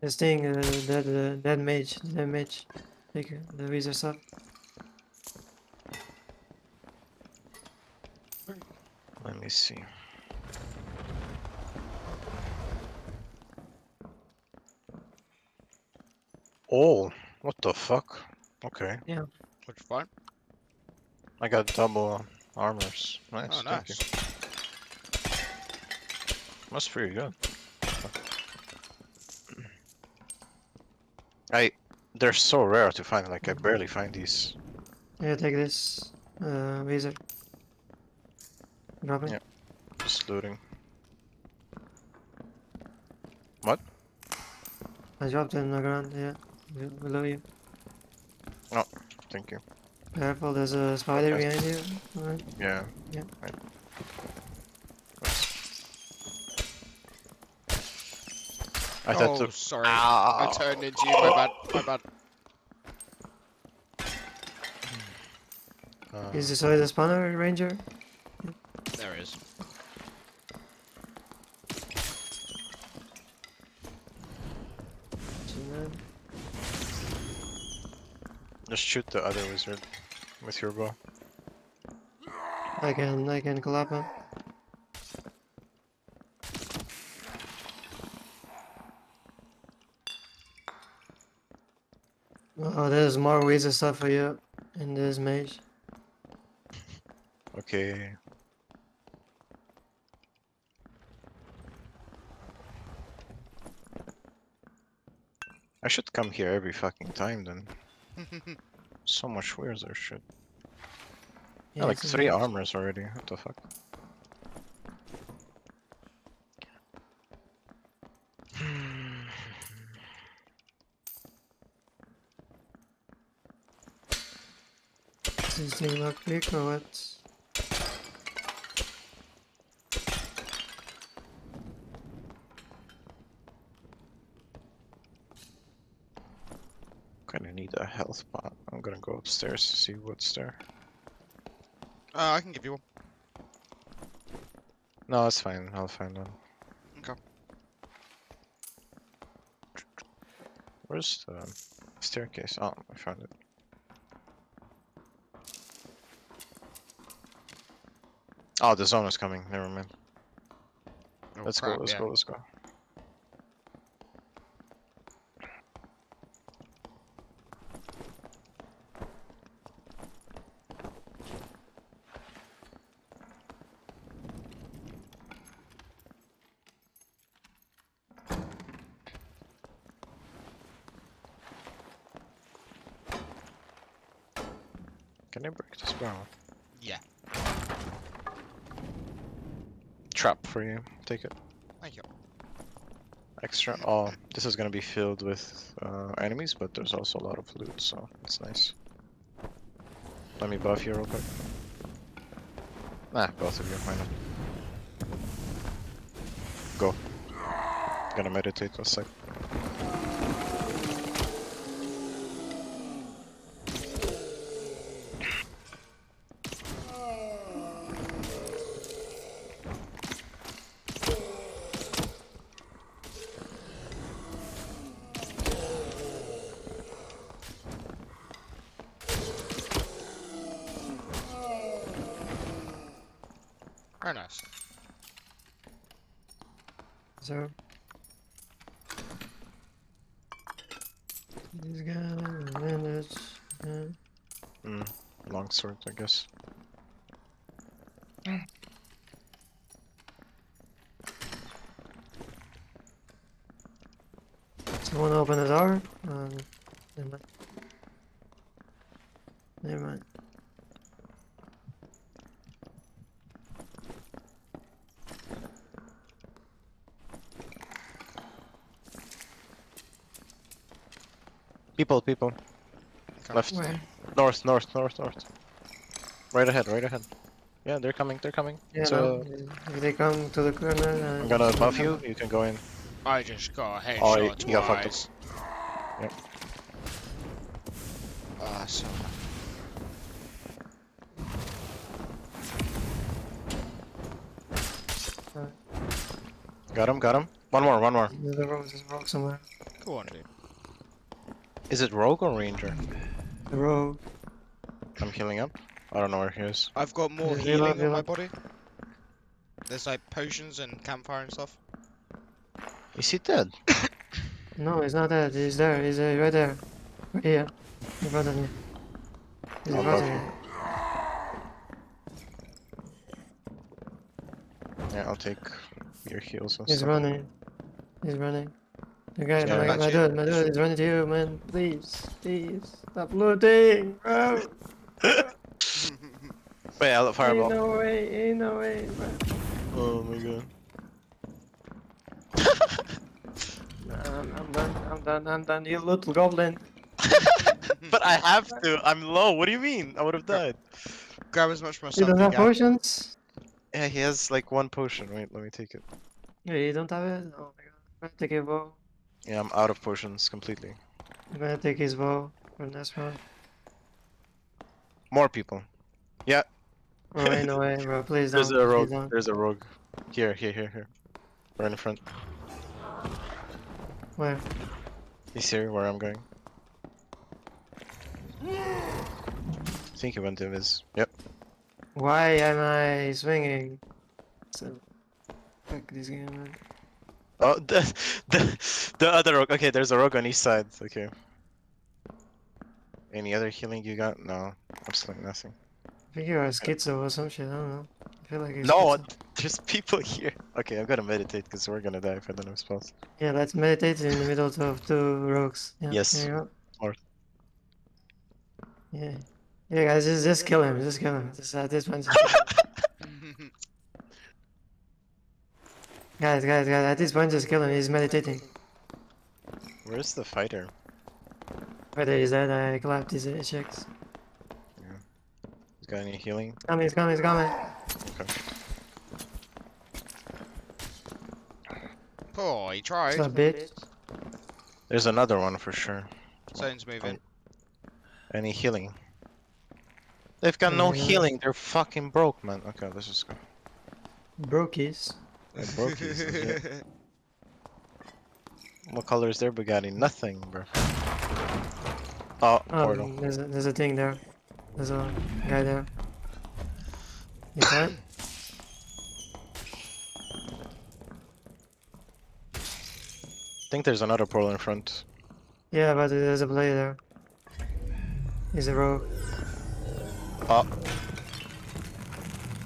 This thing, that mage. Take the wizard stuff. Let me see. Oh, what the fuck? Okay. Yeah. Which fine. I got double armors. Nice, Oh, thank nice. you. That's pretty good. They're so rare to find, like I barely find these. Yeah, take this wizard. Drop it. Yeah, just looting. What? I dropped it on the ground, yeah. Below you. Oh, thank you. Careful, there's a spider behind you. Alright. Yeah. Yeah. Right. I thought Oh, to... sorry. Ow. I turned into you. My bad. My bad. Is this always a spawner, ranger? There is. Just shoot the other wizard with your bow. I can collab him. Oh, there's more wizard stuff for you in this mage. Okay. I should come here every fucking time then. So much weirder shit. Yeah, like 3 armors already. What the fuck? Is this thing lock pick or what? Kinda need a health pot. I'm gonna go upstairs to see what's there. I can give you one. No, it's fine. I'll find one. Okay. Where's the staircase? Oh, I found it. Oh, the zone is coming. Never mind. Oh, Let's crap, go. Let's yeah. go. Let's go. Can I break this barrel? Yeah. Trap for you. Take it. Thank you. Extra. Oh, this is gonna be filled with enemies, but there's also a lot of loot, so it's nice. Let me buff you real quick. Nah, both of you. Why not? Go. Gonna meditate a sec. Very nice. So this guy manage. Longsword, I guess. Someone open the door. Never mind. Never mind. People. Left. Where? North. Right ahead. Yeah, they're coming. Yeah, So no. If they come to the corner, I'm gonna buff you. You can go in. I just got a Oh, headshot you got fucked up. twice. Yep. So Got him. One more. There's a rogue somewhere. go on, dude. Is it rogue or ranger? The rogue. I'm healing up. I don't know where he is. I've got more Yeah, healing on my reload. body. There's like potions and campfire and stuff. Is he dead? No, he's not dead. He's there. He's right there. Right here. In front of me. He's in I'll front buff of you. me. Yeah, I'll take your heals and He's stuff. running. The guy, Yeah, my dude is running to you, man. Please. Stop looting, bro. Wait, I'll fireball. Ain't no way, bro. Oh my god. I'm done. You little goblin. But I have to. I'm low. What do you mean? I would have died. Grab as much more You stuff don't you have can. potions? Yeah, he has like one potion. Wait, let me take it. Yeah, you don't have it? Oh my god. I'm gonna take your bow. Yeah, I'm out of potions completely. I'm gonna take his bow for this one. More people. Yeah. Oh, ain't no way, bro. Please There's don't. a rogue. Please don't. There's a rogue. Here. Right in front. Where? He's here where I'm going. I think he went to his. Yep. Why am I swinging? So, fuck this game, man. Oh, the other rogue. Okay, there's a rogue on each side. Okay. Any other healing you got? No, absolutely nothing. I think you're a schizo or some shit. I don't know. I feel like you're No, schizo. there's people here. Okay, I'm gonna meditate because we're gonna die if I don't have spells. Yeah, let's meditate in the middle of two rogues. Yeah, Yes. there you go. Or Yeah. Yeah, guys, just kill him. Just kill him. At this point, just kill him. Guys, at this point, just kill him. He's meditating. where's the fighter? Whether he's dead, I clapped his checks. He's got any healing? He's coming. Okay. Oh, he tried. What's up, bitch? There's another one for sure. Zone's moving. Any healing? They've got no Yeah. healing. They're fucking broke, man. Okay, let's just go. Brokies. They're brokies, legit. What color is their Bugatti? Nothing, bro. Oh, portal. There's a thing there. There's a guy there. You can't? I think there's another portal in front. Yeah, but there's a player there. He's a rogue. Oh.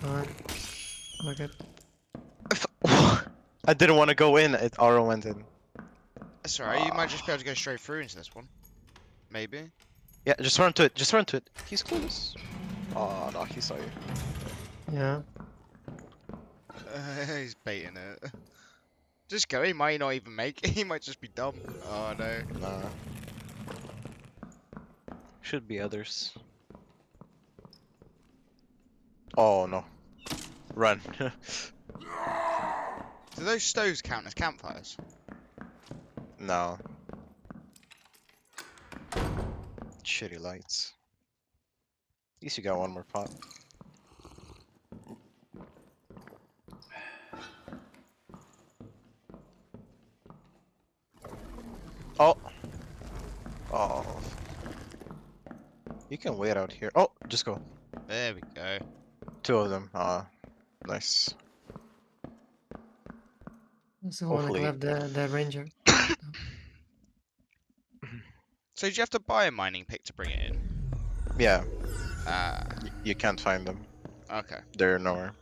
Alright. Look at. I didn't want to go in. It Auro went in. That's alright, you might just be able to go straight through into this one. Maybe. Yeah, just run to it. He's close. Oh no, he saw you. Yeah. He's baiting it. Just go, he might not even make it, he might just be dumb. Oh no. Nah. Should be others. Oh no. Run. Do those stoves count as campfires? No. Shitty lights. At least you got one more pot. Oh. Oh. You can wait out here. Oh, just go. There we go. Two of them. Ah, nice. That's the one Hopefully. that clapped the ranger. So did you have to buy a mining pick to bring it in? Yeah. Ah. You can't find them. Okay. They're nowhere.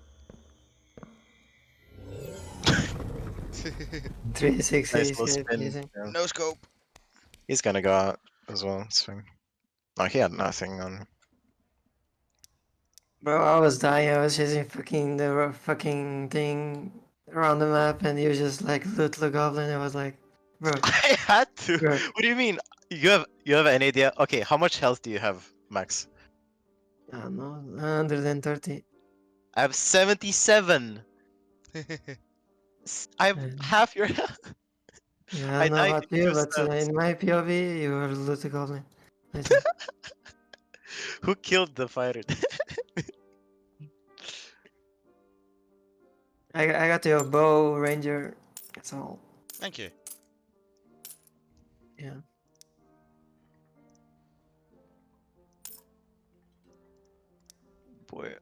360. Nice little spin. Yeah. No scope. He's gonna go out as well. It's fine. No, he had nothing on. Bro, I was dying. I was chasing fucking thing around the map, and he was just like little goblin. I was like, bro. I had to. Bro. What do you mean? You have an idea? Okay, how much health do you have, Max? I don't know, 130. I have 77. I have half your health. Yeah, I don't know died about in you, 2 but stunts. in my POV, you were looting goblin. I think. Who killed the fighter? I got your bow ranger. That's all. Thank you. Yeah. Boy.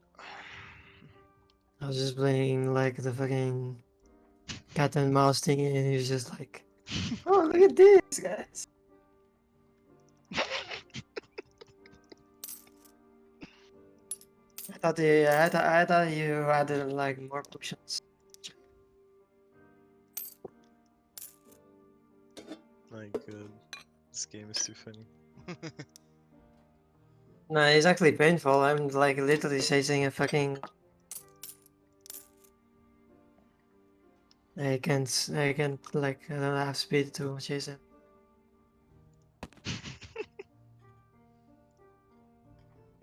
I was just playing like the fucking cat and mouse thing, and he was just like, "Oh, look at this, guys!" I thought you added like more potions. My god, this game is too funny. No, it's actually painful. I'm like literally chasing a fucking. I can't like I don't have speed to chase him.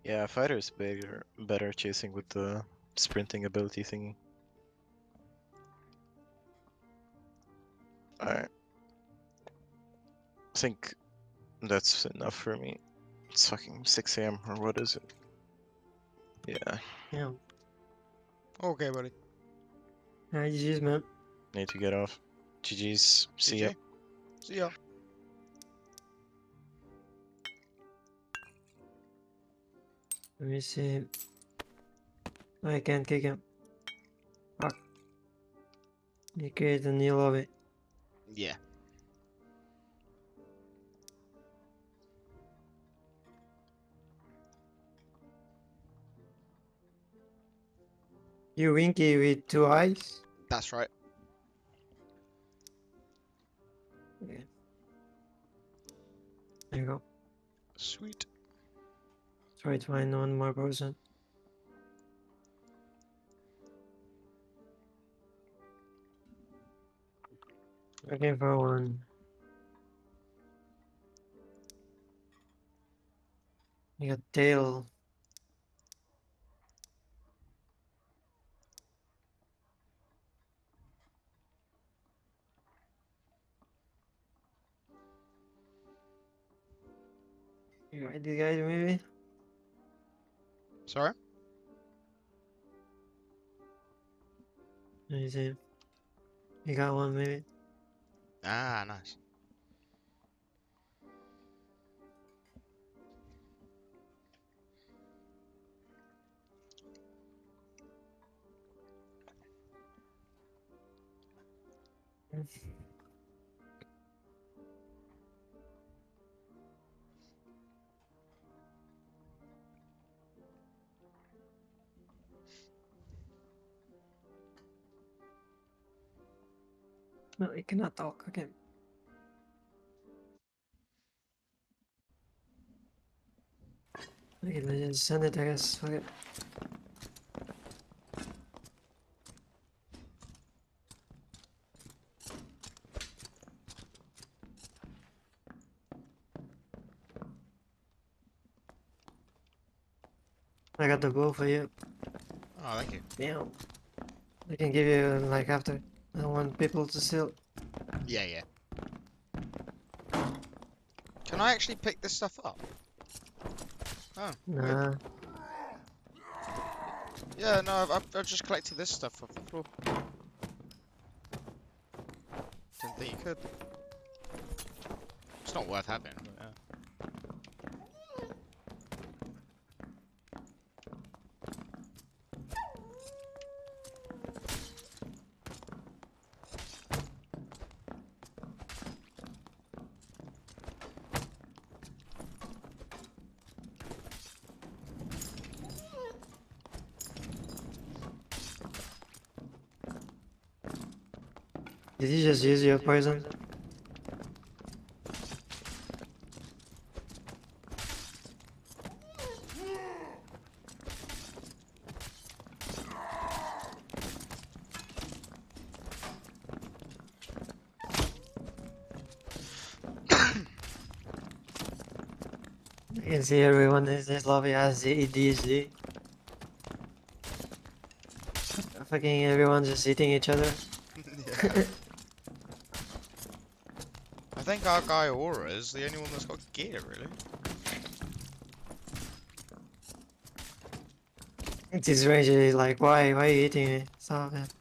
Yeah, fighter is better chasing with the sprinting ability thingy. Alright. I think that's enough for me. It's fucking 6 AM or what is it? Yeah. Yeah. Okay, buddy. Alright, GG's, man. Need to get off. GG's. See ya. See ya. Let me see. I can't kick him. Fuck. You create a new lobby. Yeah. You winky with 2 eyes? That's right. Okay. There you go. Sweet. Try to find one more person. Looking for one. You got tail. You got this guy maybe? Sorry? Let me see. You got one maybe? Ah, nice. No, you cannot talk. Okay. Okay, let's just send it, I guess. Fuck it. I got the bow for you. Oh, thank you. Damn. I can give you like after. I don't want people to steal. Yeah, yeah. Can I actually pick this stuff up? Oh, weird. Nah. Yeah, no, I've just collected this stuff off the floor. Didn't think you could. It's not worth having, but yeah. Did you just use your poison? can see everyone in this lobby has the ADHD. Fucking everyone just eating each other. Yeah. I think our guy Aura is the only one that's got gear, really. This ranger is like, why are you eating me? Stop it.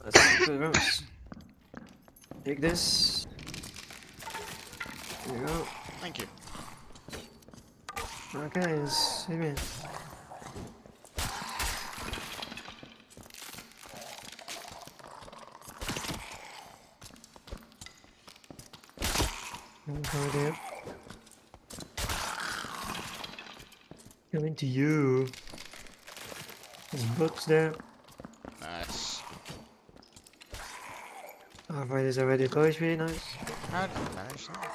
That's good rooms. Take this. There you go. Thank you. Okay, it's amen. Over there. Coming to you. There's books there. Nice. Our fight is already close, really nice. How did you manage that?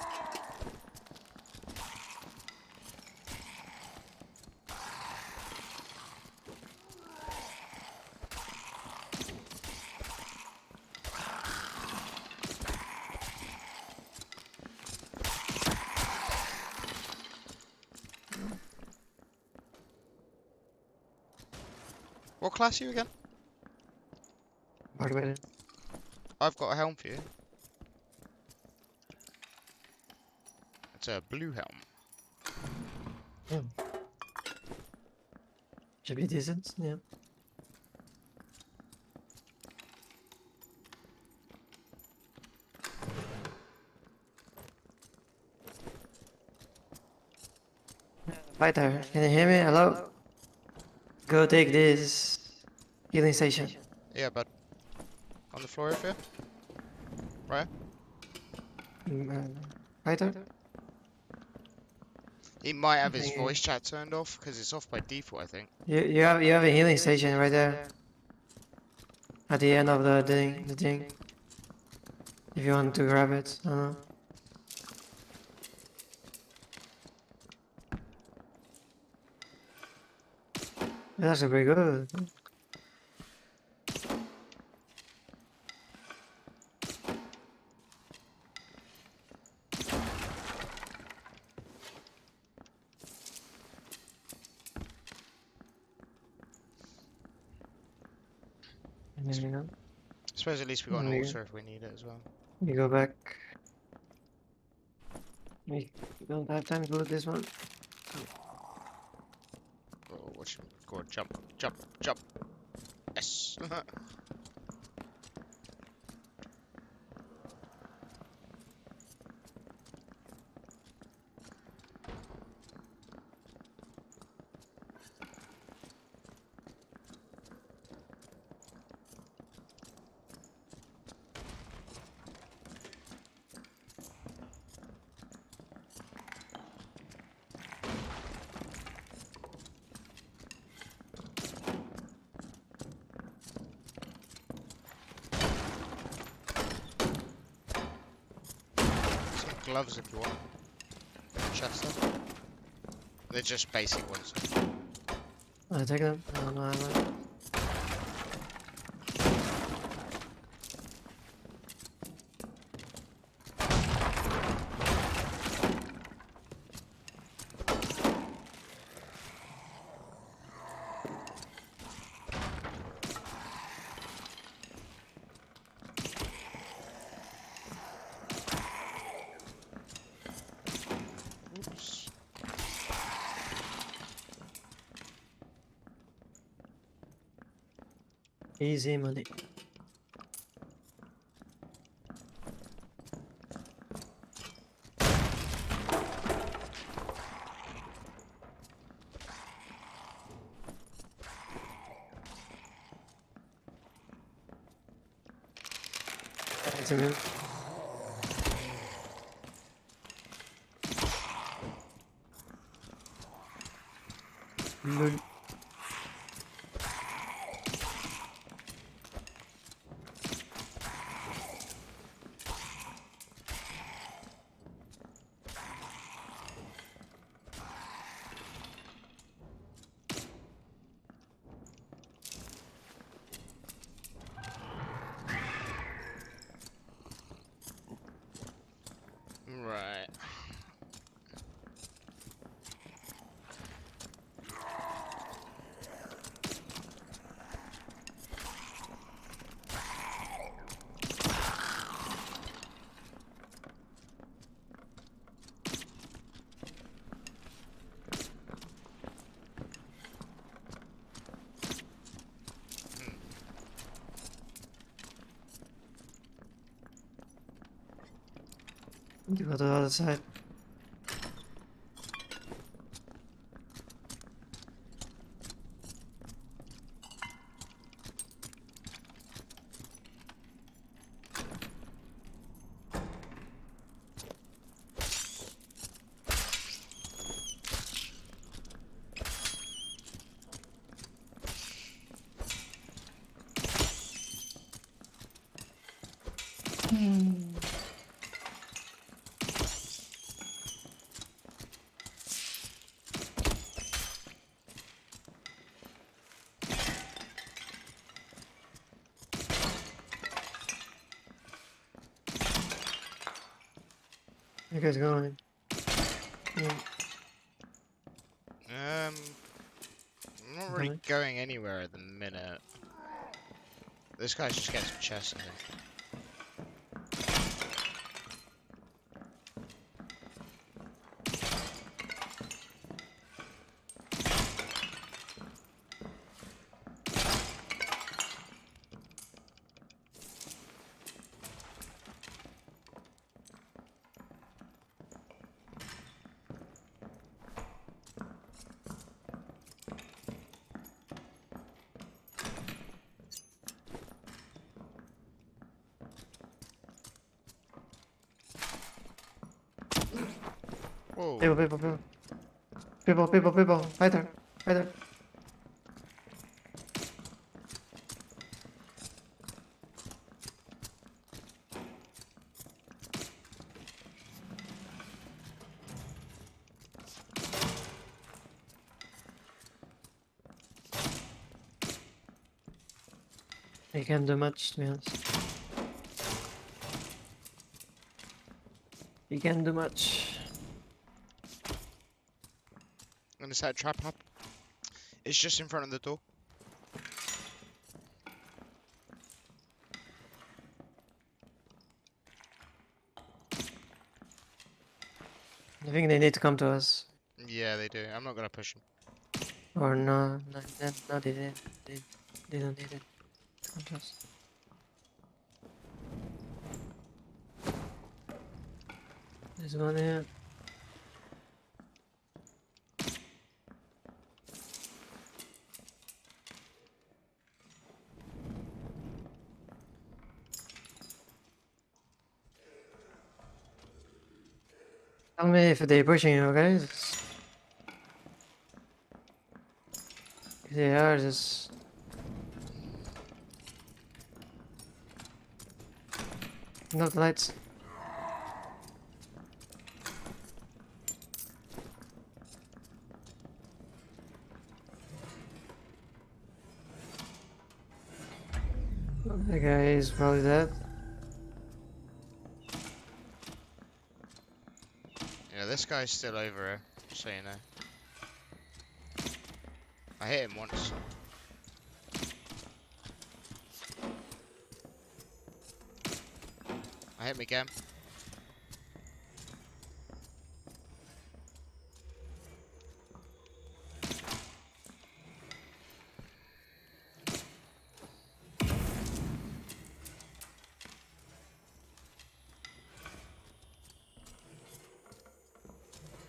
What class are you again? Barbarian. I've got a helm for you. It's a blue helm. Should be decent, yeah. Fighter, can you hear me? Hello? Go take this healing station. Yeah, bud. On the floor here? Right? Fighter? He might have his voice chat turned off because it's off by default, I think. You have a healing station right there. At the end of the thing. If you want to grab it, I don't know. That's pretty good. And then, you know, I suppose at least we got an altar if we need it as well. we go back. We don't have time to loot this one. Oh, watch him. Go on, jump, jump, jump. Yes. Gloves if you want. Chester. They're just basic ones. I take them. I don't know how much. Easy money. Thanks, man. Lol. Right. You go to the other side. You guys going? Yeah. I'm not really going anywhere at the minute. This guy's just getting some chests, I think. Whoa. People. Fighter. You can't do much, to be honest. You can't do much. And is that trap up? It's just in front of the door. I think they need to come to us. Yeah, they do. I'm not gonna push them. Or no, they didn't. They don't need it. Come to us. There's one here. Tell me if they're pushing you, okay? If they are, just... No the lights. The guy is probably dead. Yeah, this guy's still over here, just so you know. I hit him once. I hit him again.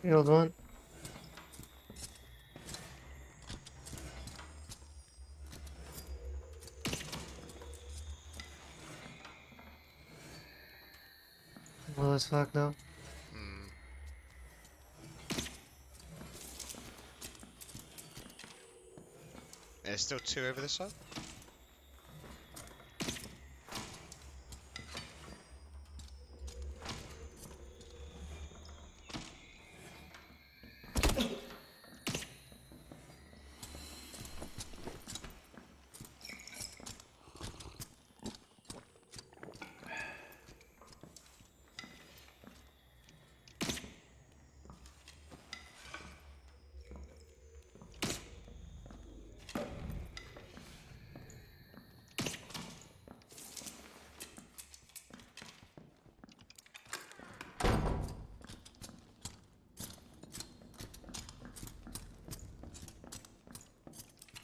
Killed one. Well, as fuck though. There's still 2 over this side.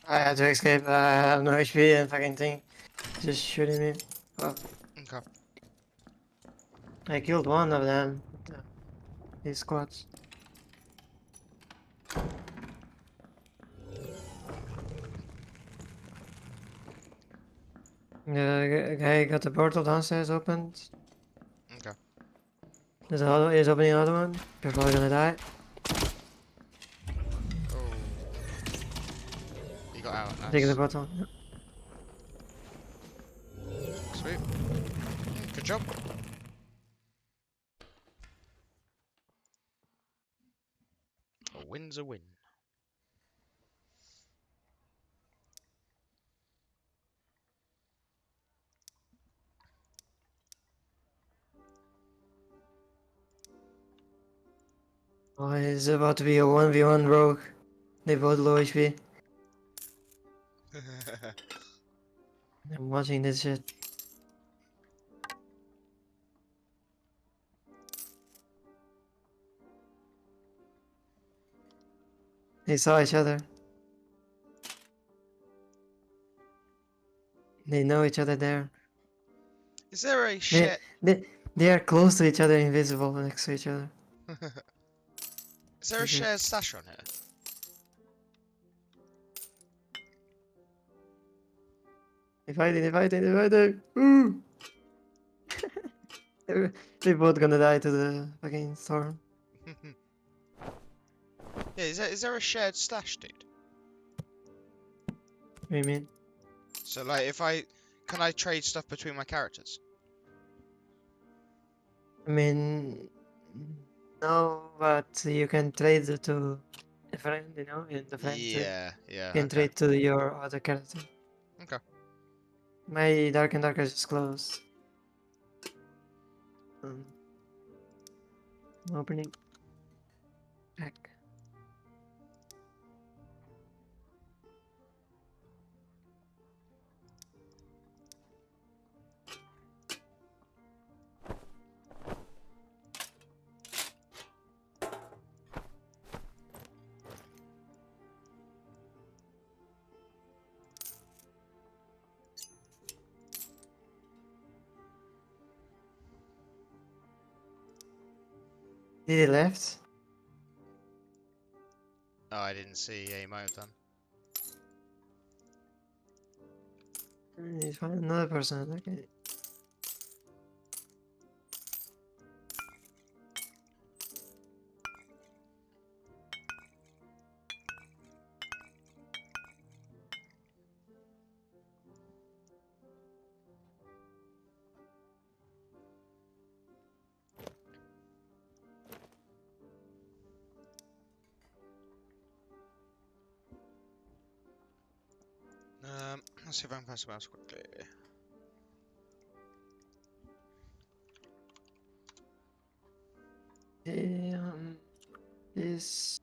I had to escape. I have no HP and fucking thing. Just shooting me. Oh. Okay. I killed one of them. These squads. The guy got the portal downstairs opened. Okay. There's another. He's opening another one. You're probably gonna die. Oh. He got out. Nice. Taking the portal. Yep. Sweet. Good job. A win's a win. Oh, it's about to be a 1v1 rogue. They both low HP. I'm watching this shit. They saw each other. They know each other there. Is there a shit? They are close to each other, invisible next to each other. Is there a shared stash on here? They're fighting. Ooh! They're both gonna die to the fucking storm. Yeah, is there a shared stash, dude? What do you mean? So like, can I trade stuff between my characters? I mean, no, but you can trade it to a friend, you know, and the friend Yeah, can okay. trade to your other character. Okay. My Dark and Darker is just closed. Opening. Back. Did he left? Oh, I didn't see. Yeah, he might have done. He's finding another person. Okay. Let's see if I can pass the mouse quickly. Is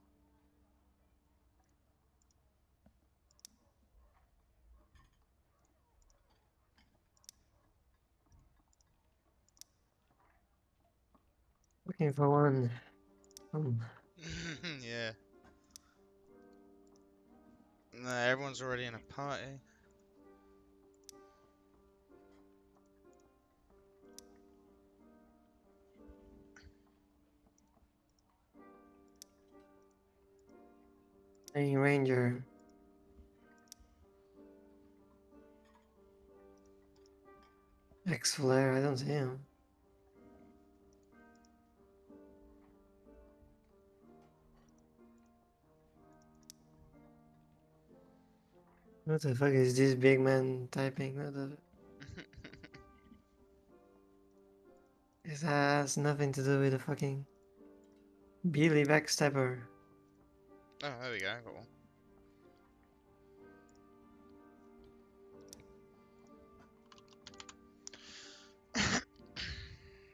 looking for one. Yeah. No, everyone's already in a party. Playing Ranger. X-Flare, I don't see him. What the fuck is this big man typing? What the... This has nothing to do with the fucking Billy Backstabber. Oh, there we go. I got one.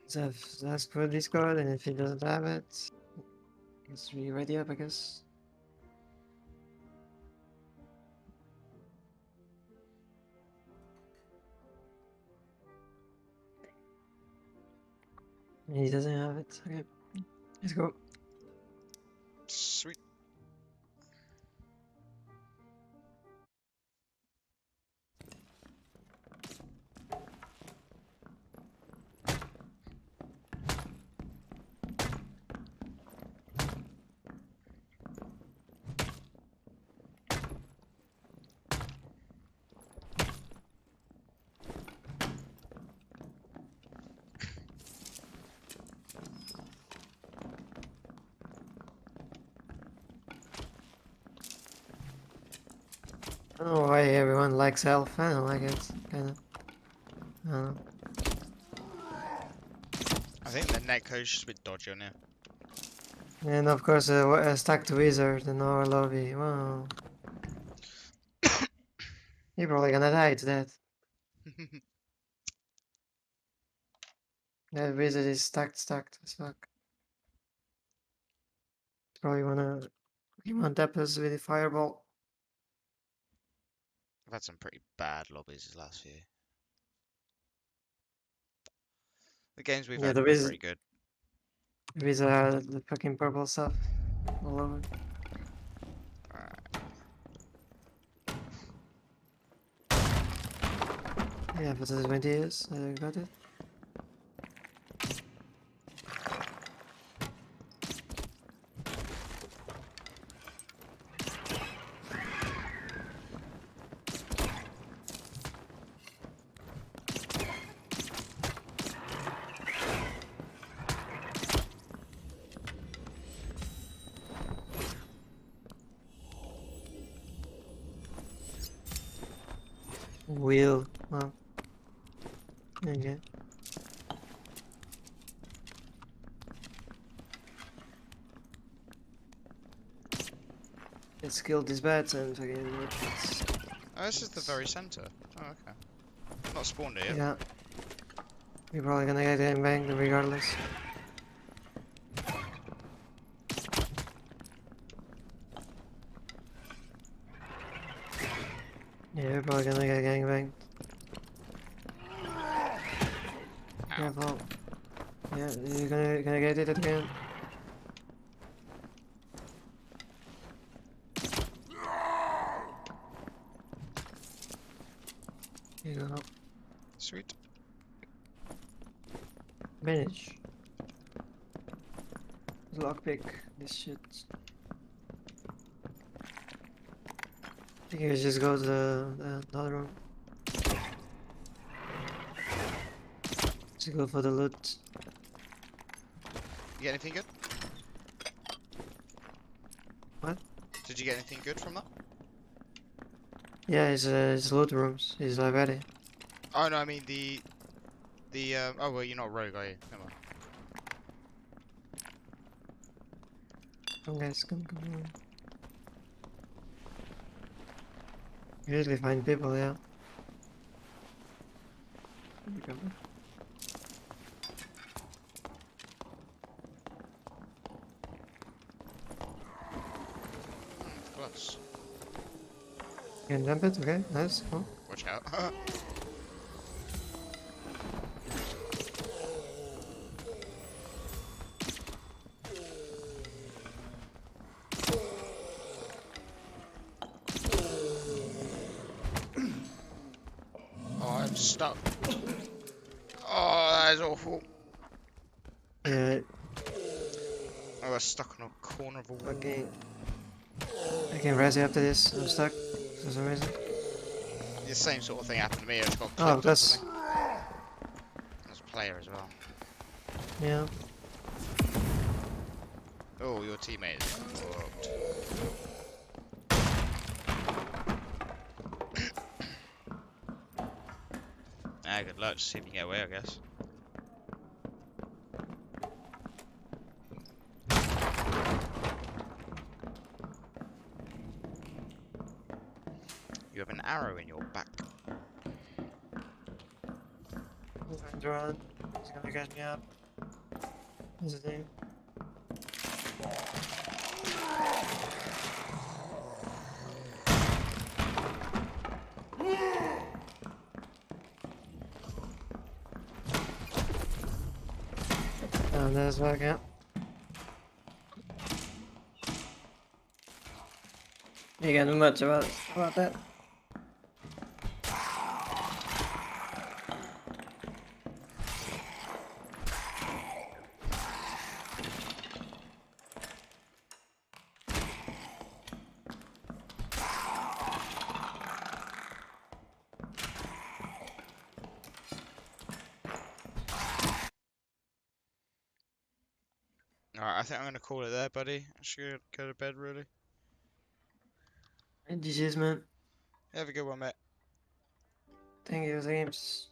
So ask for Discord, and if he doesn't have it, let's be ready up, I guess. He doesn't have it. Okay, let's go. Sweet. I don't know why everyone likes Elf. I don't like it, kinda. I don't know. I think the netcode's just a bit dodgy on here. And of course, a stacked wizard in our lobby. Wow. You're probably gonna die to that. That wizard is stacked as fuck. Probably you want tap us with a fireball. I've had some pretty bad lobbies this last few. The games we've had The have been very good. Wizard had the fucking purple stuff all over. Yeah, but the 20 years, I got it. Wheel, well, okay. Let's kill these bats and fucking let's... Oh, this is the very center. Oh, okay. Not spawned it yet. Yeah. We're probably gonna get him banged regardless. Yeah, we're probably gonna get gangbanged. Careful. Yeah, you're gonna get it again. Here you go. Sweet. Manage. Lockpick this shit. I think we just go to the other room. Just go for the loot. You get anything good? What? Did you get anything good from that? Yeah, it's loot rooms. It's library. Oh no, I mean oh well, you're not rogue, are you? Come on. Come guys, come. You usually find people, yeah. Plus. You can jump it, okay, nice, cool. Watch out. Oh, I'm stuck. Oh, that is awful. Yeah. I was stuck on a corner of a wall. Okay. I can res you after this. I'm stuck for some reason. The same sort of thing happened to me. I just got Oh, clipped or something. There's a player as well. Yeah. Oh, your teammate is fucked. Yeah, good luck. Just see if you can get away, I guess. You have an arrow in your back. Run. He's gonna catch me up. What's his name? Oh, that's back out. You got much about that? Alright, I think I'm gonna call it there, buddy. I should go to bed, really. GG's, man. Have a good one, mate. Thank you, James.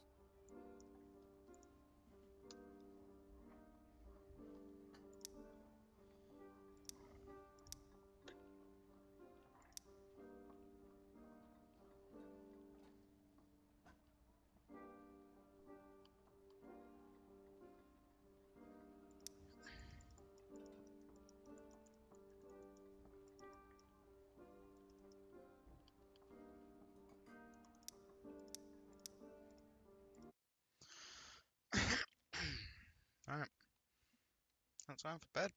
Alright. That's time for bed.